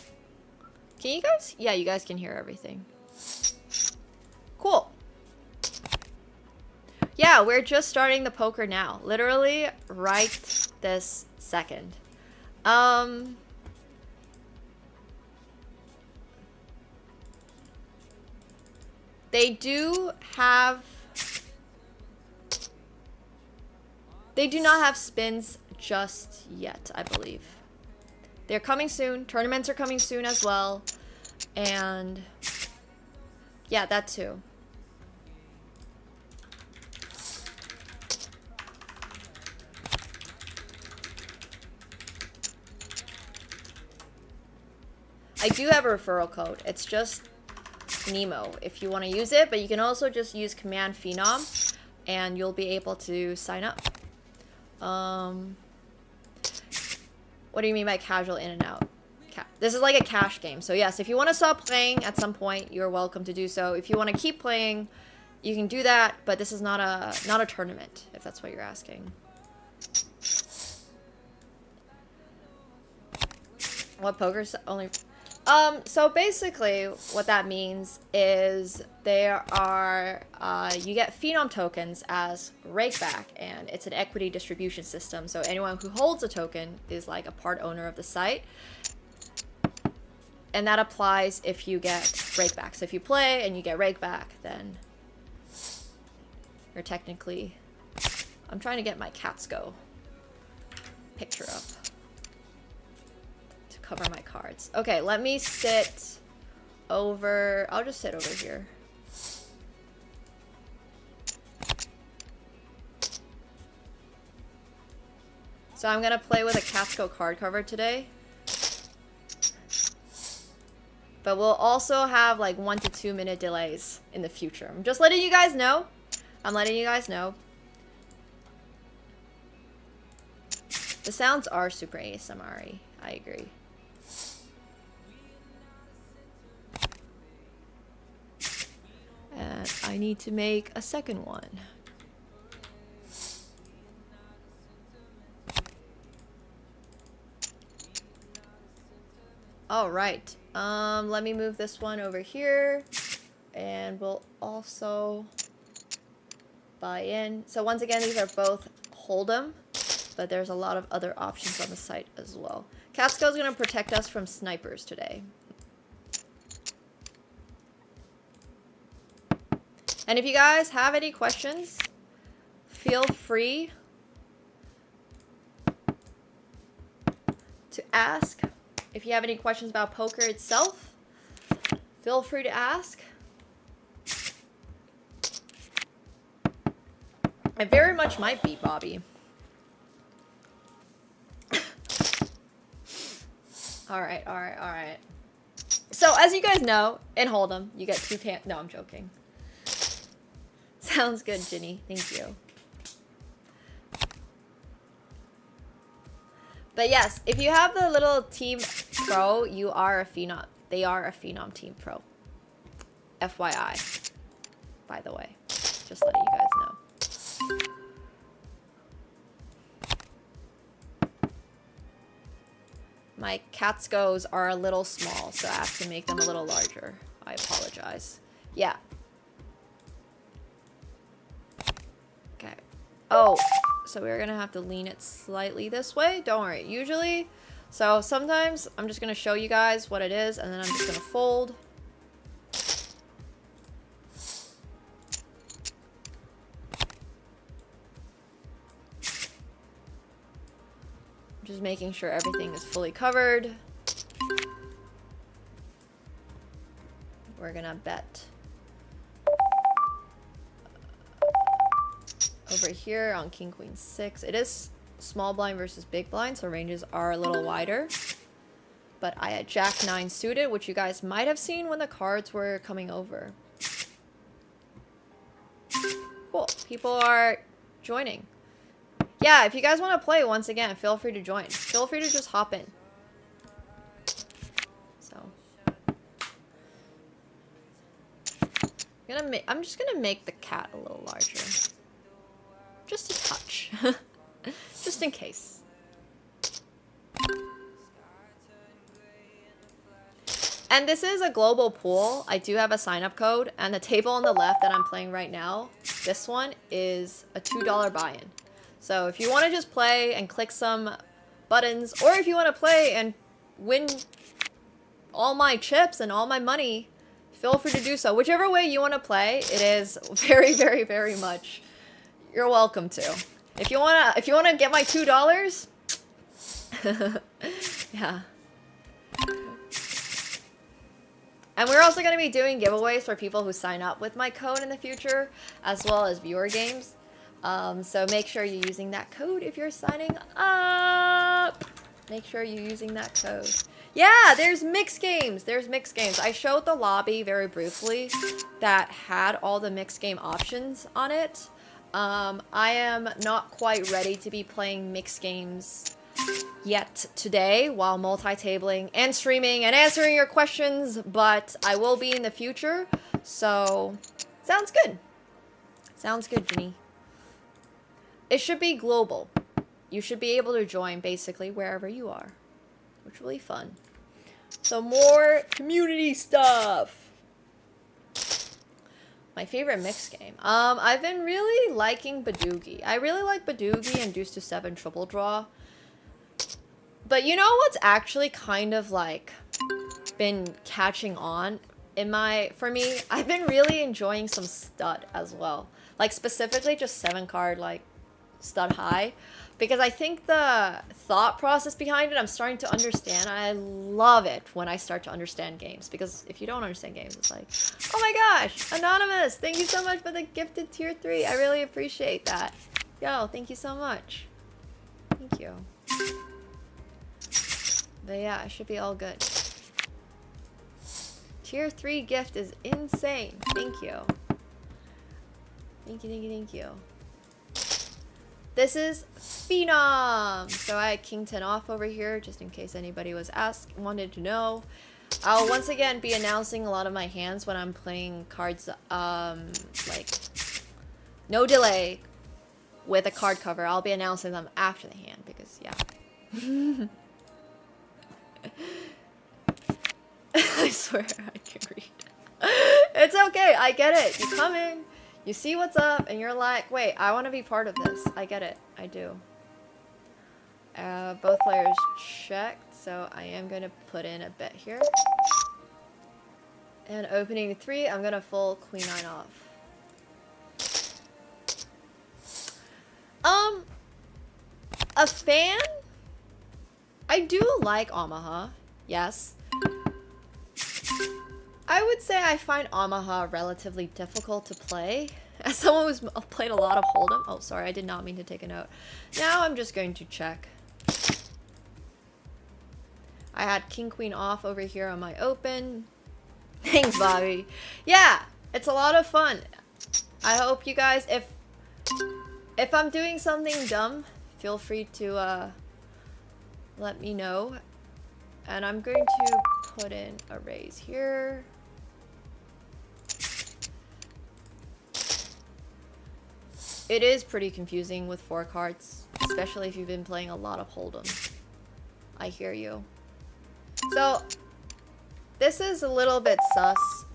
B: Can you guys? Yeah, you guys can hear everything. Cool. Yeah, we're just starting the poker now. Literally right this second. They do not have spins just yet, I believe. They're coming soon. Tournaments are coming soon as well. And yeah, that too. I do have a referral code. It's just Nemo if you want to use it, but you can also just use Command Phenom and you'll be able to sign up. What do you mean by casual in and out? This is like a cash game. So yes, if you want to stop playing at some point, you're welcome to do so. If you want to keep playing, you can do that, but this is not a tournament, if that's what you're asking. What poker's only... so basically what that means is there are, you get Phenom tokens as rakeback, and it's an equity distribution system. So anyone who holds a token is like a part owner of the site. And that applies if you get rakeback. So if you play and you get rakeback, then you're technically... I'm trying to get my Catsko picture up to cover my cards. Okay, let me sit over... I'll just sit over here. So I'm gonna play with a Catsko card cover today. But we'll also have like 1 to 2 minute delays in the future. I'm just letting you guys know. I'm letting you guys know. The sounds are super ASMR-y. I agree. And I need to make a second one. All right. Let me move this one over here, and we'll also buy in. So once again, these are both Hold'em, but there's a lot of other options on the site as well. Catsko is going to protect us from snipers today. And if you guys have any questions, feel free to ask. If you have any questions about poker itself, feel free to ask. I very much might be Bobby. Alright, alright, alright. So, as you guys know, in Hold'em, you get 2 pan- No, I'm joking. Sounds good, Ginny. Thank you. But yes, if you have the little Team Pro, you are a Phenom. They are a Phenom Team Pro. FYI. By the way. Just letting you guys know. My Catskos are a little small, so I have to make them a little larger. I apologize. Yeah. Okay. Oh. So we're gonna have to lean it slightly this way. Don't worry. Usually, so sometimes I'm just gonna show you guys what it is, and then I'm just gonna fold. Just making sure everything is fully covered. We're gonna bet over here on King Queen 6. It is small blind versus big blind, so ranges are a little wider. But I had Jack 9 suited, which you guys might have seen when the cards were coming over. Cool. People are joining. Yeah, if you guys want to play, once again, feel free to join. Feel free to just hop in. So, I'm just gonna make the cat a little larger. Just a touch. Just in case. And this is a global pool. I do have a sign-up code, and the table on the left that I'm playing right now, this one is a $2 buy-in. So if you want to just play and click some buttons, or if you want to play and win all my chips and all my money, feel free to do so. Whichever way you want to play, it is very, very, very much you're welcome to. If you wanna get my $2, yeah. And we're also going to be doing giveaways for people who sign up with my code in the future, as well as viewer games. So make sure you're using that code if you're signing up. Make sure you're using that code. Yeah, there's mixed games. There's mixed games. I showed the lobby very briefly that had all the mixed game options on it. I am not quite ready to be playing mixed games yet today while multi-tabling and streaming and answering your questions, but I will be in the future. So, sounds good. Sounds good, Ginny. It should be global. You should be able to join basically wherever you are, which will be fun. So more community stuff. My favorite mixed game. I've been really liking Badoogie. I really like Badoogie and Deuce to 7 Triple Draw. But you know what's actually kind of like been catching on for me? I've been really enjoying some stud as well. Like specifically just 7 card like stud high. Because I think the thought process behind it, I'm starting to understand. I love it when I start to understand games. Because if you don't understand games, it's like, oh my gosh, Anonymous, thank you so much for the gifted tier 3. I really appreciate that. Yo, thank you so much. Thank you. But yeah, it should be all good. Tier 3 gift is insane. Thank you. Thank you, thank you, thank you. This is Phenom. So I had King 10 off over here, just in case anybody wanted to know. I'll once again be announcing a lot of my hands when I'm playing cards, like, no delay with a card cover. I'll be announcing them after the hand, because, yeah. I swear I can read. It's okay, I get it. You come in, you see what's up, and you're like, wait, I want to be part of this. I get it. I do. Both players checked, so I am going to put in a bet here. And opening 3, I'm going to full Queen 9 off. A fan? I do like Omaha, yes. I would say I find Omaha relatively difficult to play. As someone who's played a lot of Hold'em. Oh, sorry, I did not mean to take a note. Now I'm just going to check. I had King Queen off over here on my open. Thanks, Bobby. Yeah, it's a lot of fun. I hope you guys, if I'm doing something dumb, feel free to let me know. And I'm going to put in a raise here. It is pretty confusing with 4 cards, especially if you've been playing a lot of Hold'em. I hear you. So, this is a little bit sus.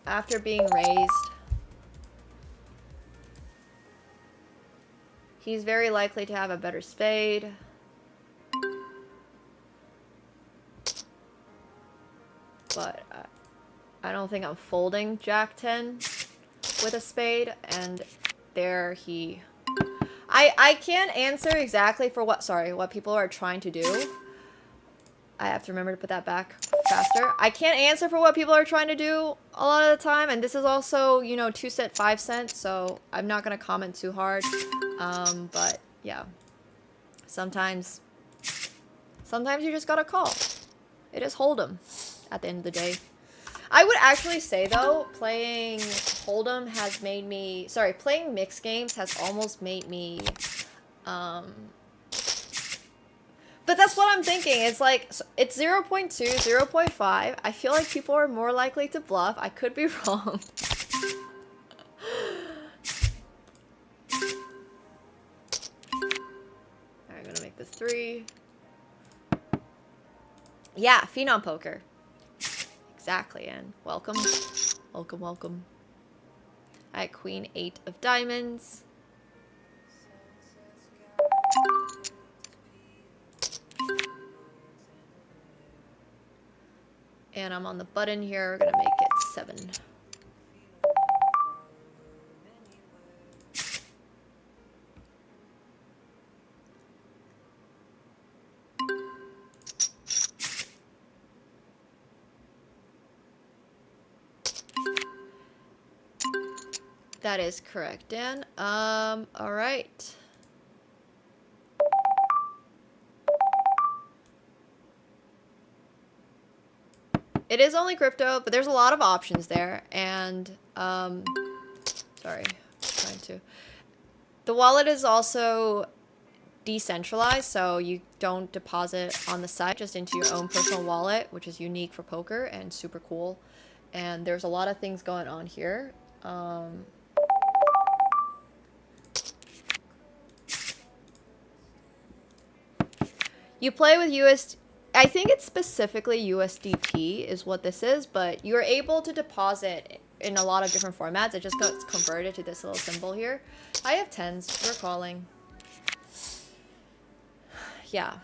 B: After being raised, he's very likely to have a better spade. But I don't think I'm folding Jack 10 with a spade, and there he... I can't answer exactly for what people are trying to do. I have to remember to put that back faster. I can't answer for what people are trying to do a lot of the time, and this is also, you know, 2 cent, 5 cent, so I'm not gonna comment too hard. But yeah, sometimes you just gotta call. It is Hold'em at the end of the day. I would actually say though, playing Hold'em has made me, playing mixed games has almost made me, the But that's what I'm thinking. It's like, it's 0.2, 0.5. I feel like people are more likely to bluff. I could be wrong. I'm gonna make this 3. Yeah, Phenom Poker. Exactly, and welcome. Welcome, welcome. I had Queen 8 of diamonds. And I'm on the button here. We're gonna make it 7. That is correct, Dan. All right. It is only crypto, but there's a lot of options there, and, sorry, trying to. The wallet is also decentralized, so you don't deposit on the site, just into your own personal wallet, which is unique for poker and super cool. And there's a lot of things going on here. You play with I think it's specifically USDT is what this is, but you're able to deposit in a lot of different formats. It just gets converted to this little symbol here. I have 10s. We're calling. Yeah.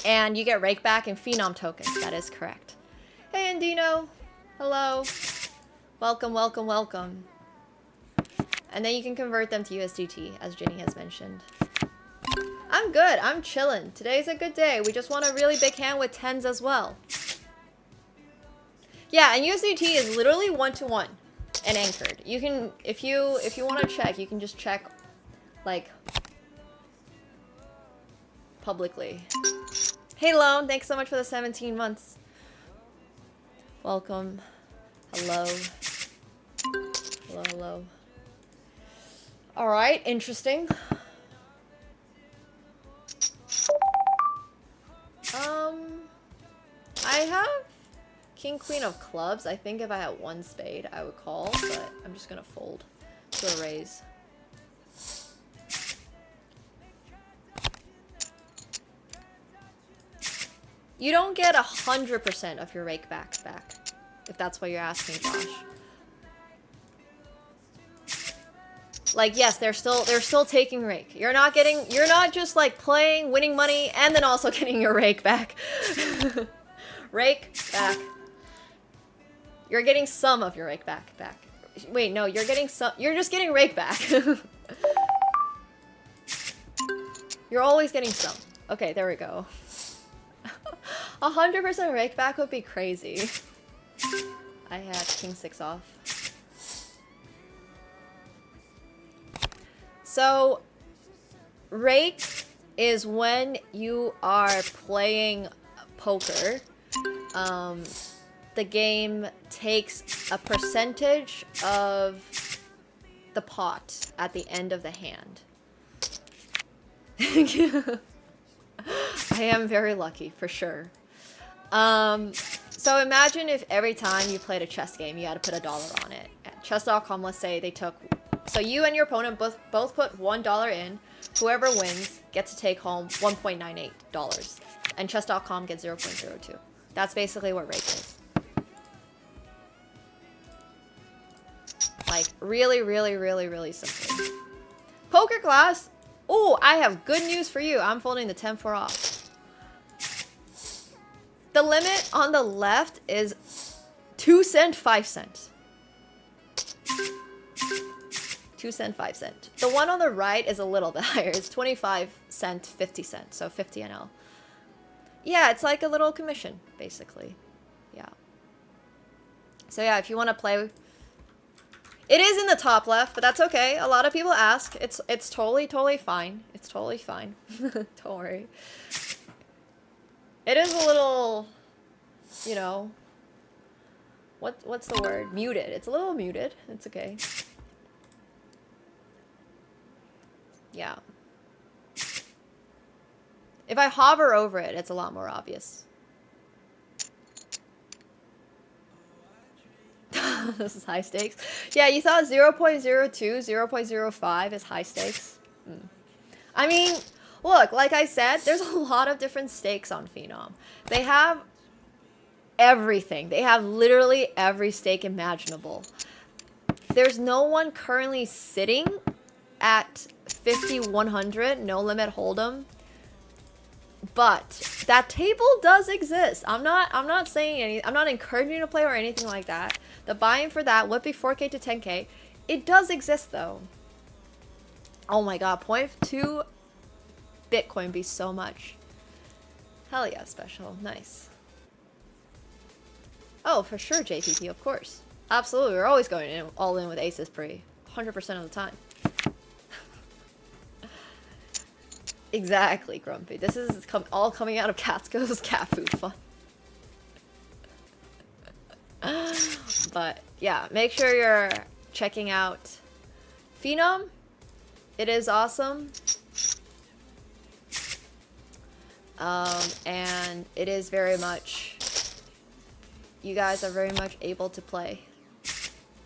B: And you get rake back in Phenom tokens. That is correct. Hey, Andino. Hello. Welcome, welcome, welcome. And then you can convert them to USDT, as Jenny has mentioned. I'm good. I'm chilling. Today's a good day. We just want a really big hand with 10s as well. Yeah, and USDT is literally 1-to-1 and anchored. You can, if you want to check, you can just check, like, publicly. Hey, Lone. Thanks so much for the 17 months. Welcome. Hello. Hello, hello. All right. Interesting. I have King, Queen of clubs. I think if I had 1 spade, I would call, but I'm just gonna fold to a raise. You don't get 100% of your rake back, if that's what you're asking, Josh. Like, yes, they're still taking rake. You're not just like playing, winning money, and then also getting your rake back. Rake back. You're getting some of your rake back. Wait, no, you're just getting rake back. You're always getting some. Okay, there we go. 100% rake back would be crazy. I had King 6 off. So, rake is when you are playing poker. The game takes a percentage of the pot at the end of the hand. I am very lucky, for sure. So imagine if every time you played a chess game, you had to put $1 on it. At chess.com, let's say they took... So you and your opponent both put $1 in. Whoever wins gets to take home $1.98. And chess.com gets 0.02. That's basically what rake is. Like, really, really, really, really simple. Poker class! Oh, I have good news for you. I'm folding the 10-4 off. The limit on the left is 2 cent, 5 cent. 2 cent, 5 cent. The one on the right is a little bit higher. It's 25 cent, 50 cent. So 50 NL. Yeah, it's like a little commission, basically. Yeah. So yeah, if you want to play... It is in the top left, but that's okay. A lot of people ask. It's totally fine. It's totally fine. Don't worry. It is a little, you know, what's the word? Muted. It's a little muted. It's okay. Yeah. If I hover over it, it's a lot more obvious. This is high stakes. Yeah, you thought 0.02, 0.05 is high stakes? I mean, look, like I said, there's a lot of different stakes on Phenom. They have everything. They have literally every stake imaginable. There's no one currently sitting at 50-100, no limit hold'em. But that table does exist. I'm not saying anything. I'm not encouraging you to play or anything like that. The buy-in for that would be 4K to 10K. It does exist though. Oh my god, 0.2 Bitcoin be so much. Hell yeah, special. Nice. Oh, for sure, JTT, of course. Absolutely, we're always going in, all in with Aces Pre. 100% of the time. Exactly, Grumpy. This is all coming out of Catsko's cat food fun. But yeah, make sure you're checking out Phenom. It is awesome. And it is very much, you guys are very much able to play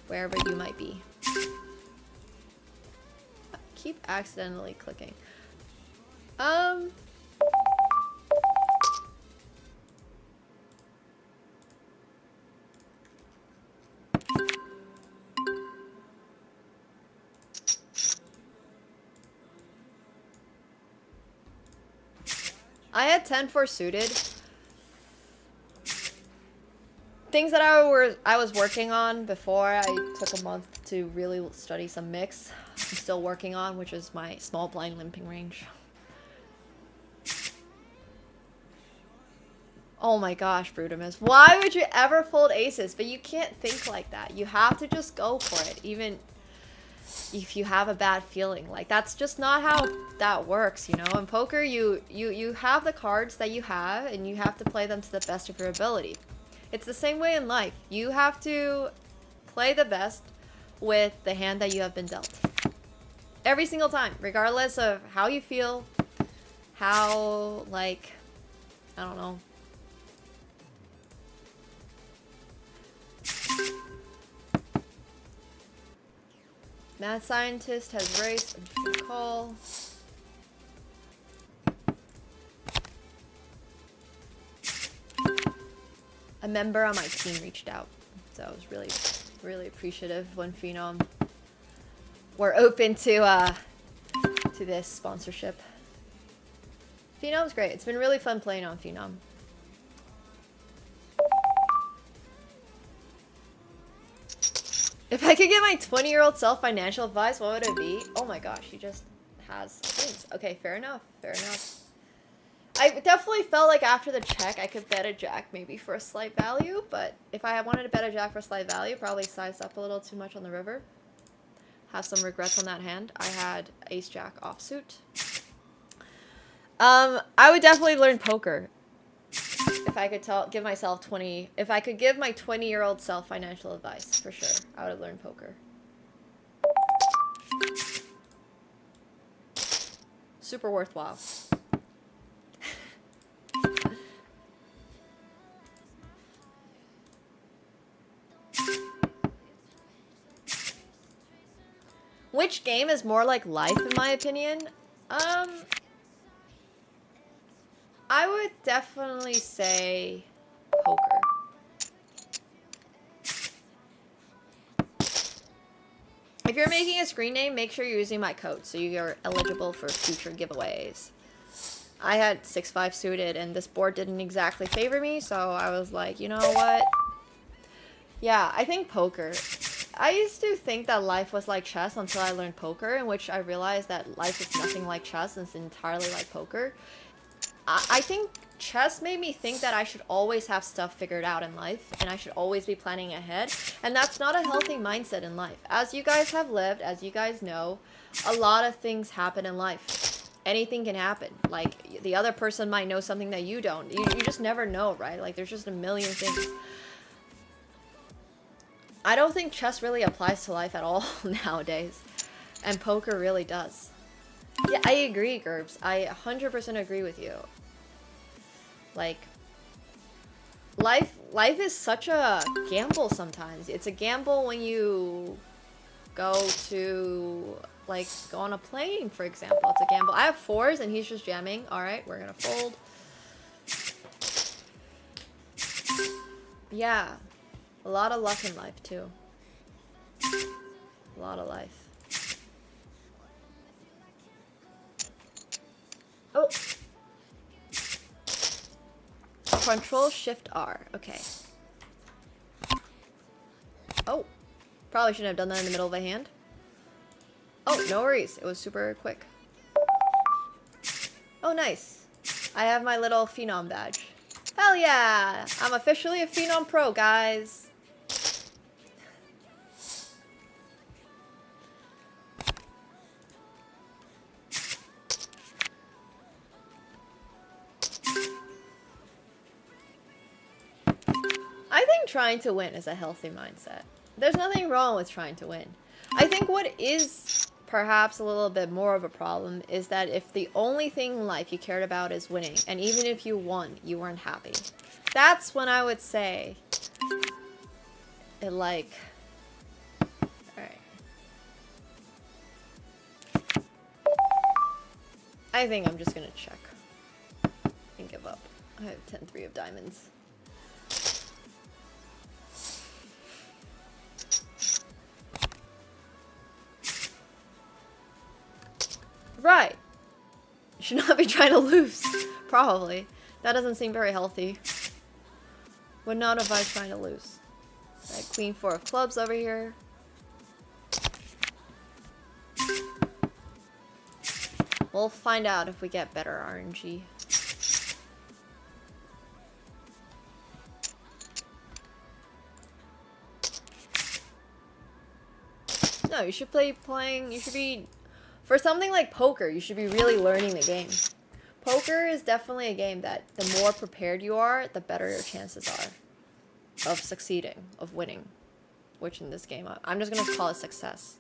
B: wherever you might be. I keep accidentally clicking. I had 10-4 suited. Things that I was working on before I took a month to really study some mix. I'm still working on, which is my small blind limping range. Oh my gosh, Brudimus. Why would you ever fold aces? But you can't think like that. You have to just go for it, even if you have a bad feeling. Like, that's just not how that works, you know? In poker, you have the cards that you have, and you have to play them to the best of your ability. It's the same way in life. You have to play the best with the hand that you have been dealt. Every single time, regardless of how you feel, how, like, I don't know. Mad scientist has raised and should call. A member on my team reached out, so I was really appreciative when Phenom were open to this sponsorship. Phenom's great. It's been really fun playing on Phenom. If I could give my 20-year-old self financial advice, what would it be? Oh my gosh, he just has things. Okay, fair enough. Fair enough. I definitely felt like after the check, I could bet a jack maybe for a slight value, but if I wanted to bet a jack for a slight value, probably sized up a little too much on the river. Have some regrets on that hand. I had ace jack offsuit. I would definitely learn poker. If I could give myself if I could give my 20-year-old self financial advice, for sure, I would have learned poker. Super worthwhile. Which game is more like life, in my opinion? I would definitely say poker. If you're making a screen name, make sure you're using my code so you're eligible for future giveaways. I had 6-5 suited and this board didn't exactly favor me, so I was like, you know what? Yeah, I think poker. I used to think that life was like chess until I learned poker, in which I realized that life is nothing like chess and it's entirely like poker. I think chess made me think that I should always have stuff figured out in life and I should always be planning ahead, and that's not a healthy mindset in life. As you guys have lived, as you guys know, a lot of things happen in life. Anything can happen. Like, the other person might know something that you don't. You just never know, right? Like, there's just a million things. I don't think chess really applies to life at all nowadays, and poker really does. Yeah, I agree, Gerbs. I 100% agree with you. Like, life is such a gamble sometimes. It's a gamble when you go to, like, go on a plane, for example. It's a gamble. I have 4s and he's just jamming. Alright, we're gonna fold. Yeah. A lot of luck in life, too. A lot of life. Oh. Control Shift R. Okay. Oh. Probably shouldn't have done that in the middle of a hand. Oh, no worries. It was super quick. Oh, nice. I have my little Phenom badge. Hell yeah! I'm officially a Phenom Pro, guys. I think trying to win is a healthy mindset. There's nothing wrong with trying to win. I think what is perhaps a little bit more of a problem is that if the only thing in life you cared about is winning, and even if you won, you weren't happy. That's when I would say it, like, alright. I think I'm just gonna check and give up. I have 10-3 of diamonds. Right. You should not be trying to lose. Probably. That doesn't seem very healthy. Would not advise trying to lose. Right, Queen 4 of clubs over here. We'll find out if we get better RNG. No, you should you should be... For something like poker, you should be really learning the game. Poker is definitely a game that the more prepared you are, the better your chances are of succeeding, of winning. Which in this game, I'm just gonna call it success.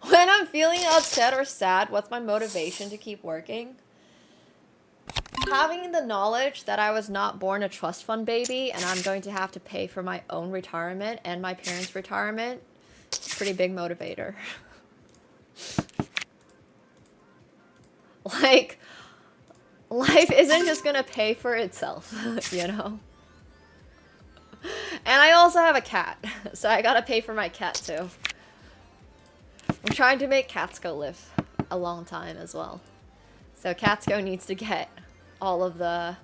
B: When I'm feeling upset or sad, what's my motivation to keep working? Having the knowledge that I was not born a trust fund baby and I'm going to have to pay for my own retirement and my parents' retirement, pretty big motivator. Like, life isn't just gonna pay for itself, you know? And I also have a cat, so I gotta pay for my cat too. I'm trying to make Catsko live a long time as well. So Catsko needs to get all of the...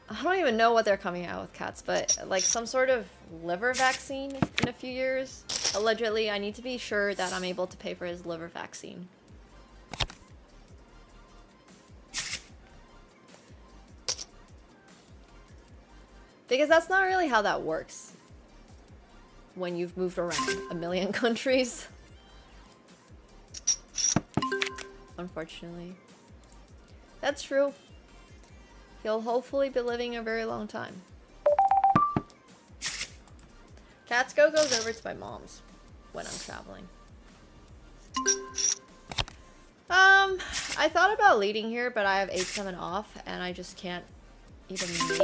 B: I don't even know what they're coming out with cats, but like some sort of liver vaccine in a few years. Allegedly, I need to be sure that I'm able to pay for his liver vaccine. Because that's not really how that works when you've moved around a million countries. Unfortunately. That's true. He'll hopefully be living a very long time. Catsko goes over to my mom's when I'm traveling. I thought about leading here, but I have 8-7 off, and I just can't even make...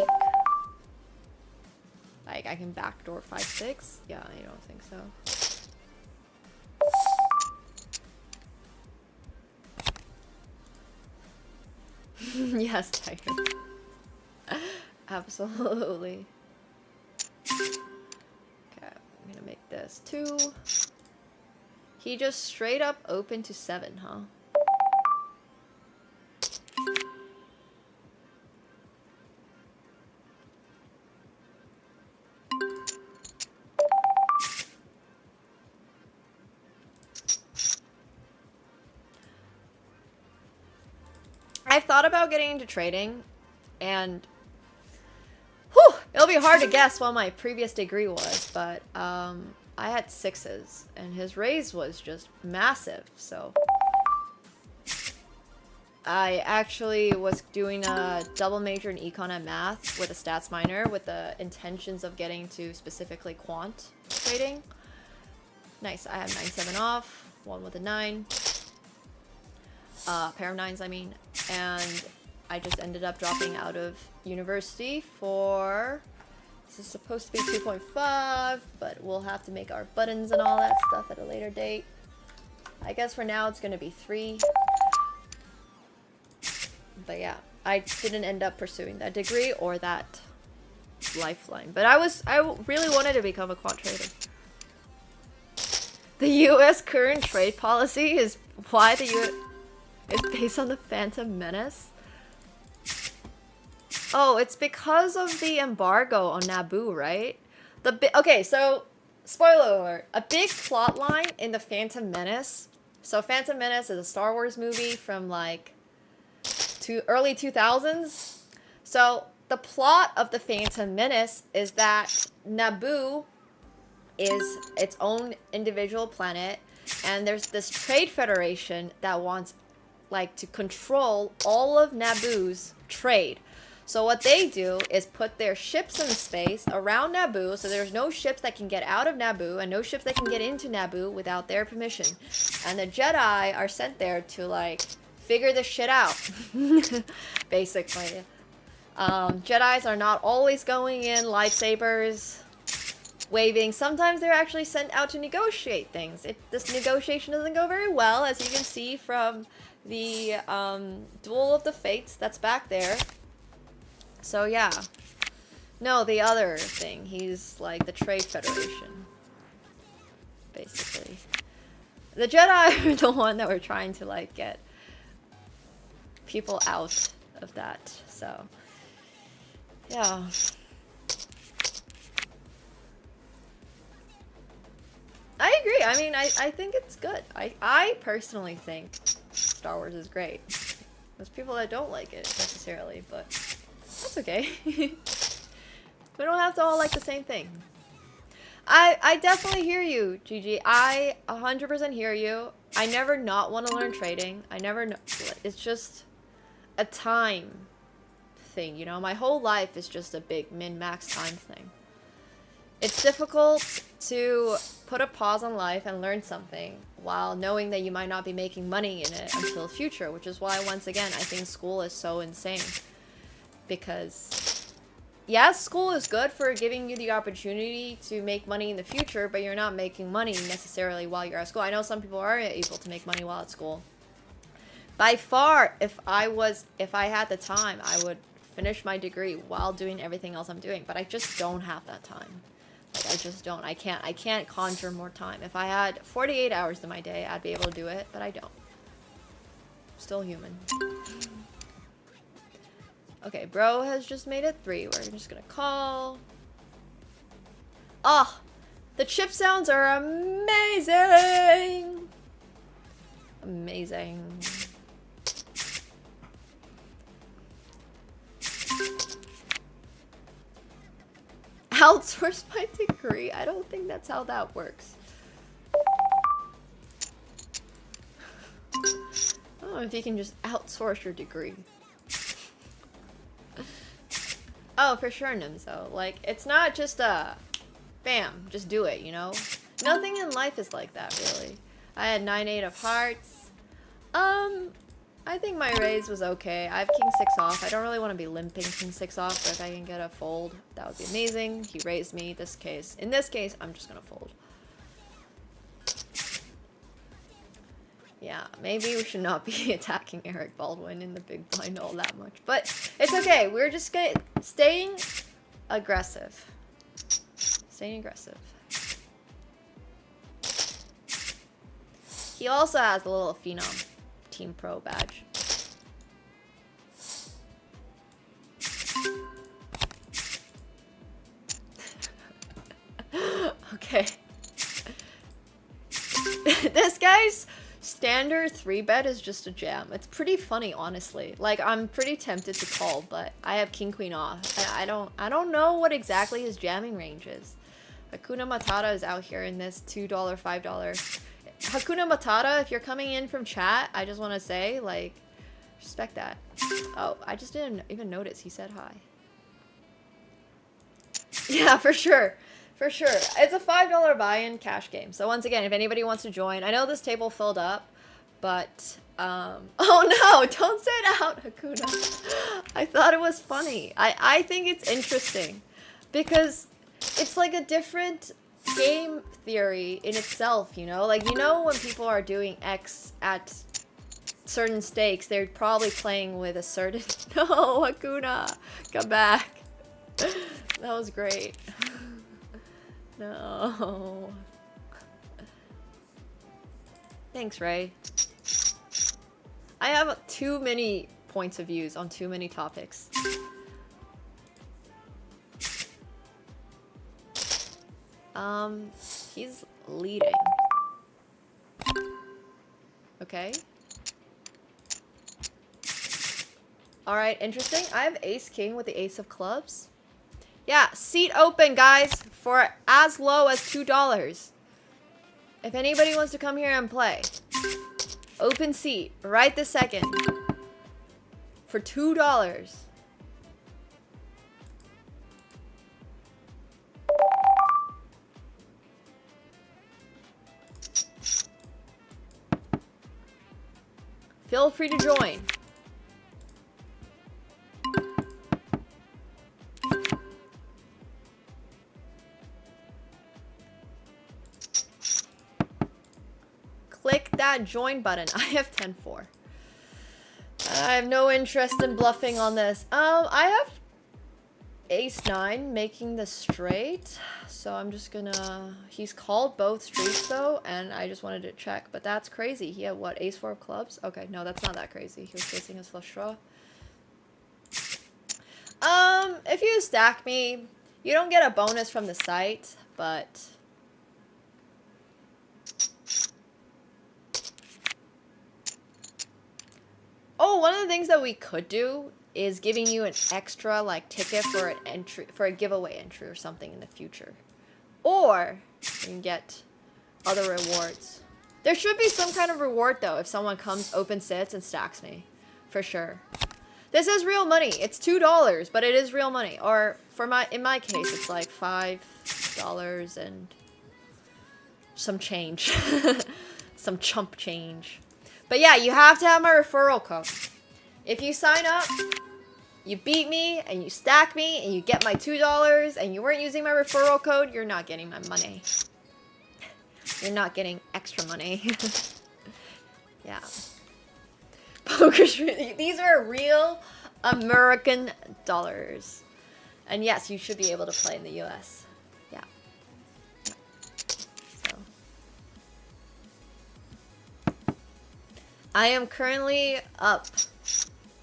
B: Like, I can backdoor 5-6? Yeah, I don't think so. Yes, Tiger. Absolutely. Okay, I'm gonna make this 2. He just straight up opened to 7, huh? I've thought about getting into trading, and whew, it'll be hard to guess what my previous degree was, but I had 6s, and his raise was just massive, so I actually was doing a double major in econ and math with a stats minor with the intentions of getting to specifically quant trading, Nice, I have 9-7 off. One with a 9. Pair of 9s, I mean. And I just ended up dropping out of university for... This is supposed to be 2.5, but we'll have to make our buttons and all that stuff at a later date. I guess for now it's gonna be 3. But yeah, I didn't end up pursuing that degree or that lifeline. But I really wanted to become a quant trader. The U.S. current trade policy is why the U.S. is based on the Phantom Menace. Oh, it's because of the embargo on Naboo, right? Okay, so spoiler alert: a big plot line in the Phantom Menace. So Phantom Menace is a Star Wars movie from like early 2000s. So the plot of the Phantom Menace is that Naboo is its own individual planet, and there's this trade federation that wants like to control all of Naboo's trade. So what they do is put their ships in space around Naboo, so there's no ships that can get out of Naboo and no ships that can get into Naboo without their permission. And the Jedi are sent there to like figure this shit out, basically. Jedis are not always going in lightsabers waving. Sometimes they're actually sent out to negotiate things. This negotiation doesn't go very well, as you can see from the Duel of the Fates that's back there. So yeah. No, the other thing. He's like the Trade Federation, basically. The Jedi are the one that were trying to like get people out of that. So yeah. I agree. I mean, I think it's good. I personally think Star Wars is great. There's people that don't like it necessarily, but that's okay. We don't have to all like the same thing. I definitely hear you, Gigi. I 100% hear you. I never not want to learn trading. I never it's just a time thing, you know? My whole life is just a big min-max time thing. It's difficult to put a pause on life and learn something while knowing that you might not be making money in it until the future, which is why, once again, I think school is so insane. Because, yes, school is good for giving you the opportunity to make money in the future, but you're not making money necessarily while you're at school. I know some people are able to make money while at school. By far, if I had the time, I would finish my degree while doing everything else I'm doing, but I just don't have that time. Like, I just don't. I can't conjure more time. If I had 48 hours in my day, I'd be able to do it, but I don't. Still human. Okay, bro has just made it 3. We're just gonna call. Ah, the chip sounds are amazing. Amazing. Outsource my degree? I don't think that's how that works. I don't know if you can just outsource your degree. Oh, for sure, Nimzo. Like, it's not just bam, just do it, you know? Nothing in life is like that, really. I had 9-8 of hearts. I think my raise was okay. I have King 6 off. I don't really want to be limping King 6 off, but if I can get a fold, that would be amazing. He raised me in this case. In this case, I'm just gonna fold. Yeah, maybe we should not be attacking Eric Baldwin in the big blind all that much. But it's okay. We're just staying aggressive. Staying aggressive. He also has a little Phenom Team Pro badge. Okay. This guy's standard 3-bet is just a jam. It's pretty funny, honestly. Like, I'm pretty tempted to call, but I have King Queen off. I don't know what exactly his jamming range is. Hakuna Matata is out here in this $2, $5. Hakuna Matata, if you're coming in from chat, I just want to say, like, respect that. Oh, I just didn't even notice he said hi. Yeah, for sure. For sure. It's a $5 buy-in cash game. So once again, if anybody wants to join, I know this table filled up, but oh no, don't say it out, Hakuna. I thought it was funny. I think it's interesting because it's like a different game theory in itself, you know? Like, you know, when people are doing X at certain stakes, they're probably playing with a certain... No, Hakuna, come back. That was great. No. Thanks, Ray. I have too many points of views on too many topics. He's leading. Okay. Alright, interesting. I have ace king with the ace of clubs. Yeah, seat open, guys, for as low as $2. If anybody wants to come here and play, open seat right this second for $2. Feel free to join. Click that join button. I have 10-4. I have no interest in bluffing on this. I have ace-9 making the straight. So I'm just gonna... He's called both streets though, and I just wanted to check. But that's crazy. He had what, ace-4 of clubs? Okay, no, that's not that crazy. He was facing his flush draw. If you stack me, you don't get a bonus from the site, but... Oh, one of the things that we could do is giving you an extra like ticket for an entry, for a giveaway entry or something in the future. Or you can get other rewards. There should be some kind of reward though if someone comes, open sits, and stacks me. For sure. This is real money. It's $2, but it is real money. Or for in my case, it's like $5 and some change. Some chump change. But yeah, you have to have my referral code. If you sign up, you beat me, and you stack me, and you get my $2, and you weren't using my referral code, you're not getting my money. You're not getting extra money. Yeah. Poker's really... These are real American dollars. And yes, you should be able to play in the US. Yeah. So... I am currently up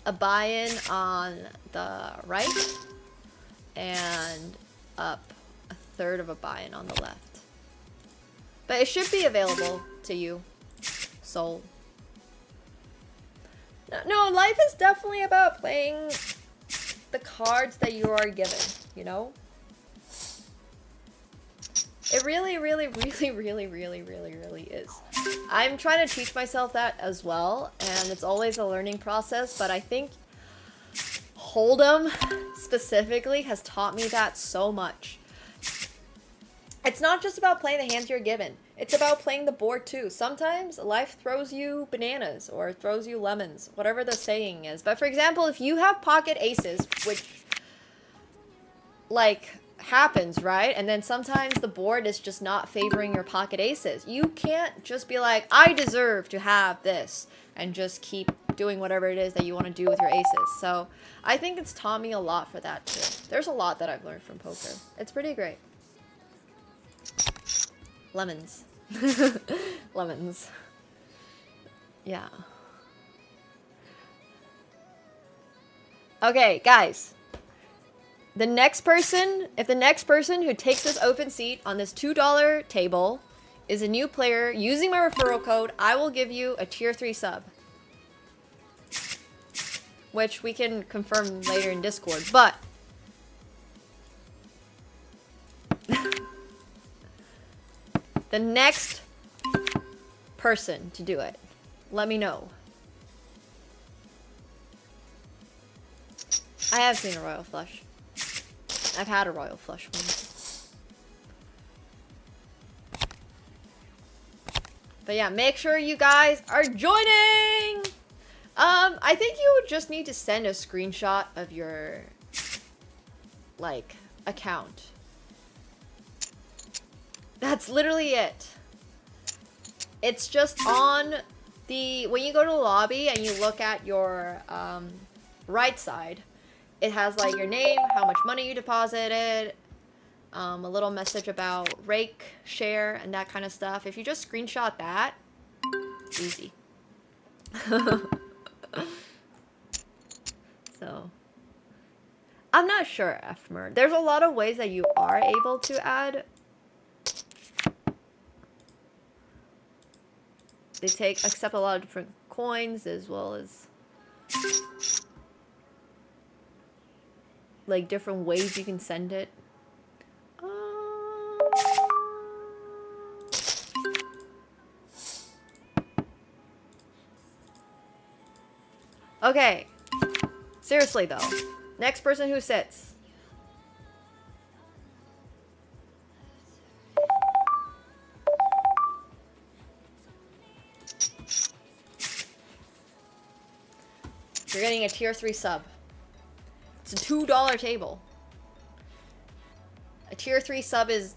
B: a buy-in on the right and up a third of a buy-in on the left. But it should be available to you, soul. No, life is definitely about playing the cards that you are given, you know? It really, really, really, really, really, really, really is. I'm trying to teach myself that as well, and it's always a learning process, but I think Hold'em specifically has taught me that so much. It's not just about playing the hands you're given. It's about playing the board too. Sometimes life throws you bananas or throws you lemons, whatever the saying is. But for example, if you have pocket aces, which like happens, right? And then sometimes the board is just not favoring your pocket aces. You can't just be like, I deserve to have this, and just keep doing whatever it is that you want to do with your aces. So I think it's taught me a lot for that too. There's a lot that I've learned from poker. It's pretty great. Lemons. Lemons. Yeah. Okay, guys. The next person, if the next person who takes this open seat on this $2 table is a new player using my referral code, I will give you a tier 3 sub. Which we can confirm later in Discord, but... the next person to do it, let me know. I have seen a royal flush. I've had a royal flush once. But yeah, make sure you guys are joining. I think you would just need to send a screenshot of your like account. That's literally it. It's just on the when you go to the lobby and you look at your right side, it has like your name, how much money you deposited, a little message about rake, share, and that kind of stuff. If you just screenshot that, easy. So, I'm not sure, Fmer. There's a lot of ways that you are able to add. They accept a lot of different coins as well as like different ways you can send it. Okay. Seriously though. Next person who sits. You're getting a tier 3 sub. It's a $2 table. A tier 3 sub is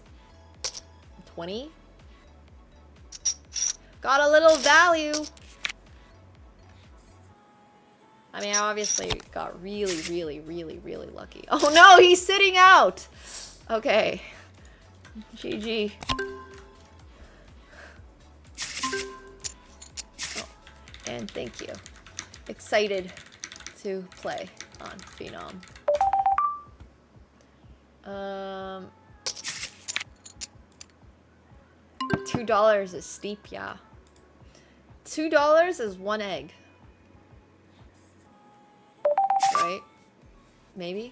B: 20. Got a little value. I mean, I obviously got really, really, really, really lucky. Oh no, he's sitting out! Okay. GG. Oh, and thank you. Excited to play on Phenom. $2 is steep, yeah. $2 is 1 egg. Right? Maybe?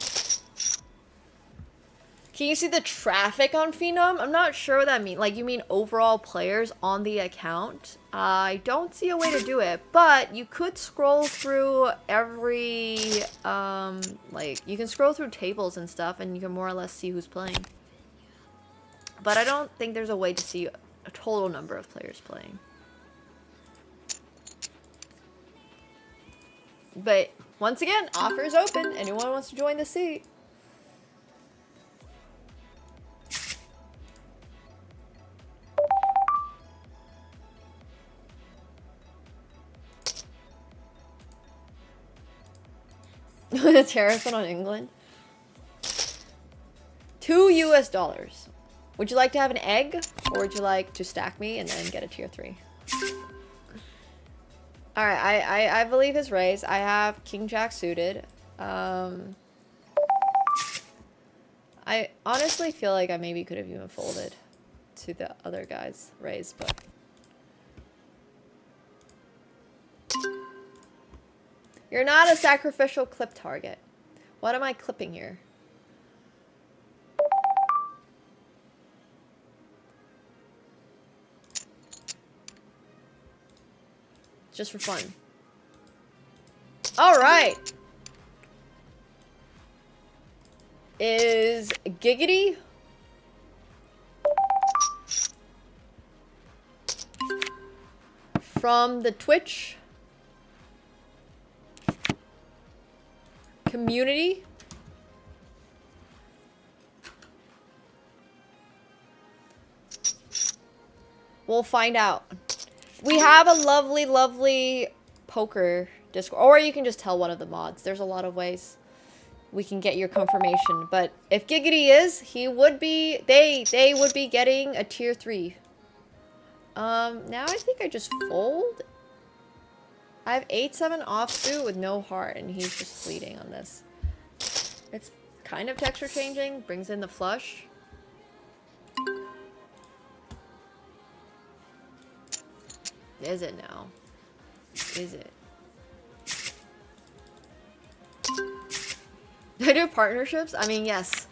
B: Can you see the traffic on Phenom? I'm not sure what that means. Like, you mean overall players on the account? I don't see a way to do it, but you could scroll through every, like, you can scroll through tables and stuff, and you can more or less see who's playing. But I don't think there's a way to see a total number of players playing. But, once again, offer is open. Anyone wants to join the seat. The tariff on England. $2 US. Would you like to have an egg, or would you like to stack me and then get a tier 3? All right, I believe his raise. I have King Jack suited. I honestly feel like I maybe could have even folded to the other guy's raise, but. You're not a sacrificial clip target. What am I clipping here? Just for fun. All right. Is Giggity from the Twitch community? We'll find out. We have a lovely, lovely poker Discord, or you can just tell one of the mods. There's a lot of ways we can get your confirmation. But if Giggity is, he would be. They would be getting a tier 3. Now I think I just fold. I have 8-7 offsuit with no heart, and he's just fleeting on this. It's kind of texture changing. Brings in the flush. Is it now? Is it? Do I do partnerships? I mean, yes.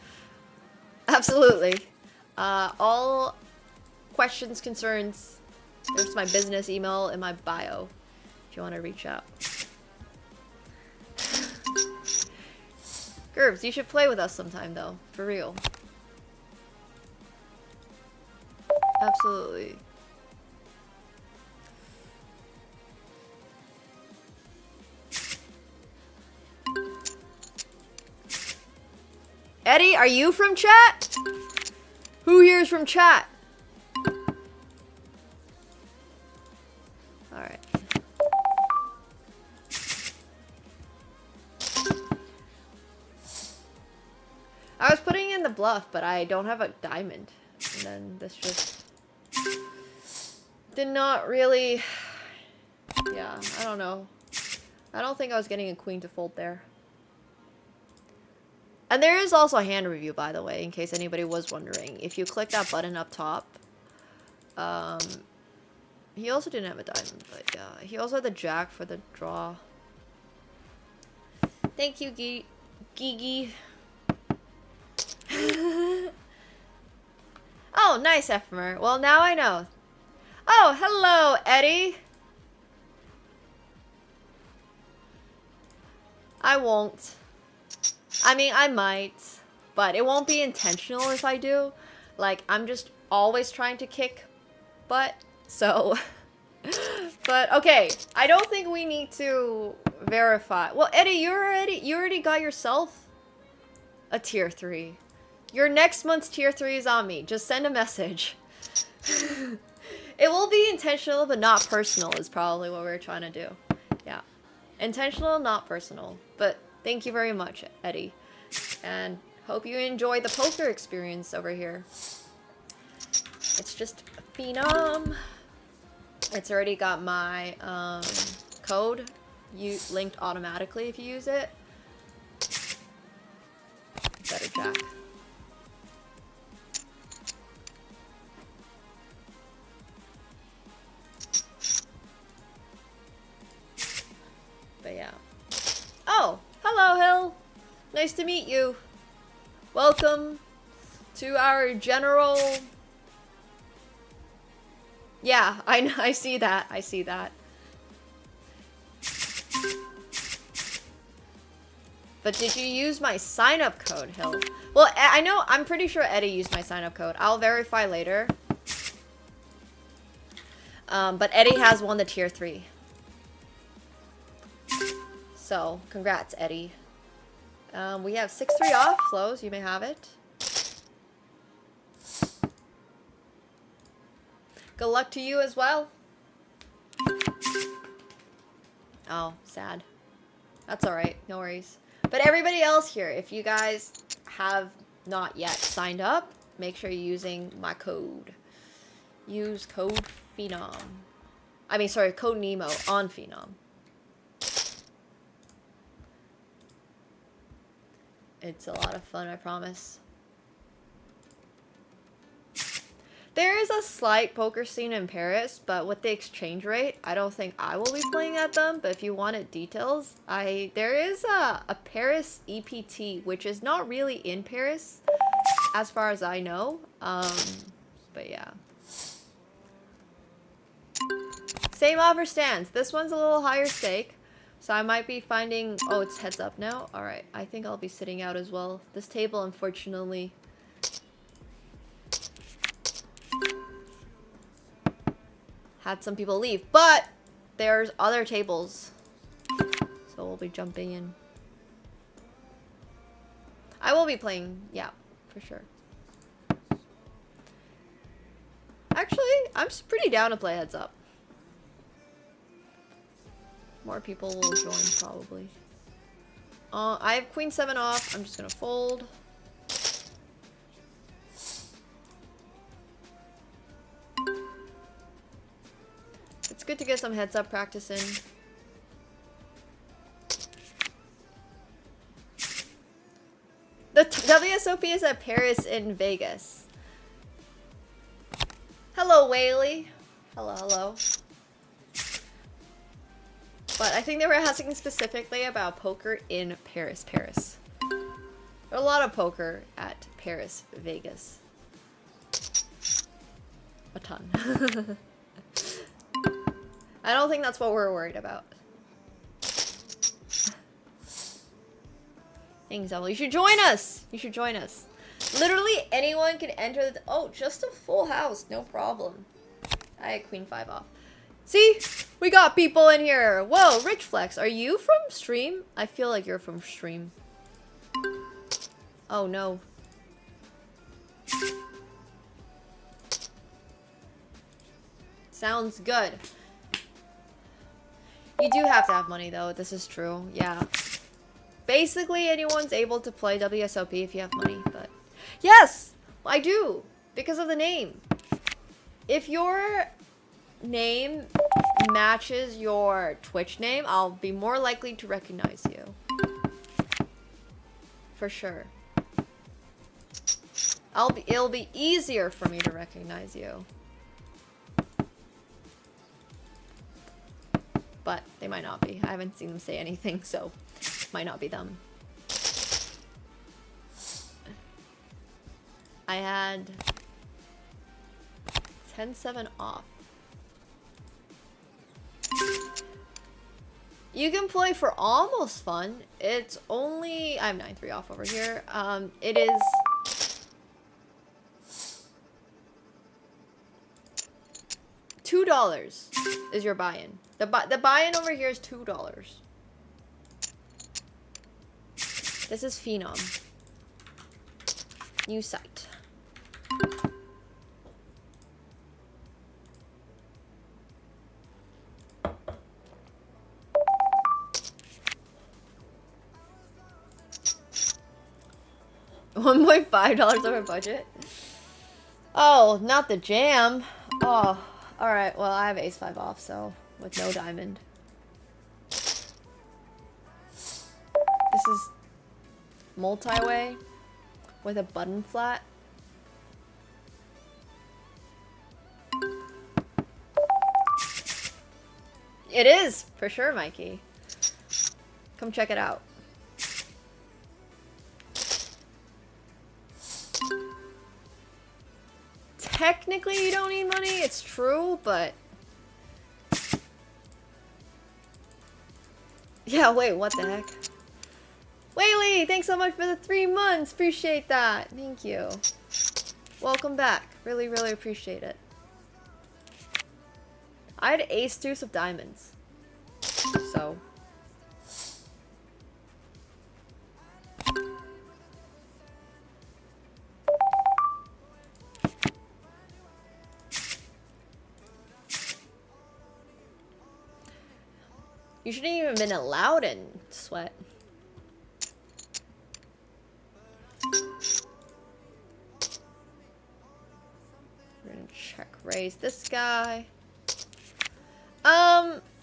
B: Absolutely. All questions, concerns, there's my business email in my bio if you want to reach out. Gerbs, you should play with us sometime though. For real. Absolutely. Eddie, are you from chat? Who here is from chat? Alright. I was putting in the bluff, but I don't have a diamond. And then this just did not really... Yeah, I don't know. I don't think I was getting a queen to fold there. And there is also a hand review, by the way, in case anybody was wondering. If you click that button up top, he also didn't have a diamond, but yeah, he also had the jack for the draw. Thank you, Gigi. Oh, nice, Ephemer. Well, now I know. Oh, hello, Eddie. I won't. I mean, I might, but it won't be intentional if I do. Like, I'm just always trying to kick butt, so... But, okay, I don't think we need to verify. Well, Eddie, you already got yourself a tier 3. Your next month's tier 3 is on me. Just send a message. It will be intentional, but not personal is probably what we're trying to do. Yeah. Intentional, not personal. But thank you very much, Eddie. And hope you enjoy the poker experience over here. It's just a phenom. It's already got my code linked automatically if you use it. Better jack. But yeah. Oh, hello, Hill. Nice to meet you. Welcome to our general... Yeah, I see that. I see that. But did you use my sign-up code, Hill? Well, I'm pretty sure Eddie used my sign-up code. I'll verify later. But Eddie has won the tier 3. So, congrats, Eddie. We have 6-3 off, Flows. You may have it. Good luck to you as well. Oh, sad. That's alright. No worries. But everybody else here, if you guys have not yet signed up, make sure you're using my code. Use code Phenom. I mean, sorry, code Nemo on Phenom. It's a lot of fun, I promise. There is a slight poker scene in Paris, but with the exchange rate, I don't think I will be playing at them. But if you wanted details, there is a Paris EPT, which is not really in Paris, as far as I know. But yeah. Same offer stands. This one's a little higher stake. So I might be finding... Oh, it's heads up now? Alright, I think I'll be sitting out as well. This table, unfortunately... had some people leave. But there's other tables. So we'll be jumping in. I will be playing, yeah, for sure. Actually, I'm pretty down to play heads up. More people will join, probably. I have queen 7 off. I'm just gonna fold. It's good to get some heads up practice in. The WSOP is at Paris in Vegas. Hello, Whaley. Hello, hello. But I think they were asking specifically about poker in Paris. There's a lot of poker at Paris, Vegas. A ton. I don't think that's what we're worried about. Thanks, Emily. You should join us! You should join us. Literally anyone can enter the... Oh, just a full house. No problem. I had queen 5 off. See? We got people in here. Whoa, Rich Flex. Are you from Stream? I feel like you're from Stream. Oh no. Sounds good. You do have to have money though, this is true, yeah. Basically anyone's able to play WSOP if you have money, but... Yes! I do! Because of the name. If your name matches your Twitch name, I'll be more likely to recognize you. For sure. It'll be easier for me to recognize you. But they might not be. I haven't seen them say anything, so might not be them. I had 10-7 off. You can play for almost fun. It's only... I have 9-3 off over here. It is... $2 is your buy-in. The buy-in over here is $2. This is Phenom. New site. $1.5 over budget? Oh, not the jam. Oh, alright. Well, I have ace-5 off, so with no diamond. This is multi-way with a button flat. It is, for sure, Mikey. Come check it out. Technically, you don't need money, it's true, but... Yeah, wait, what the heck? Whaley, thanks so much for the 3 months. Appreciate that. Thank you. Welcome back. Really, really appreciate it. I had ace deuce of diamonds. So. You shouldn't even been allowed in sweat. We're gonna check raise this guy.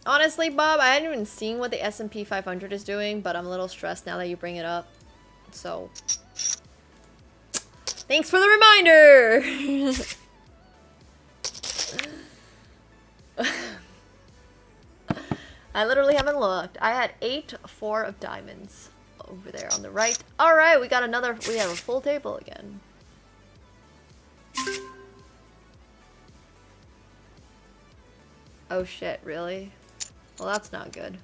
B: Honestly, Bob, I hadn't even seen what the S&P 500 is doing, but I'm a little stressed now that you bring it up. So, thanks for the reminder. I literally haven't looked. I had 8-4 of diamonds over there on the right. All right, we got another. We have a full table again. Oh shit, really? Well, that's not good.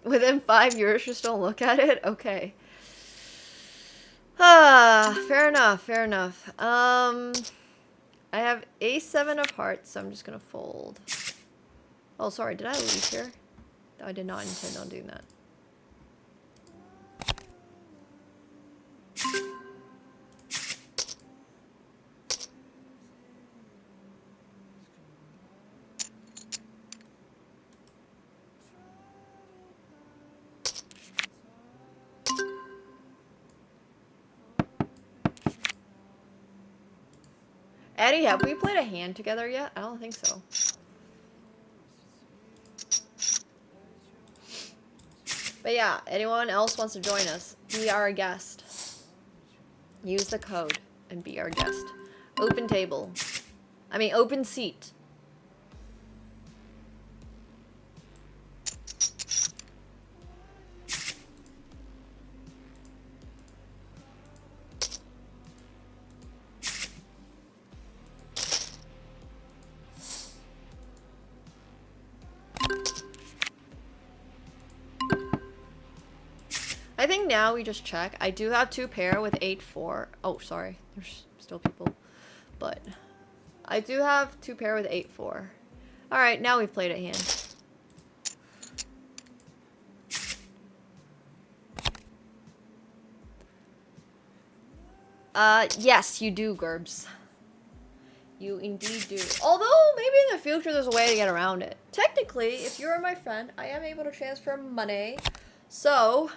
B: Within 5 years, just don't look at it? Okay. Fair enough, fair enough. I have a7 of hearts, so I'm just gonna fold. Oh, sorry, did I leave here? I did not intend on doing that. Eddie, have we played a hand together yet? I don't think so. But yeah, anyone else wants to join us, be our guest. Use the code and be our guest. Open table. I mean, open seat. now we just check. I do have 2 pair with 8-4. Oh, sorry. There's still people. But I do have 2 pair with 8-4. Alright, now we've played a hand. Yes, you do, Gerbs. You indeed do. Although, maybe in the future there's a way to get around it. Technically, if you're my friend, I am able to transfer money. So,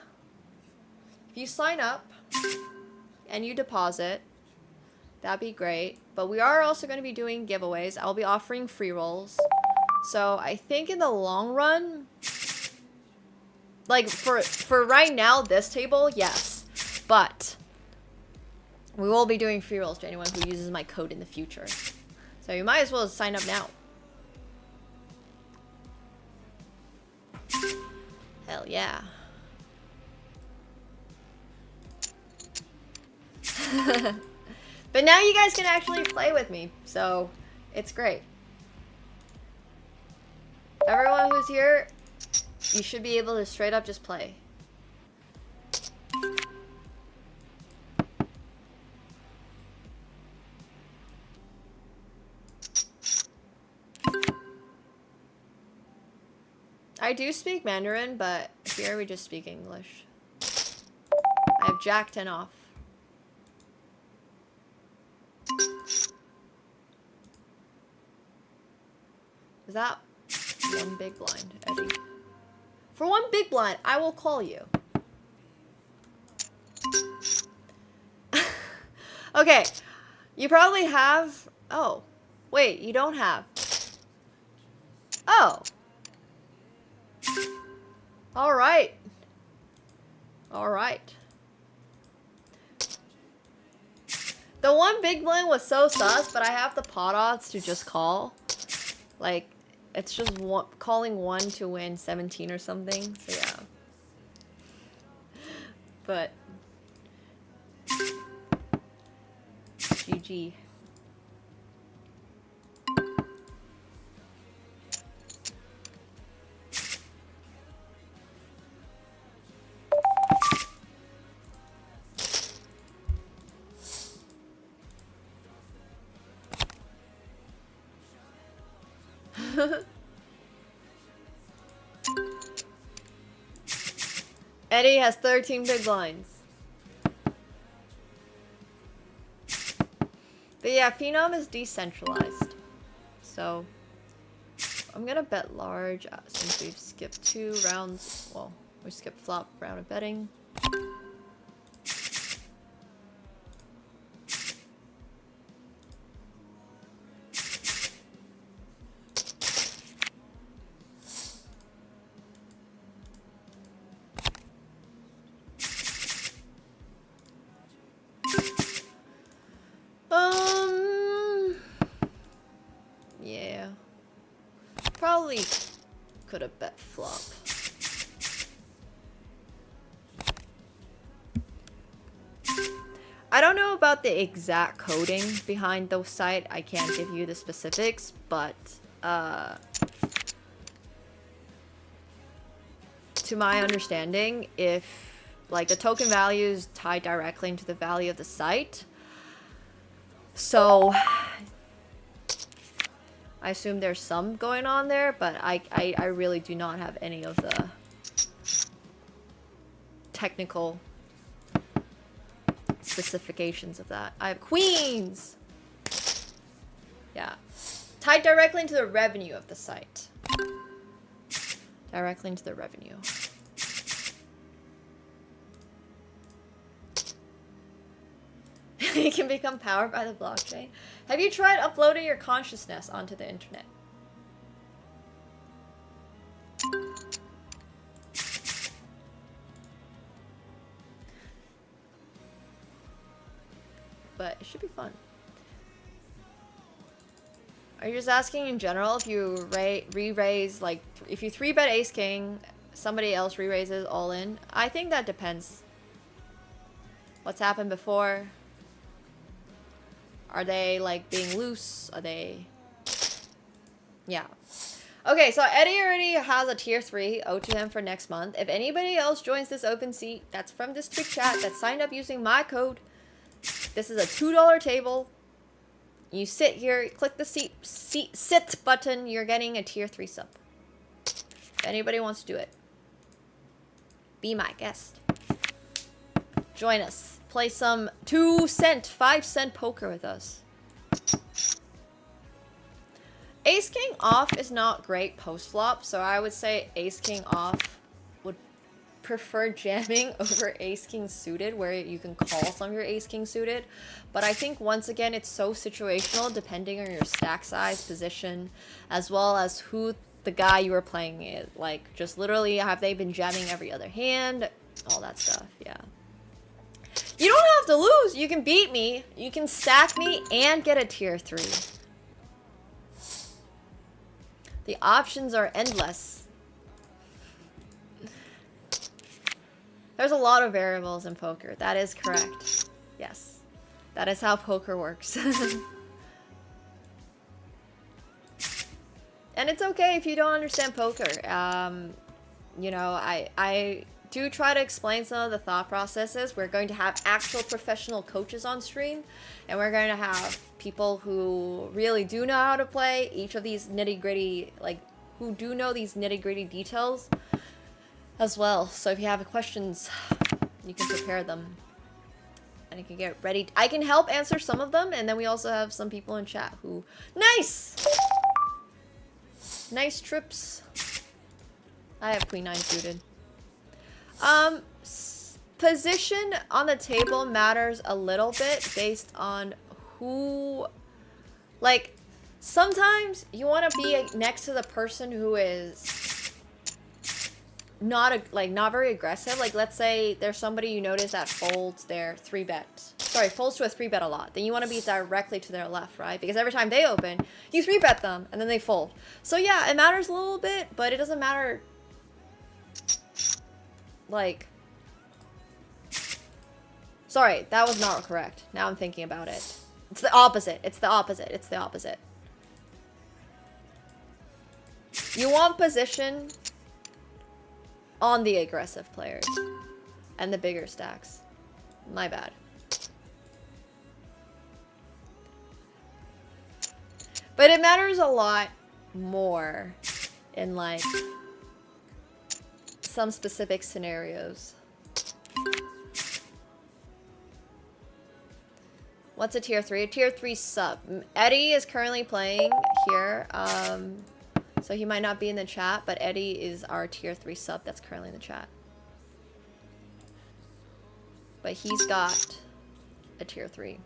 B: if you sign up and you deposit, that'd be great. But we are also going to be doing giveaways. I'll be offering free rolls. So, I think in the long run, like for right now, this table, yes. But we will be doing free rolls to anyone who uses my code in the future. So you might as well sign up now. Hell yeah. But now you guys can actually play with me, so it's great. Everyone who's here, you should be able to straight up just play. I do speak Mandarin, but here we just speak English. I have Jack 10 off. Is that one big blind, Eddie? For one big blind, I will call you. Okay, you probably have... Oh, wait, you don't have... Oh. Alright. Alright. The one big blind was so sus, but I have the pot odds to just call. Like, it's just calling 1 to win 17 or something, so yeah. But... GG. Eddie has 13 big blinds. But yeah, Phenom is decentralized. So, I'm gonna bet large since we've skipped 2 rounds. Well, we skipped flop round of betting. Yeah. Probably could have bet flop. I don't know about the exact coding behind the site. I can't give you the specifics, but to my understanding, if like the token value is tied directly into the value of the site, so I assume there's some going on there, but I really do not have any of the technical specifications of that. I have queens! Yeah. Tied directly into the revenue of the site. Directly into the revenue. You can become powered by the blockchain. Have you tried uploading your consciousness onto the internet? But it should be fun. Are you just asking in general if you re-raise, like, if you 3-bet ace king, somebody else re-raises all in? I think that depends. What's happened before? Are they, like, being loose? Are they... Yeah. Okay, so Eddie already has a tier 3 owed to him for next month. If anybody else joins this open seat that's from this Twitch chat that signed up using my code, this is a $2 table. You sit here, click the sit button, you're getting a tier 3 sub. If anybody wants to do it, be my guest. Join us. Play some 2-cent, 5-cent poker with us. Ace King off is not great post flop, so I would say Ace King off would prefer jamming over Ace King suited, where you can call some of your Ace King suited. But I think once again it's so situational depending on your stack size, position, as well as who the guy you were playing is. Like, just literally, have they been jamming every other hand? All that stuff, yeah. You don't have to lose. You can beat me. You can stack me and get a tier 3. The options are endless. There's a lot of variables in poker. That is correct. Yes. That is how poker works. And it's okay if you don't understand poker. You know, I do try to explain some of the thought processes. We're going to have actual professional coaches on stream, and we're going to have people who really do know how to play each of these nitty-gritty, like, who do know these nitty-gritty details as well. So if you have questions, you can prepare them, and you can get ready. I can help answer some of them, and then we also have some people in chat who... Nice! Nice trips. I have Queen 9 suited. Position on the table matters a little bit based on who, like, sometimes you want to be next to the person who is not very aggressive. Like, let's say there's somebody you notice that folds their 3-bet. Sorry, folds to a 3-bet a lot. Then you want to be directly to their left, right? Because every time they open, you 3-bet them and then they fold. So yeah, it matters a little bit, but it doesn't matter. Like, sorry, that was not correct. Now I'm thinking about it. It's the opposite. It's the opposite. It's the opposite. You want position on the aggressive players and the bigger stacks. My bad. But it matters a lot more in, like, some specific scenarios. What's a tier 3? A tier 3 sub. Eddie is currently playing here, so he might not be in the chat, but Eddie is our tier 3 sub that's currently in the chat. But he's got a tier 3.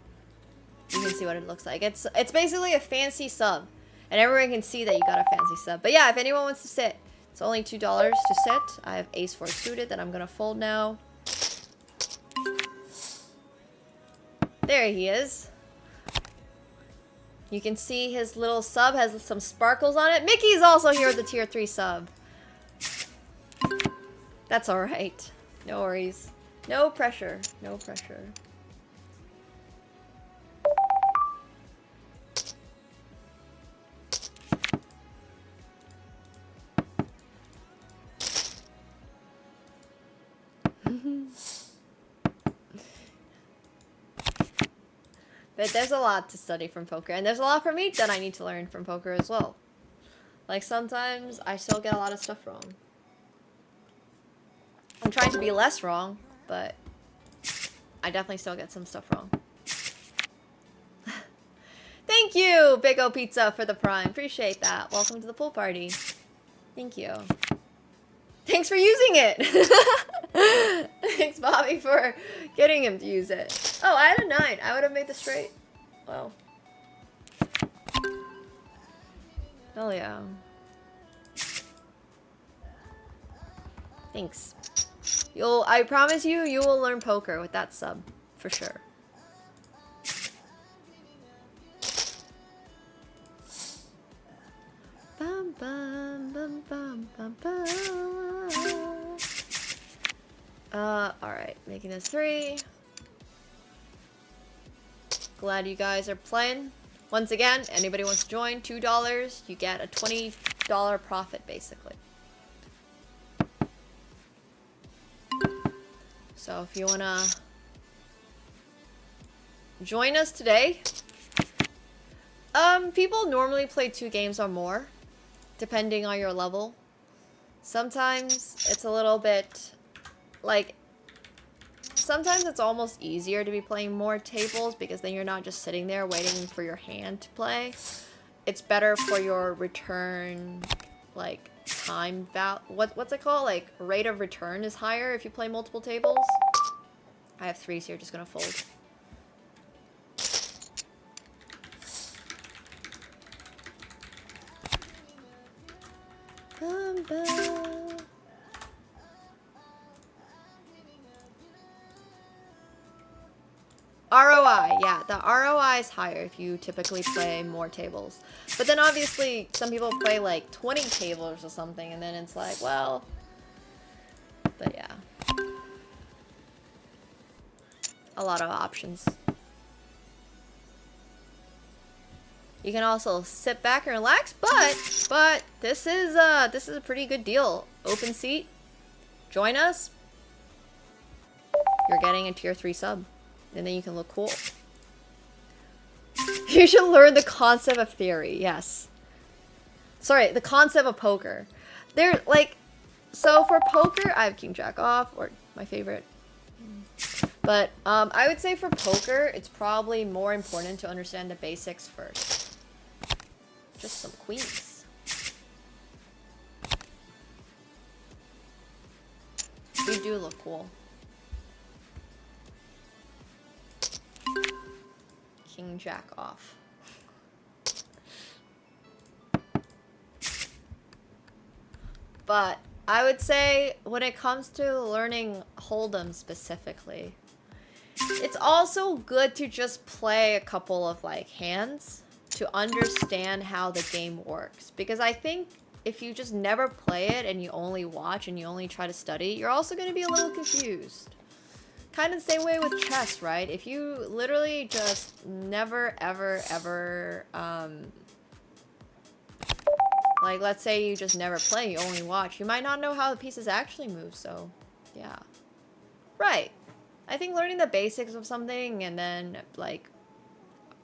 B: You can see what it looks like. It's basically a fancy sub, and everyone can see that you got a fancy sub. But yeah, if anyone wants to sit, it's only $2 to sit. I have ace 4 suited that I'm gonna fold now. There he is. You can see his little sub has some sparkles on it. Mickey's also here with the tier 3 sub. That's alright. No worries. No pressure. No pressure. But there's a lot to study from poker, and there's a lot for me that I need to learn from poker as well. Like, sometimes I still get a lot of stuff wrong. I'm trying to be less wrong, but I definitely still get some stuff wrong. Thank you, Big O Pizza, for the prime. Appreciate that. Welcome to the pool party. Thank you. Thanks for using it. Thanks, Bobby, for getting him to use it. Oh, I had a 9. I would have made the straight. Well. Hell yeah. Thanks. I promise you will learn poker with that sub. For sure. Bum, bum, bum, bum, bum, bum. Alright, making this 3. Glad you guys are playing. Once again, anybody wants to join, $2, you get a 20 $2 profit, basically. So if you wanna join us today, people normally play 2 games or more, depending on your level. Sometimes it's a little bit, like, sometimes it's almost easier to be playing more tables because then you're not just sitting there waiting for your hand to play. It's better for your return, like, time what's it called? Like, rate of return is higher if you play multiple tables. I have 3, so you're just gonna fold. ROI, yeah, the ROI is higher if you typically play more tables. But then obviously some people play like 20 tables or something, and then it's like, well, but yeah. A lot of options. You can also sit back and relax, but this is a pretty good deal. Open seat. Join us. You're getting a tier 3 sub. And then you can look cool. You should learn the concept of theory, yes. Sorry, the concept of poker. They're like, so for poker, I have King Jack off, or my favorite. But I would say for poker, it's probably more important to understand the basics first. Just some queens. You do look cool. King Jack off. But I would say when it comes to learning Hold'em specifically, it's also good to just play a couple of like hands to understand how the game works. Because I think if you just never play it and you only watch and you only try to study, you're also going to be a little confused. Kind of the same way with chess, right? If you literally just never, ever, like, let's say you just never play, you only watch, you might not know how the pieces actually move, so, yeah. Right. I think learning the basics of something and then, like,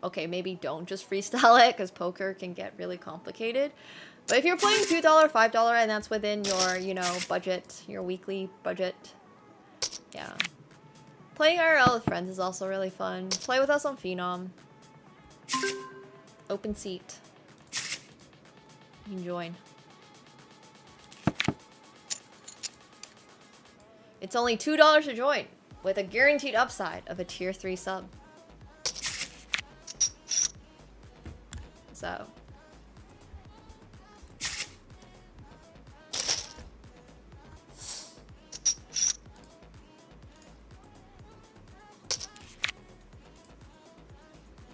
B: okay, maybe don't just freestyle it, because poker can get really complicated. But if you're playing $2, $5, and that's within your, you know, budget, your weekly budget, yeah. Playing IRL with friends is also really fun. Play with us on Phenom. Open seat. You can join. It's only $2 to join, with a guaranteed upside of a tier 3 sub. So.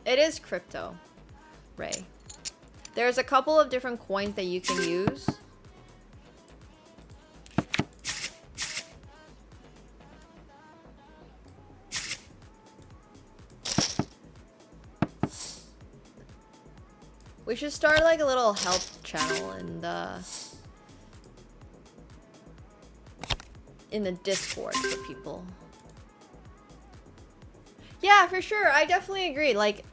B: It is crypto, Ray. There's a couple of different coins that you can use. We should start like a little help channel in the Discord for people. Yeah, for sure. I definitely agree. Like,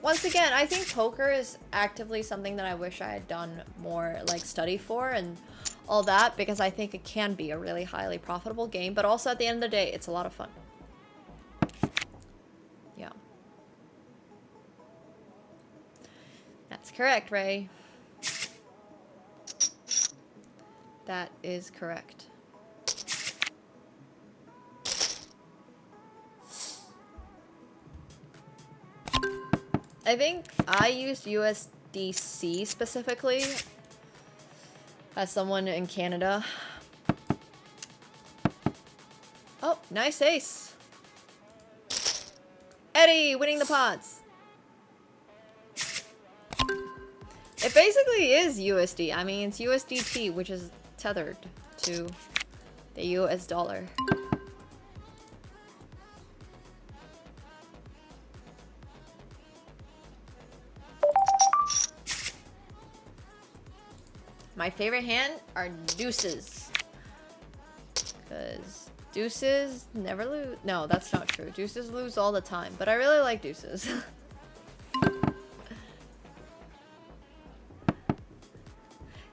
B: once again, I think poker is actively something that I wish I had done more, like, study for and all that, because I think it can be a really highly profitable game, but also at the end of the day, it's a lot of fun. Yeah. That's correct, Ray. That is correct. I think I used USDC specifically as someone in Canada. Oh, nice ace. Eddie winning the pods. It basically is USD. I mean, it's USDT, which is tethered to the US dollar. My favorite hand are deuces. Because deuces never lose. No, that's not true. Deuces lose all the time. But I really like deuces.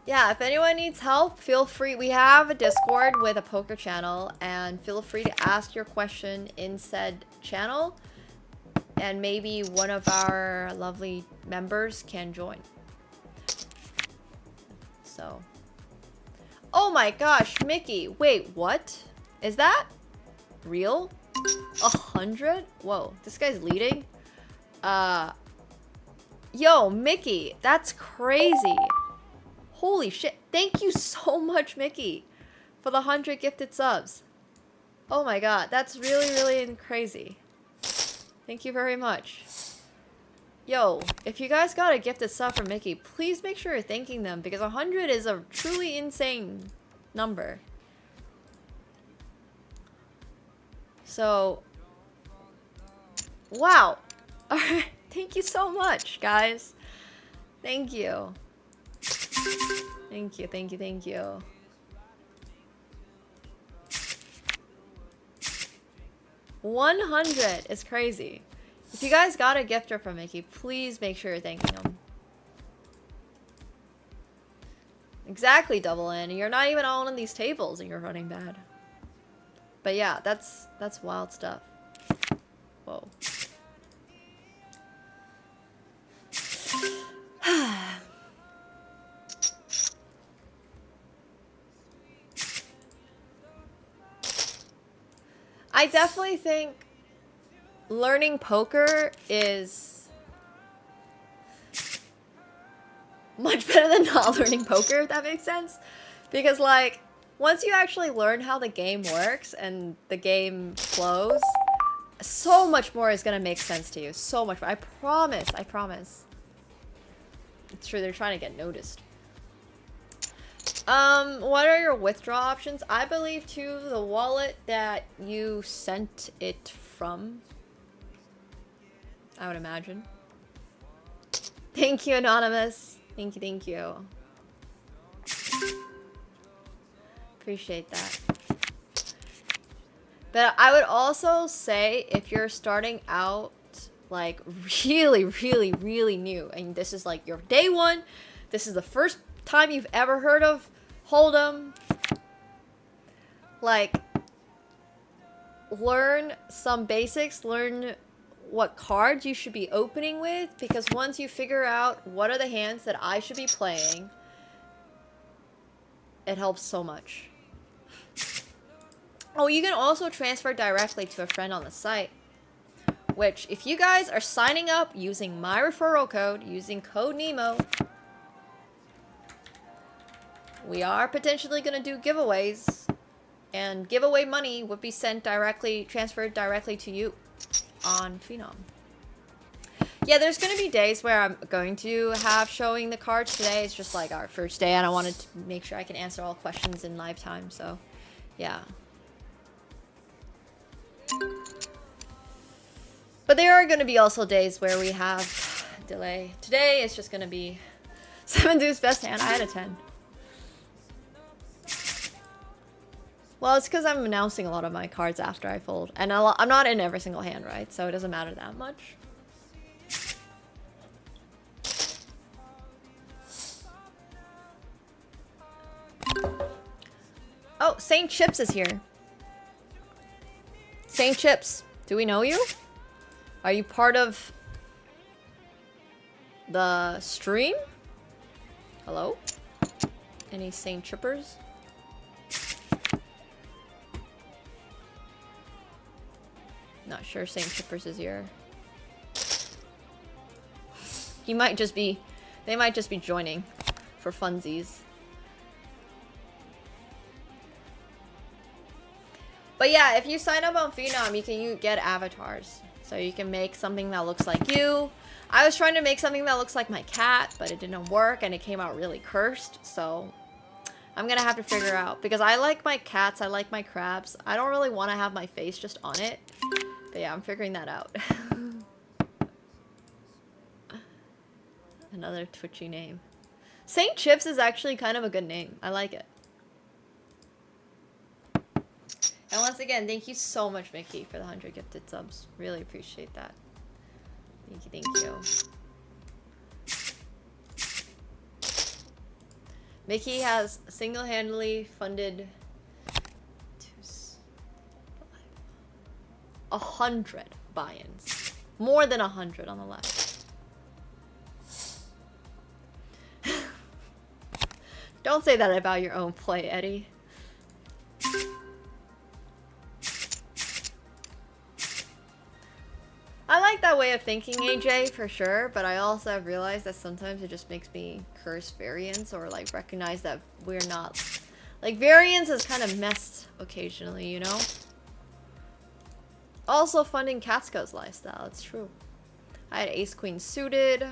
B: Yeah, if anyone needs help, feel free. We have a Discord with a poker channel, and feel free to ask your question in said channel, and maybe one of our lovely members can join. So. Oh my gosh, Mickey. Wait, what? Is that real? 100? Whoa, this guy's leading? Yo, Mickey, that's crazy. Holy shit. Thank you so much, Mickey, for the 100 gifted subs. Oh my god, that's really, really crazy. Thank you very much. Yo, if you guys got a gifted sub from Mickey, please make sure you're thanking them, because 100 is a truly insane number. So, wow. Alright, thank you so much, guys. Thank you. Thank you, thank you, thank you. $100 is crazy. If you guys got a gifter from Mickey, please make sure you're thanking them. Exactly, Double N. You're not even on one of these tables and you're running bad. But yeah, that's wild stuff. Whoa. I definitely think learning poker is much better than not learning poker, if that makes sense. Because, like, once you actually learn how the game works and the game flows, so much more is going to make sense to you. So much more. I promise. I promise. It's true, they're trying to get noticed. What are your withdrawal options? I believe to the wallet that you sent it from. I would imagine. Thank you, Anonymous. Thank you, thank you. Appreciate that. But I would also say if you're starting out like really, really, really new, and this is like your day one, this is the first time you've ever heard of Hold'em, like, learn some basics, learn what cards you should be opening with, because once you figure out what are the hands that I should be playing, it helps so much. Oh, you can also transfer directly to a friend on the site, which if you guys are signing up using my referral code, using code NEMO, we are potentially going to do giveaways, and giveaway money would be sent directly, transferred directly to you on Phenom. Yeah, there's going to be days where I'm going to have showing the cards. Today is just like our first day, and I wanted to make sure I can answer all questions in live time, so yeah. But there are going to be also days where we have delay. Today is just going to be 7 deuce best hand. I had a 10. Well, it's because I'm announcing a lot of my cards after I fold. And I'm not in every single hand, right? So it doesn't matter that much. Oh, St. Chips is here. St. Chips, do we know you? Are you part of the stream? Hello? Any St. Chippers? Not sure St. Chippers is here. He might just be... They might just be joining for funsies. But yeah, if you sign up on Phenom, you can get avatars. So you can make something that looks like you. I was trying to make something that looks like my cat, but it didn't work and it came out really cursed. So I'm gonna have to figure out. Because I like my cats, I like my crabs. I don't really want to have my face just on it. But yeah, I'm figuring that out. Another twitchy name. St. Chips is actually kind of a good name. I like it. And once again, thank you so much, Mickey, for the 100 gifted subs. Really appreciate that. Thank you, thank you. Mickey has single-handedly funded 100 buy-ins. More than 100 on the left. Don't say that about your own play, Eddie. I like that way of thinking, AJ, for sure, but I also have realized that sometimes it just makes me curse variance or like recognize that we're not... Like, variance is kind of messed occasionally, you know? Also funding Casco's lifestyle, it's true. I had ace queen suited.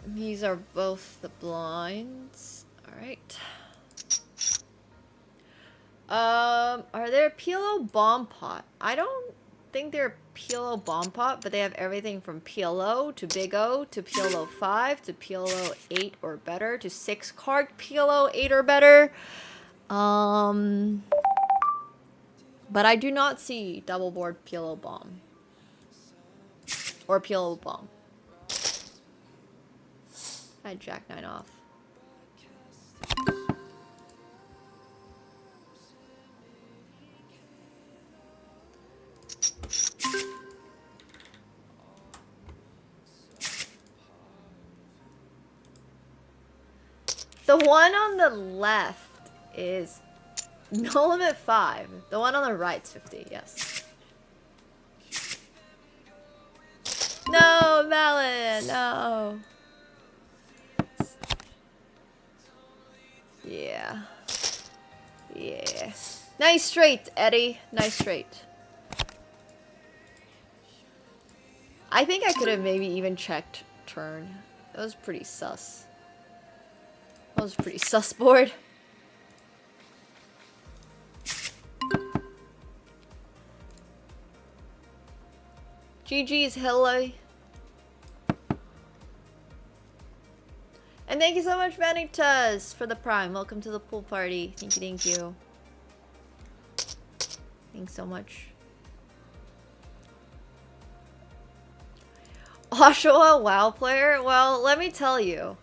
B: These are both the blinds. Alright. Are there PLO bomb pot? I don't think they're PLO bomb pot, but they have everything from PLO to Big O to PLO 5 to PLO 8 or better to 6 card PLO 8 or better. But I do not see double board PLO bomb or PLO bomb. I had Jack 9 off. The one on the left is no limit 5. The one on the right's 50, yes. No, Malin, no. Yeah. Yeah. Nice straight, Eddie. Nice straight. I think I could have maybe even checked turn. That was pretty sus. That was pretty sus board. GG's Hilly. And thank you so much, Vanitas, for the prime. Welcome to the pool party. Thank you, thank you. Thanks so much. Oshawa WoW player? Well, let me tell you.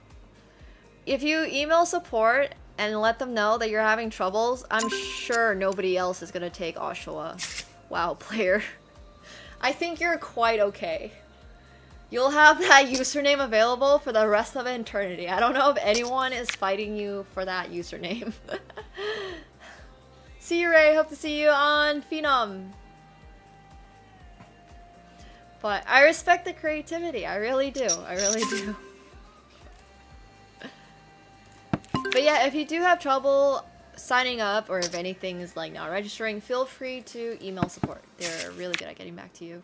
B: If you email support and let them know that you're having troubles, I'm sure nobody else is going to take Oshawa WoW player. I think you're quite okay. You'll have that username available for the rest of eternity. I don't know if anyone is fighting you for that username. See you, Ray. Hope to see you on Phenom. But I respect the creativity. I really do. I really do. But yeah, if you do have trouble signing up, or if anything is like not registering, feel free to email support. They're really good at getting back to you.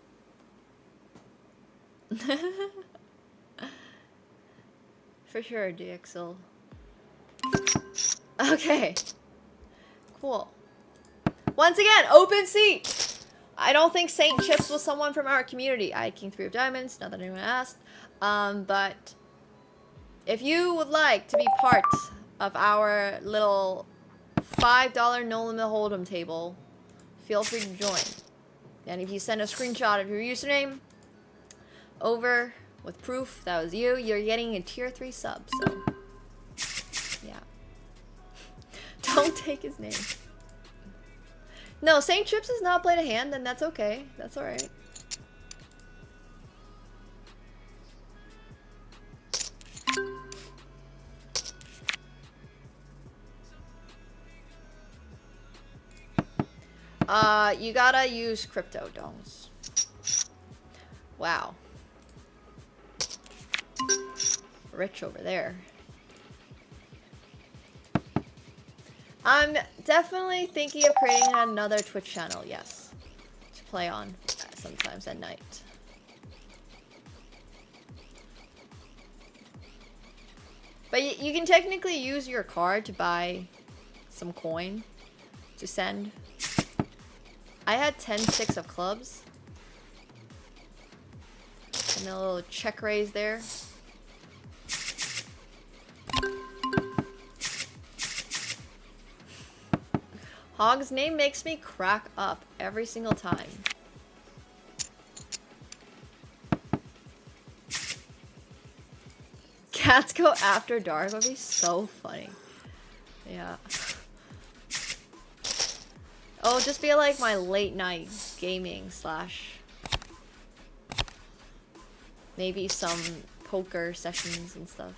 B: For sure, DXL. Okay. Cool. Once again, open seat! I don't think St. Chips was someone from our community. I had King 3 of Diamonds, not that anyone asked. But if you would like to be part of our little $5 no limit hold'em table, feel free to join. And if you send a screenshot of your username over with proof that was you, you're getting a tier 3 sub. So yeah. Don't take his name. No, St. Chips has not played a hand, and that's okay. That's alright. You gotta use crypto domes. Wow. Rich over there. I'm definitely thinking of creating another Twitch channel, yes. To play on sometimes at night. But you can technically use your card to buy some coin to send I had 10-6 of clubs. And a little check raise there. Hog's name makes me crack up every single time. Cats go after dark would be so funny. Yeah. Oh, just be like my late night gaming slash maybe some poker sessions and stuff.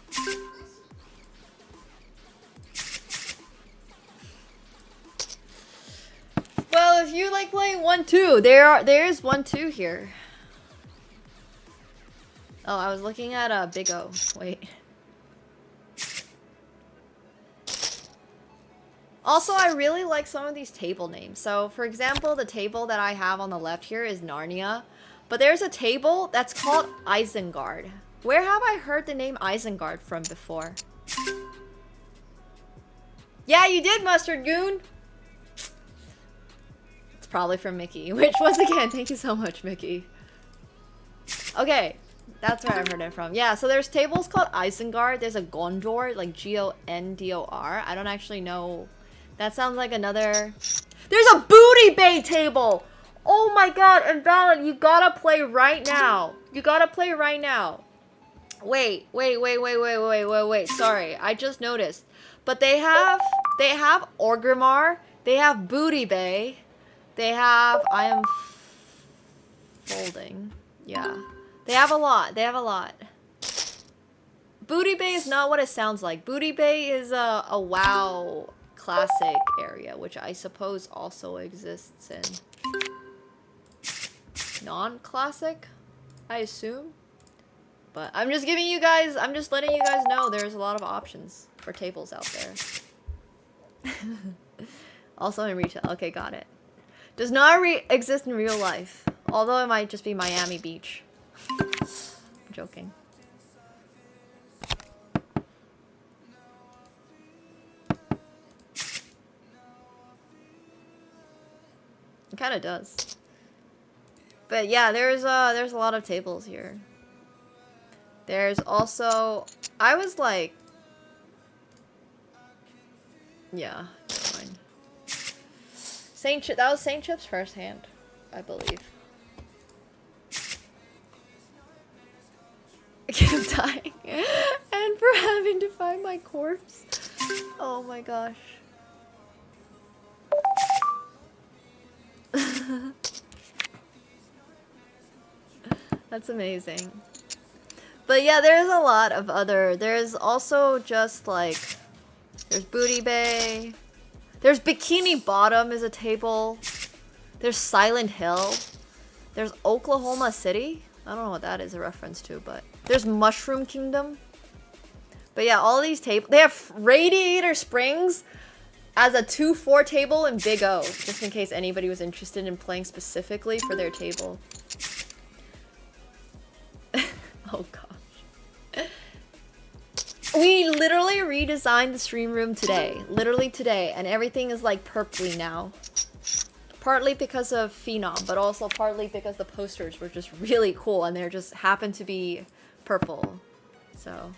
B: Well, if you like playing 1-2, there's 1-2 here. Oh, I was looking at Big O. Wait. Also, I really like some of these table names. So, for example, the table that I have on the left here is Narnia. But there's a table that's called Isengard. Where have I heard the name Isengard from before? Yeah, you did, Mustard Goon! It's probably from Mickey. Which, once again, thank you so much, Mickey. Okay, that's where I've heard it from. Yeah, so there's tables called Isengard. There's a Gondor, like Gondor. I don't actually know. That sounds like another... There's a Booty Bay table! Oh my god, Invalid, you gotta play right now. You gotta play right now. Wait. Sorry, I just noticed. But they have Orgrimmar, they have Booty Bay, they have... I am folding. Yeah. They have a lot. Booty Bay is not what it sounds like. Booty Bay is a WoW classic area, which I suppose also exists in non-classic, I assume. But I'm just letting you guys know there's a lot of options for tables out there. Also in retail. Okay, got it. Does not exist in real life. Although it might just be Miami Beach. I'm joking. It kind of does. But yeah, there's a lot of tables here. There's also... I was like... Yeah, never mind. That was Saint Chip's first hand, I believe. I kept dying. And for having to find my corpse. Oh my gosh. That's amazing. But yeah, there's a lot of other... There's also just like... There's Booty Bay. There's Bikini Bottom is a table. There's Silent Hill. There's Oklahoma City. I don't know what that is a reference to, but... There's Mushroom Kingdom. But yeah, all these tables... They have Radiator Springs as a 2-4 table in Big O. Just in case anybody was interested in playing specifically for their table. Oh gosh. We literally redesigned the stream room today. Literally today. And everything is like purpley now. Partly because of Phenom, but also partly because the posters were just really cool and they just happened to be purple. So.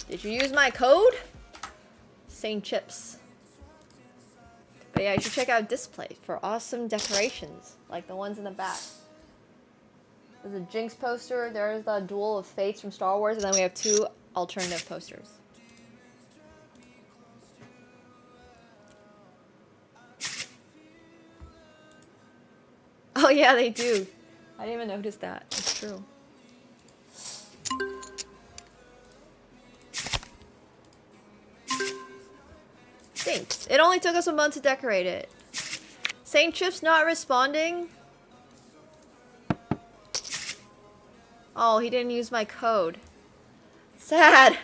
B: Did you use my code? Saint Chips. But yeah, you should check out Display for awesome decorations, like the ones in the back. There's a Jinx poster, there's the Duel of Fates from Star Wars, and then we have 2 alternative posters. Oh yeah, they do. I didn't even notice that. It's true. Thanks. It only took us a month to decorate it. Saint Chip's not responding. Oh, he didn't use my code. Sad.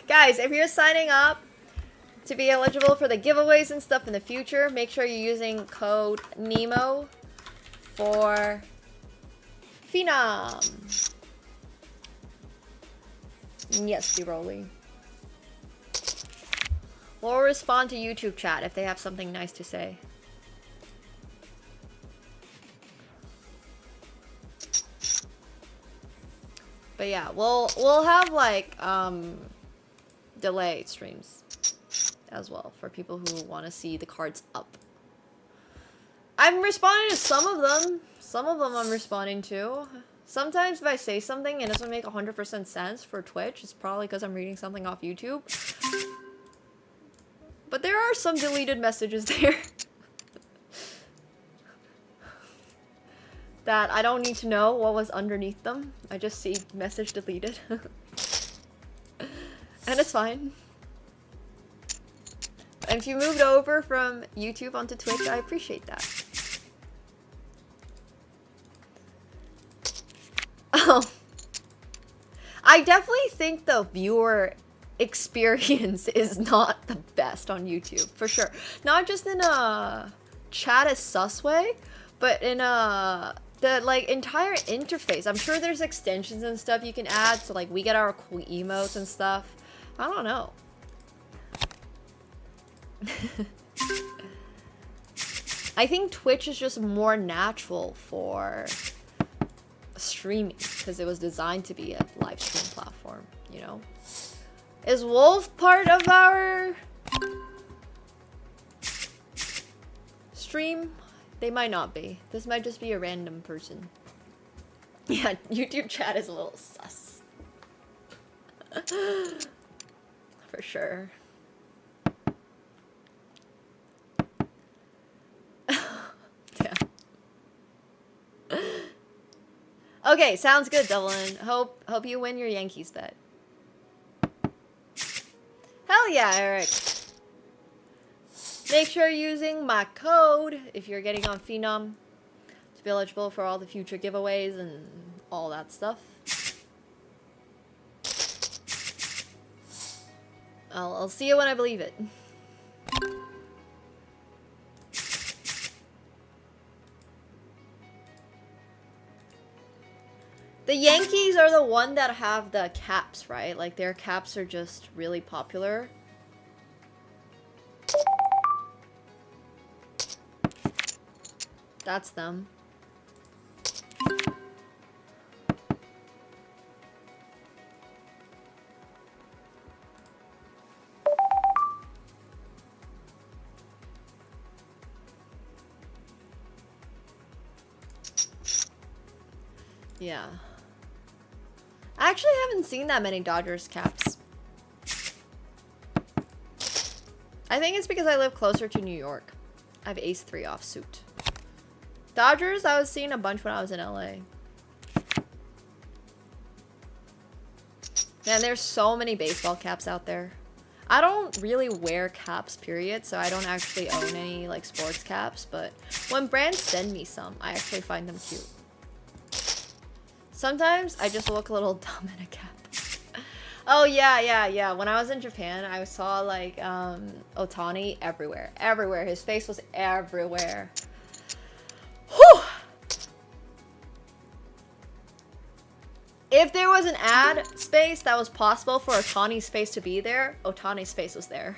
B: Guys, if you're signing up to be eligible for the giveaways and stuff in the future, make sure you're using code NEMO for Phenom. Yes, B-Rolly. We'll respond to YouTube chat if they have something nice to say. But yeah, we'll have like delay streams as well for people who want to see the cards up. I'm responding to some of them. Some of them I'm responding to. Sometimes if I say something and it doesn't make 100% sense for Twitch, it's probably because I'm reading something off YouTube. But there are some deleted messages there. That I don't need to know what was underneath them. I just see message deleted. And it's fine. And if you moved over from YouTube onto Twitch, I appreciate that. Oh. I definitely think the viewer experience is not the best on YouTube, for sure. Not just in a chat as sus way, but in a the like entire interface. I'm sure there's extensions and stuff you can add, so like we get our cool emotes and stuff. I don't know. I think Twitch is just more natural for streaming because it was designed to be a live stream platform, you know? Is Wolf part of our stream? They might not be. This might just be a random person. Yeah, YouTube chat is a little sus. For sure. Damn. Okay, sounds good, Devlin. Hope you win your Yankees bet. Hell yeah, Eric. Make sure you're using my code if you're getting on Phenom to be eligible for all the future giveaways and all that stuff. I'll see you when I believe it. The Yankees are the one that have the caps, right? Like their caps are just really popular. That's them. Yeah. I actually haven't seen that many Dodgers caps. I think it's because I live closer to New York. I have Ace 3 offsuit. Dodgers, I was seeing a bunch when I was in LA. Man, there's so many baseball caps out there. I don't really wear caps, period, so I don't actually own any like sports caps, but when brands send me some, I actually find them cute. Sometimes I just look a little dumb in a cap. Oh yeah. When I was in Japan, I saw like Ohtani everywhere. Everywhere. His face was everywhere. Whew! If there was an ad space that was possible for Ohtani's face to be there, Ohtani's face was there.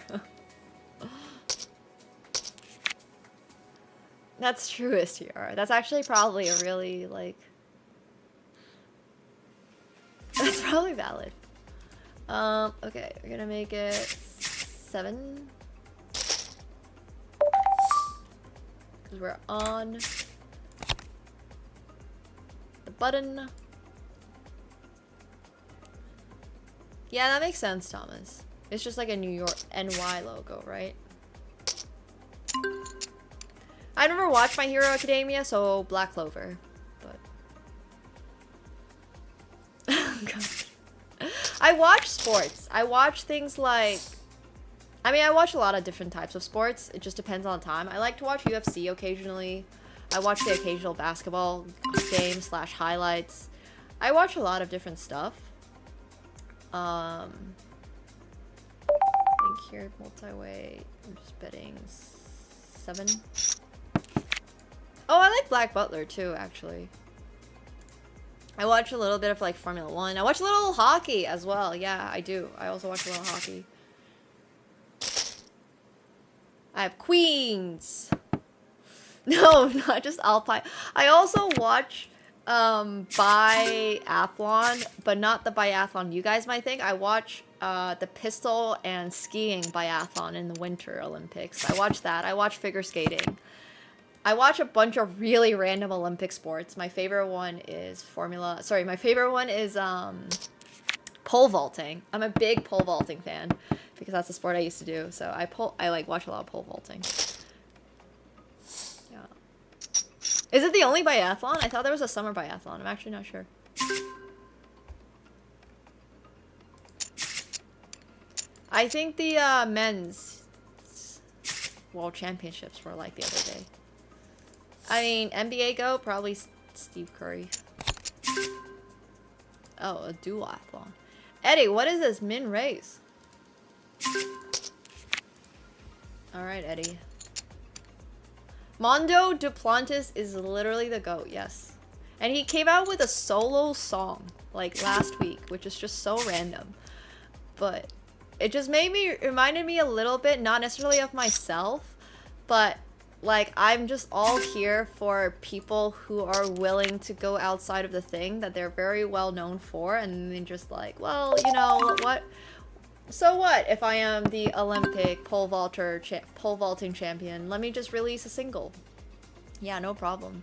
B: That's true, STR. That's actually probably a really, like... That's probably valid. Okay, we're gonna make it 7. Because we're on the button. Yeah, that makes sense, Thomas. It's just like a New York NY logo, right? I never watched My Hero Academia, so Black Clover. But I watch sports. I watch things like... I mean, I watch a lot of different types of sports. It just depends on the time. I like to watch UFC occasionally. I watch the occasional basketball game / highlights. I watch a lot of different stuff. I think here, multi-weight, I'm just betting 7. Oh, I like Black Butler too, actually. I watch a little bit of like Formula 1. I watch a little hockey as well. Yeah, I do. I also watch a little hockey. I have Queens. No, not just Alpine. I also watch biathlon, but not the biathlon you guys might think. I watch the pistol and skiing biathlon in the Winter Olympics. I watch that. I watch figure skating. I watch a bunch of really random Olympic sports. My favorite one is my favorite one is pole vaulting. I'm a big pole vaulting fan because that's a sport I used to do. So I like watch a lot of pole vaulting. Yeah. Is it the only biathlon? I thought there was a summer biathlon. I'm actually not sure. I think the men's world championships were like the other day. I mean, NBA GOAT, probably Steve Curry. Oh, a duathlon. Eddie, what is this? Min race. Alright, Eddie. Mondo Duplantis is literally the GOAT, yes. And he came out with a solo song, like, last week, which is just so random. But it just reminded me a little bit, not necessarily of myself, but, like, I'm just all here for people who are willing to go outside of the thing that they're very well known for, and then just like, well, you know, what? So what if I am the Olympic pole vaulting champion? Let me just release a single. Yeah, no problem.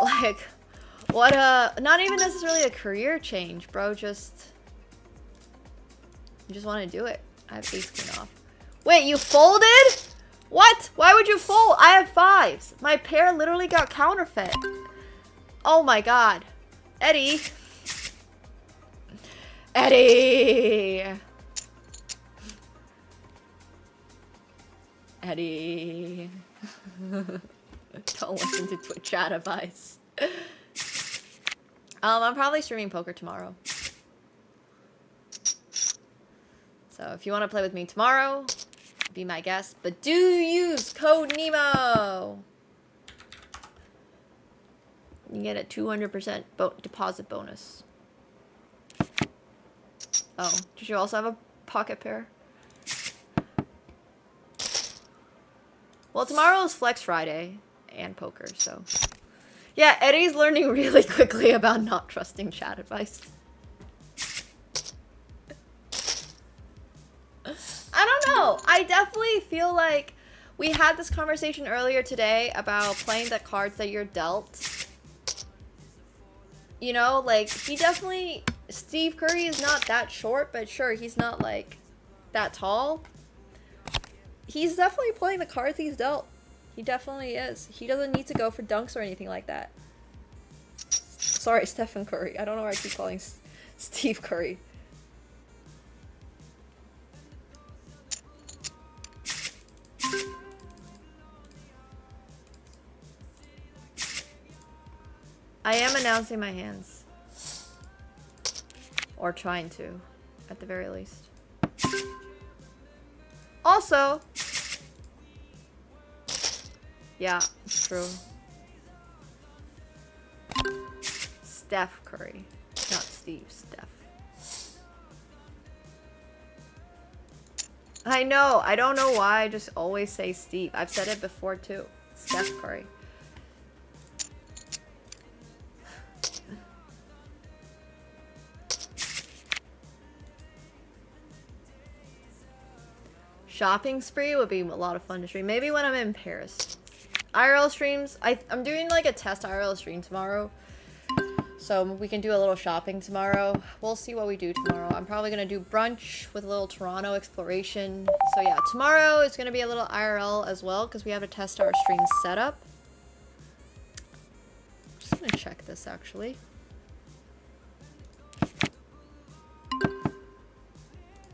B: Like, what not even necessarily a career change, bro, just want to do it. I have ace queen off. Wait, you folded? What? Why would you fold? I have fives. My pair literally got counterfeit. Oh my god. Eddie. Eddie. Eddie. Don't listen to Twitch chat advice. I'm probably streaming poker tomorrow. So if you want to play with me tomorrow, be my guest. But do use code NEMO. You get a 200% deposit bonus. Oh, did you also have a pocket pair? Well, tomorrow is Flex Friday and poker, so... Yeah, Eddie's learning really quickly about not trusting chat advice. I don't know. I definitely feel like we had this conversation earlier today about playing the cards that you're dealt. You know, like, he definitely... Steve Curry is not that short, but sure, he's not, like, that tall. He's definitely playing the cards he's dealt. He definitely is. He doesn't need to go for dunks or anything like that. Sorry, Stephen Curry. I don't know why I keep calling Steve Curry. I am announcing my hands. Or trying to, at the very least. Also, yeah, it's true. Steph Curry, not Steve, Steph. I know, I don't know why I just always say Steve. I've said it before too. Steph Curry. Shopping spree would be a lot of fun to stream. Maybe when I'm in Paris. IRL streams. I'm doing like a test IRL stream tomorrow. So we can do a little shopping tomorrow. We'll see what we do tomorrow. I'm probably going to do brunch with a little Toronto exploration. So yeah, tomorrow is going to be a little IRL as well because we have to test our stream setup. I'm just going to check this actually.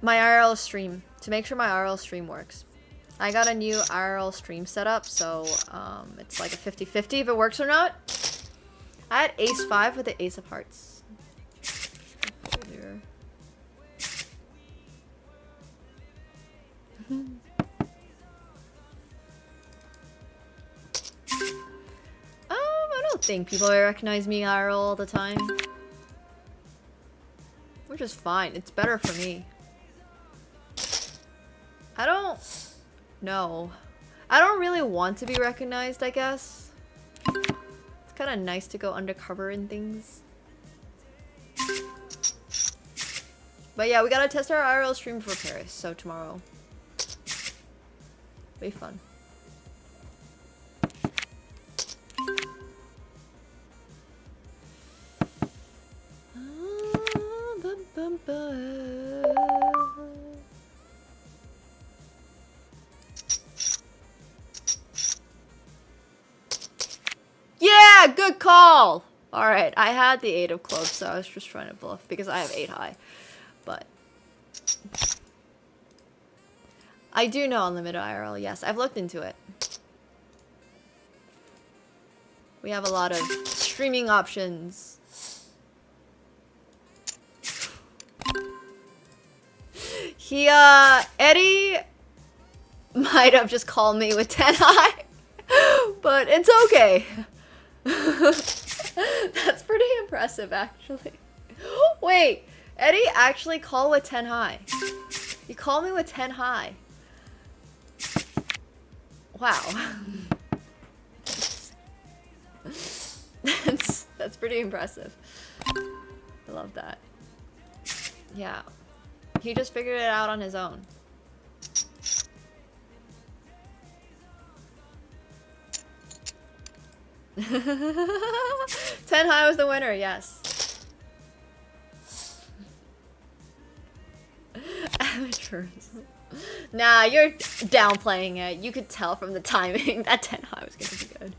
B: My IRL stream. To make sure my IRL stream works. I got a new IRL stream setup, so it's like a 50-50 if it works or not. I had ace 5 with the ace of hearts. I don't think people recognize me IRL all the time. Which is fine. It's better for me. I don't know. I don't really want to be recognized, I guess. It's kind of nice to go undercover in things. But yeah, we gotta test our IRL stream for Paris, so tomorrow. Be fun. Yeah, good call! Alright, I had the 8 of clubs, so I was just trying to bluff because I have 8 high. But I do know unlimited IRL, yes. I've looked into it. We have a lot of streaming options. Eddie might have just called me with 10 high, but it's okay. That's pretty impressive, actually. Wait, Eddie actually called with 10 high. You called me with 10 high. Wow. That's pretty impressive. I love that. Yeah. He just figured it out on his own. Ten high was the winner, yes. Amateurs. Nah, you're downplaying it. You could tell from the timing that 10 high was gonna be good.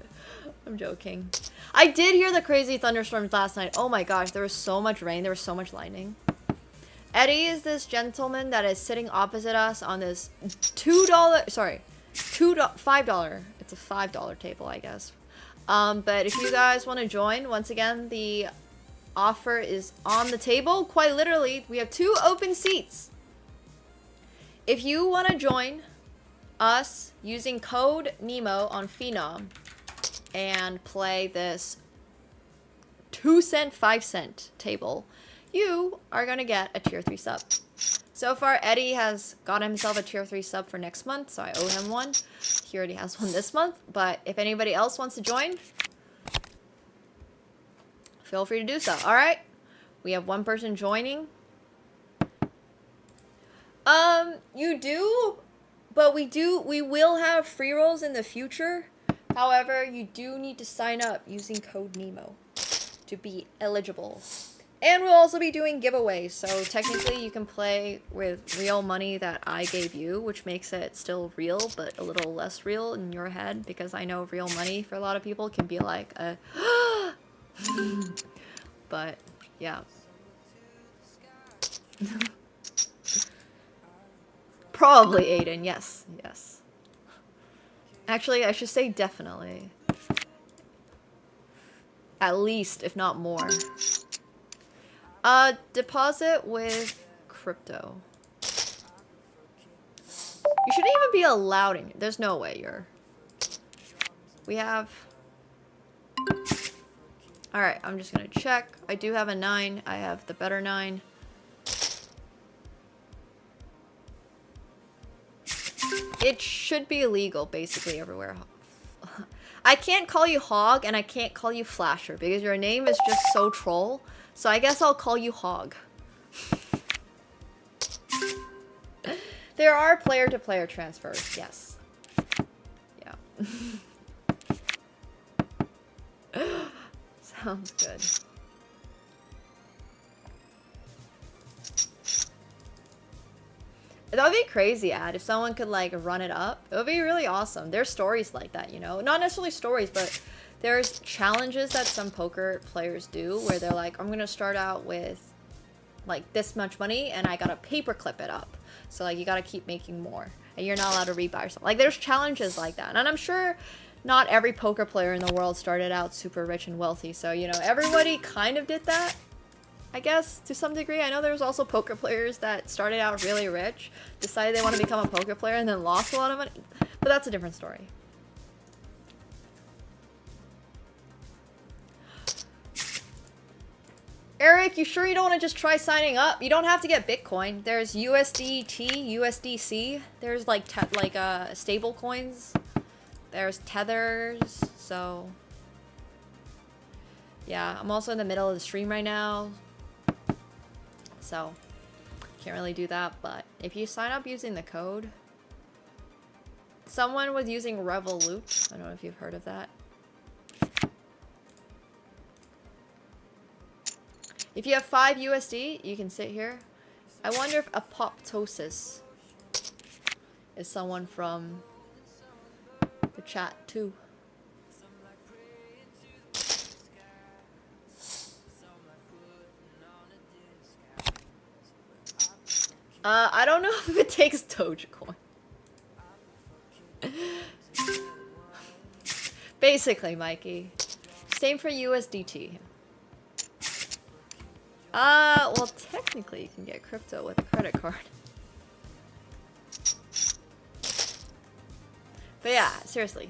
B: I'm joking. I did hear the crazy thunderstorms last night. Oh my gosh, there was so much rain, there was so much lightning. Eddie is this gentleman that is sitting opposite us on this $5. It's a $5 table, I guess. But if you guys want to join, once again, the offer is on the table. Quite literally, we have 2 open seats. If you want to join us using code NEMO on Phenom and play this 2-cent, 5-cent table, you are going to get a tier 3 sub. So far, Eddie has got himself a tier 3 sub for next month, so I owe him one. He already has one this month, but if anybody else wants to join, feel free to do so. Alright, we have 1 person joining. You do, but we will have free rolls in the future. However, you do need to sign up using code NEMO to be eligible. And we'll also be doing giveaways, so technically you can play with real money that I gave you, which makes it still real, but a little less real in your head, because I know real money for a lot of people can be like a but, yeah. Probably Aiden, yes, yes. Actually, I should say definitely. At least, if not more. Deposit with crypto. You shouldn't even be allowed in. There's no way you're... We have... Alright, I'm just gonna check. I do have a 9. I have the better 9. It should be illegal, basically, everywhere. I can't call you Hog, and I can't call you Flasher, because your name is just so troll. So I guess I'll call you Hog. There are player-to-player transfers, yes. Yeah. Sounds good. That would be crazy, Ad, if someone could, like, run it up. It would be really awesome. There's stories like that, you know? Not necessarily stories, but there's challenges that some poker players do where they're like, I'm gonna start out with, like, this much money, and I gotta paperclip it up. So, like, you gotta keep making more. And you're not allowed to rebuy yourself. Like, there's challenges like that. And I'm sure not every poker player in the world started out super rich and wealthy. So, you know, everybody kind of did that, I guess, to some degree. I know there's also poker players that started out really rich, decided they want to become a poker player, and then lost a lot of money. But that's a different story. Eric, you sure you don't want to just try signing up? You don't have to get Bitcoin. There's USDT, USDC. There's like stable coins. There's tethers. So yeah, I'm also in the middle of the stream right now, so can't really do that. But if you sign up using the code, someone was using Revolut. I don't know if you've heard of that. If you have 5 USD, you can sit here. I wonder if Apoptosis is someone from the chat too. I don't know if it takes Dogecoin. Basically, Mikey. Same for USDT. Well, technically you can get crypto with a credit card. But yeah, seriously.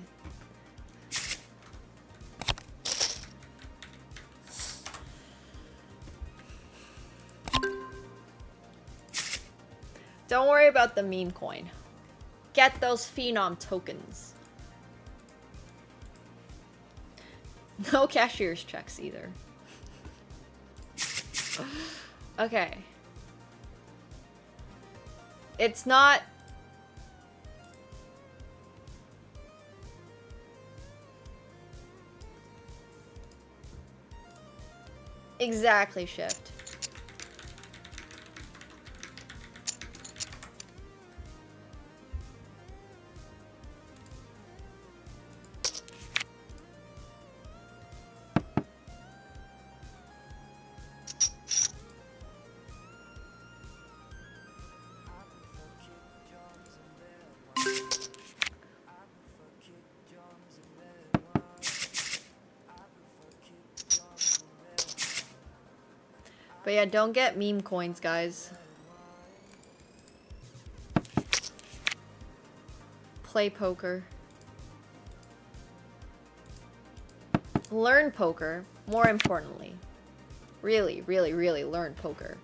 B: Don't worry about the meme coin. Get those Phenom tokens. No cashier's checks either. Okay. It's not... Exactly, Shift. But yeah, don't get meme coins, guys. Play poker. Learn poker, more importantly. Really, really, really learn poker.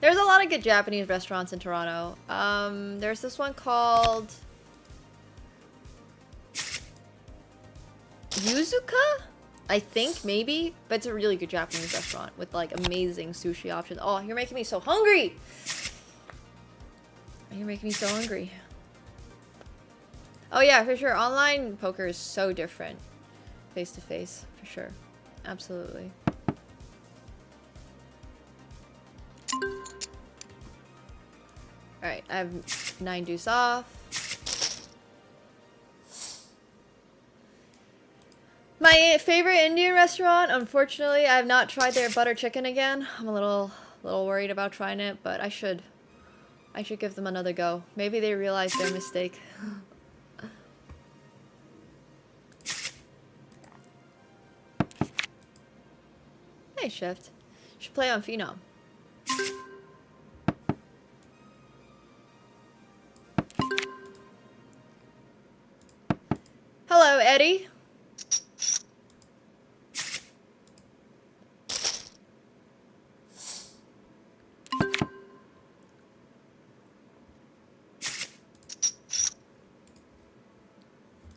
B: There's a lot of good Japanese restaurants in Toronto. There's this one called Yuzuka? I think, maybe. But it's a really good Japanese restaurant with like amazing sushi options. Oh, you're making me so hungry! You're making me so hungry. Oh yeah, for sure. Online poker is so different. Face to face, for sure. Absolutely. Alright, I have 9 deuce off. My favorite Indian restaurant, unfortunately, I have not tried their butter chicken again. I'm a little worried about trying it, but I should give them another go. Maybe they realized their mistake. Hey, Shift. You should play on Phenom. Hello, Eddie.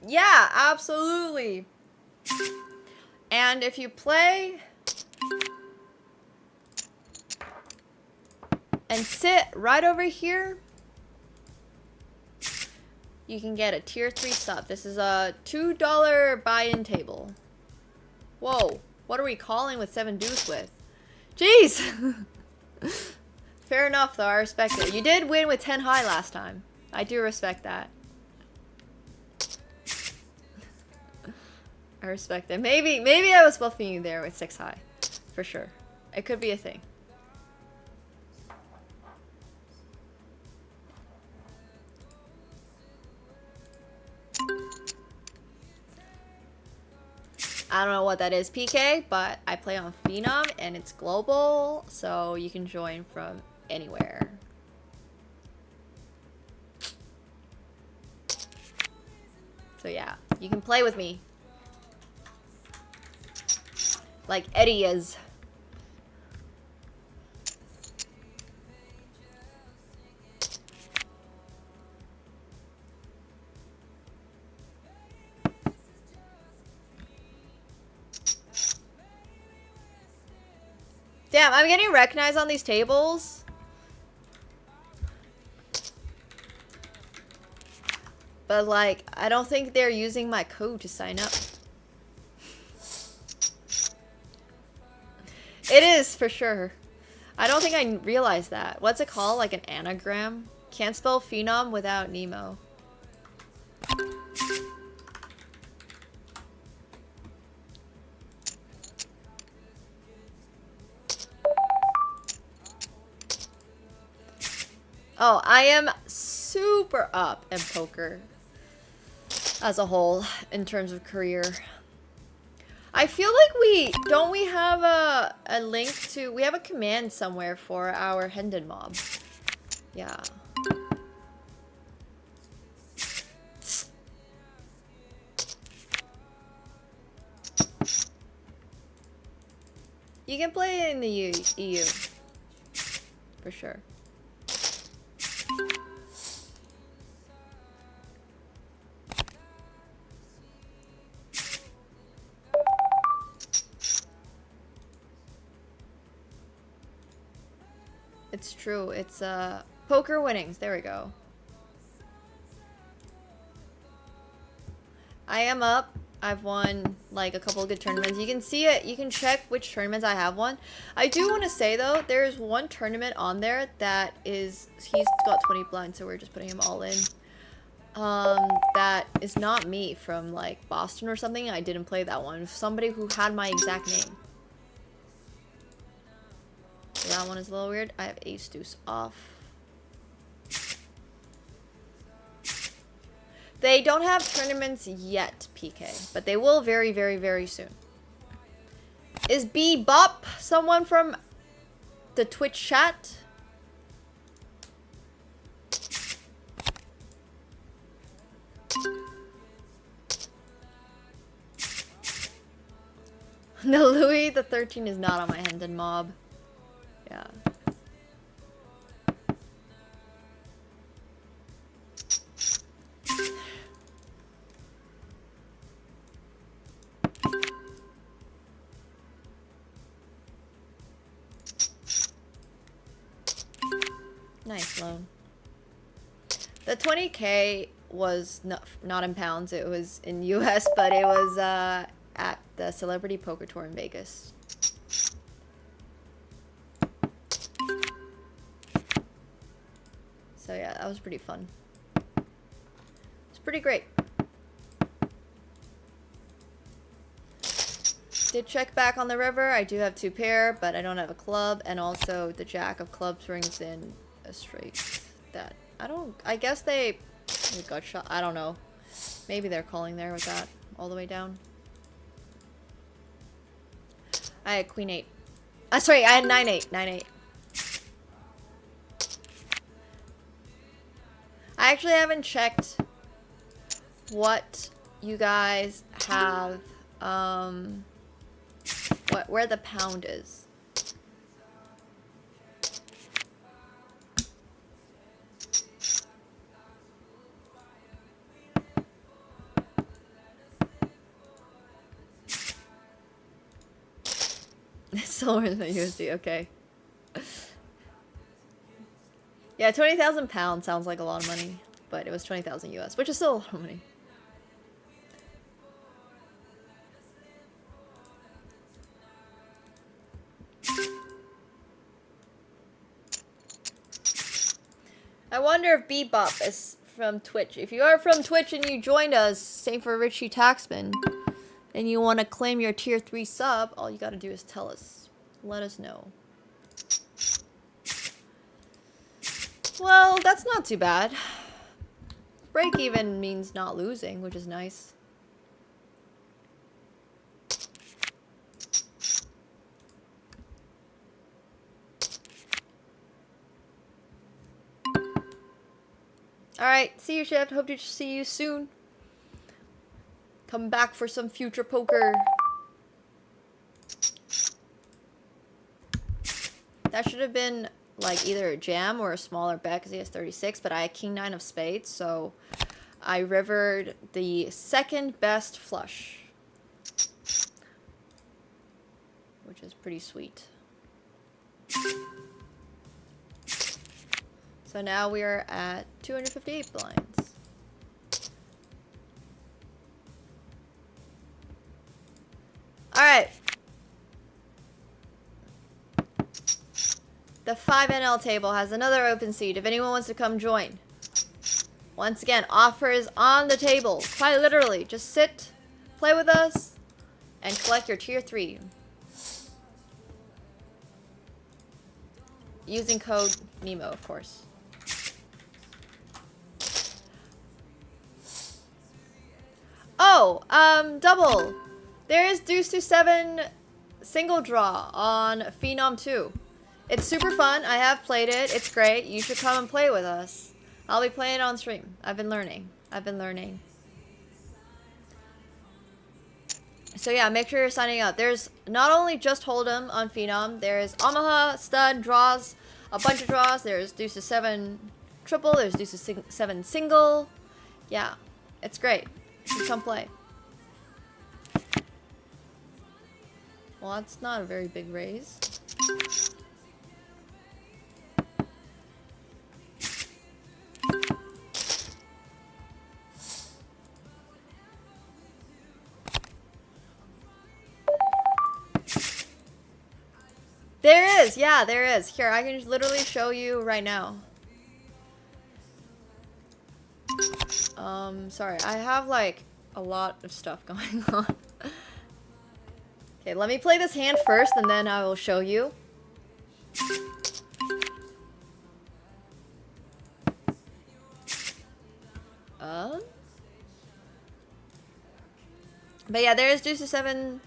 B: Yeah, absolutely. And if you play and sit right over here, you can get a tier 3 sub. This is a $2 buy-in table. Whoa, what are we calling with 7 deuce with? Jeez! Fair enough though, I respect it. You did win with 10 high last time. I do respect that. I respect it. Maybe I was bluffing you there with 6 high. For sure. It could be a thing. I don't know what that is, PK, but I play on Phenom and it's global, so you can join from anywhere. So yeah, you can play with me. Like Eddie is. Damn, I'm getting recognized on these tables. But like, I don't think they're using my code to sign up. It is, for sure. I don't think I realized that. What's it called? Like an anagram? Can't spell Phenom without Nemo. Oh, I am super up in poker as a whole in terms of career. I feel like don't we have a link to, we have a command somewhere for our Hendon mob. Yeah. You can play in the EU for sure. It's true. It's poker winnings. There we go. I am up. I've won like a couple of good tournaments. You can see it. You can check which tournaments I have won. I do want to say though, there's one tournament on there that is, he's got 20 blinds, so we're just putting him all in. That is not me, from like Boston or something. I didn't play that one. Somebody who had my exact name. So that one is a little weird. I have ace deuce off. They don't have tournaments yet, PK, but they will very, very, very soon. Is Bebop someone from the Twitch chat? No, Louis the 13 is not on my Hendon mob. Yeah. Nice loan. The 20K was not in pounds, it was in US, but it was at the Celebrity Poker Tour in Vegas. So yeah, that was pretty fun. It's pretty great. Did check back on the river. I do have 2 pair, but I don't have a club, and also the jack of clubs rings in a straight that I guess they got shot. I don't know. Maybe they're calling there with that all the way down. I had queen 8. Sorry, I had 9-8. 9-8. I actually haven't checked what you guys have, where the pound is. It's lower than USD, okay. Yeah, 20,000 pounds sounds like a lot of money, but it was 20,000 US, which is still a lot of money. I wonder if Bebop is from Twitch. If you are from Twitch and you joined us, same for Richie Taxman, and you want to claim your tier 3 sub, all you gotta do is tell us. Let us know. Well, that's not too bad. Break even means not losing, which is nice. Alright, see you, Shift. Hope to see you soon. Come back for some future poker. That should have been like either a jam or a smaller bet because he has 36, but I had king 9 of spades, so I rivered the second best flush, which is pretty sweet. So now we are at 258 blinds. All right. The 5NL table has another open seat if anyone wants to come join. Once again, offers on the table. Quite literally, just sit, play with us, and collect your tier 3. Using code Nemo, of course. Oh, double. There is deuce to 7 single draw on Phenom 2. It's super fun. I have played it. It's great. You should come and play with us. I'll be playing it on stream. I've been learning. So yeah, make sure you're signing up. There's not only just Hold'em on Phenom. There's Omaha, stud, draws, a bunch of draws. There's deuce to 7 triple. There's deuce to 7 single. Yeah, it's great. You should come play. Well, that's not a very big raise. There is, yeah, there is. Here, I can literally show you right now. Sorry, I have like a lot of stuff going on. Okay, let me play this hand first and then I will show you. But yeah, there is deuce to 7.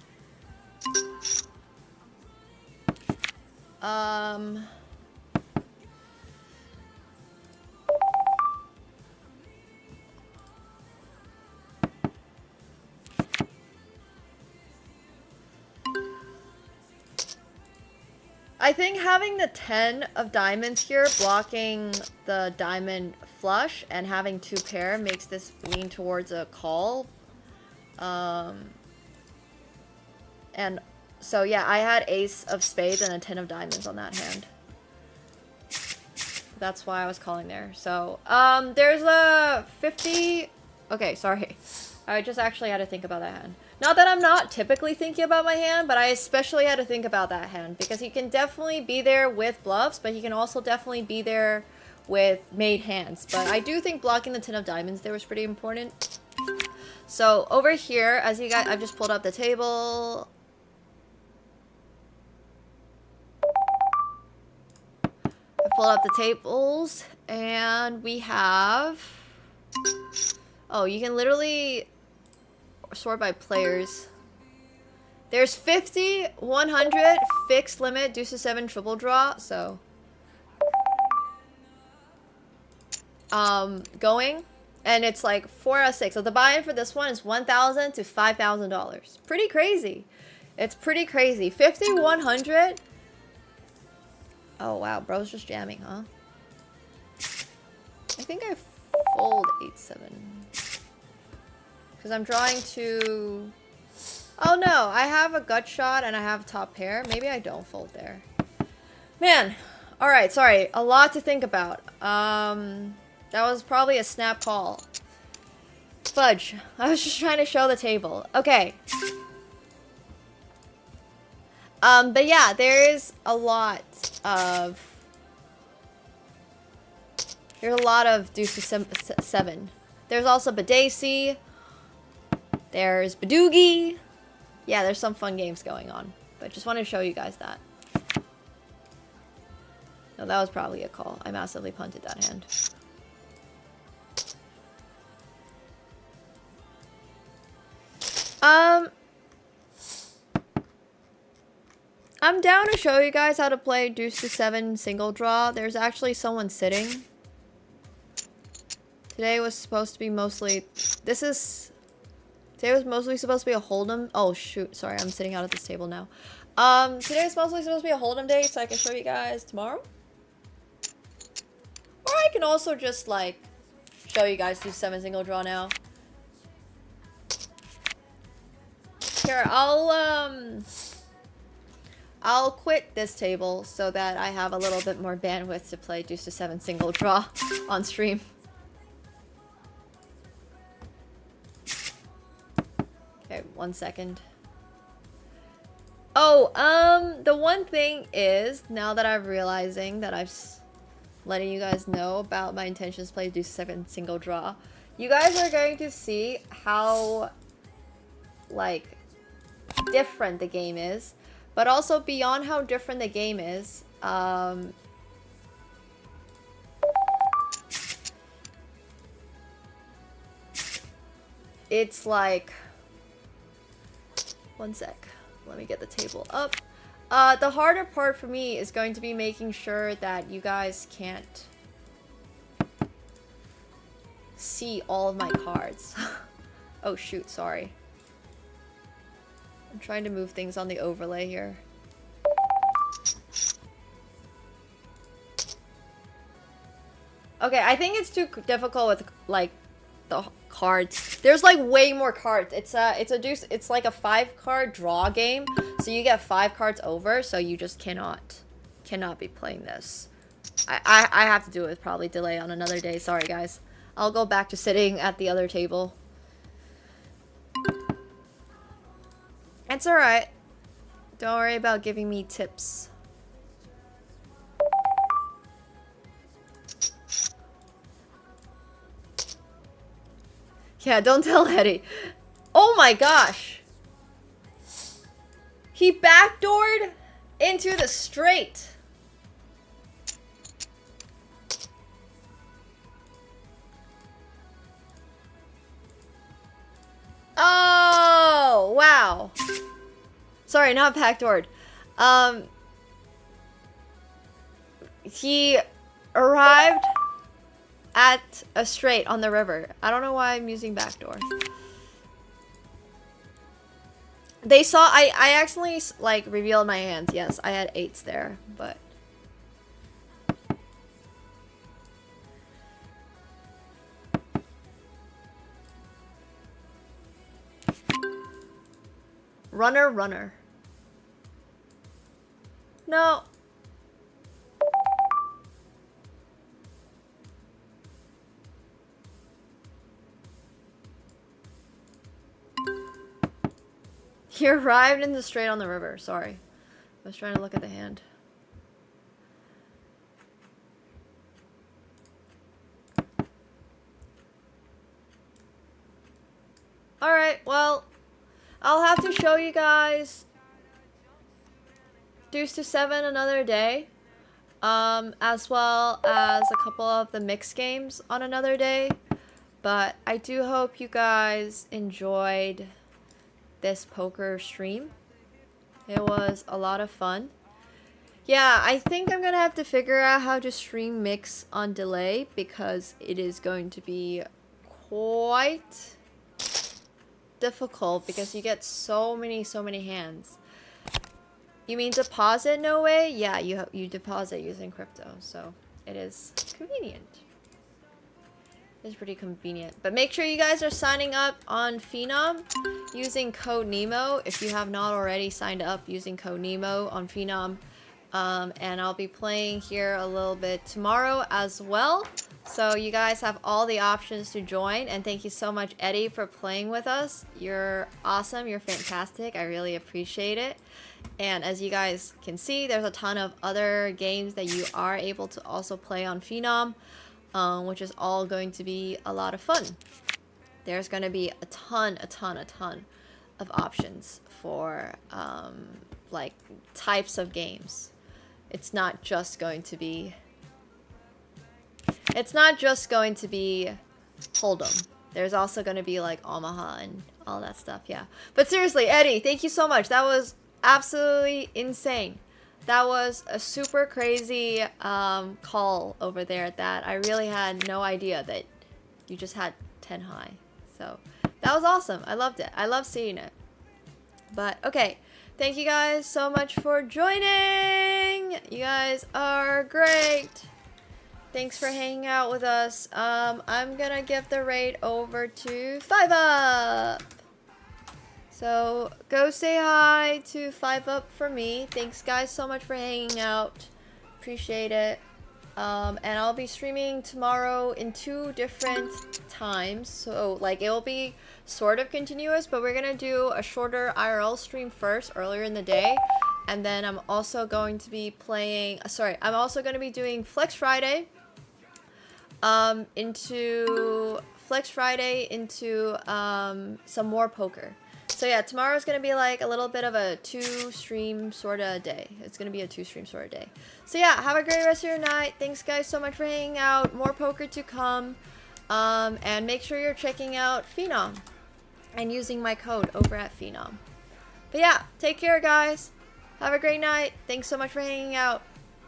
B: I think having the 10 of diamonds here blocking the diamond flush and having 2 pair makes this lean towards a call. And so yeah, I had ace of spades and a 10 of diamonds on that hand. That's why I was calling there. So, there's a 50... Okay, sorry. I just actually had to think about that hand. Not that I'm not typically thinking about my hand, but I especially had to think about that hand. Because he can definitely be there with bluffs, but he can also definitely be there with made hands. But I do think blocking the 10 of diamonds there was pretty important. So, over here, as you guys... I've just pulled up the table... Pull up the tables, and we have... Oh, you can literally sort by players. There's 50, 100, fixed limit, deuce to 7, triple draw, so... Going, and it's like 4 out of 6. So the buy-in for this one is $1,000 to $5,000. Pretty crazy. It's pretty crazy. 50, 100... Oh wow, bro's just jamming, huh? I think I fold 8-7. Because I'm drawing to... Oh no, I have a gut shot and I have top pair. Maybe I don't fold there. Man, alright, sorry. A lot to think about. That was probably a snap call. Fudge. I was just trying to show the table. Okay. But yeah, there is a lot of... There's a lot of deuce to 7. There's also Badesi. There's Badoogie. Yeah, there's some fun games going on. But just wanted to show you guys that. No, that was probably a call. I massively punted that hand. I'm down to show you guys how to play deuce to 7 single draw. There's actually someone sitting. Today was supposed to be mostly... Today was mostly supposed to be a Hold'em... Oh, shoot. Sorry, I'm sitting out at this table now. Today was mostly supposed to be a Hold'em day, so I can show you guys tomorrow. Or I can also just, like, show you guys do 7 single draw now. Here, I'll quit this table so that I have a little bit more bandwidth to play Deuce to 7 single draw on stream. Okay, 1 second. Oh, the one thing is, now that I'm realizing that letting you guys know about my intentions to play Deuce to 7 single draw, you guys are going to see how, like, different the game is, but also beyond how different the game is, it's like, 1 sec, let me get the table up. The harder part for me is going to be making sure that you guys can't see all of my cards. Oh shoot, sorry. I'm trying to move things on the overlay here. Okay, I think it's too difficult with, like, the cards. There's, like, way more cards. It's like a 5-card draw game. So you get 5 cards over, so you just cannot be playing this. I have to do it with probably delay on another day. Sorry, guys. I'll go back to sitting at the other table. It's alright. Don't worry about giving me tips. Yeah, don't tell Eddie. Oh my gosh. He backdoored into the straight. Oh, wow. Sorry, not backdoored. He arrived at a straight on the river. I don't know why I'm using backdoor. They saw, I accidentally, like, revealed my hands. Yes, I had 8s there, but... Runner, runner. No. He arrived in the straight on the river. Sorry. I was trying to look at the hand. Alright, well, I'll have to show you guys Deuce to 7 another day. As well as a couple of the mixed games on another day. But I do hope you guys enjoyed this poker stream. It was a lot of fun. Yeah, I think I'm gonna have to figure out how to stream mix on delay because it is going to be quite difficult because you get so many hands. You mean deposit? No way? Yeah, you deposit using crypto, so it is convenient. It's pretty convenient. But make sure you guys are signing up on Phenom using code NEMO if you have not already signed up using code NEMO on Phenom. And I'll be playing here a little bit tomorrow as well. So you guys have all the options to join. And thank you so much, Eddie, for playing with us. You're awesome. You're fantastic. I really appreciate it. And as you guys can see, there's a ton of other games that you are able to also play on Phenom. Which is all going to be a lot of fun. There's going to be a ton of options for like types of games. It's not just going to be Hold'em. There's also going to be like Omaha and all that stuff, yeah. But seriously, Eddie, thank you so much. That was absolutely insane. That was a super crazy call over there that I really had no idea that you just had 10 high. So that was awesome. I loved it. I love seeing it. But okay, thank you guys so much for joining. You guys are great. Thanks for hanging out with us. I'm gonna give the raid over to 5UP. So go say hi to 5UP for me. Thanks guys so much for hanging out. Appreciate it. And I'll be streaming tomorrow in 2 different times. So like it'll be sort of continuous, but we're gonna do a shorter IRL stream first earlier in the day. And then I'm also going to be playing, I'm also going to be doing Flex Friday. Into some more poker. So yeah, tomorrow's gonna be like a little bit of a 2-stream sort of day. It's gonna be a 2-stream sort of day. So yeah, have a great rest of your night. Thanks guys so much for hanging out. More poker to come. And make sure you're checking out Phenom and using my code over at Phenom. But yeah, take care guys. Have a great night. Thanks so much for hanging out.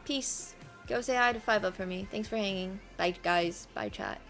B: Peace. Go say hi to 5UP for me. Thanks for hanging. Bye guys. Bye chat.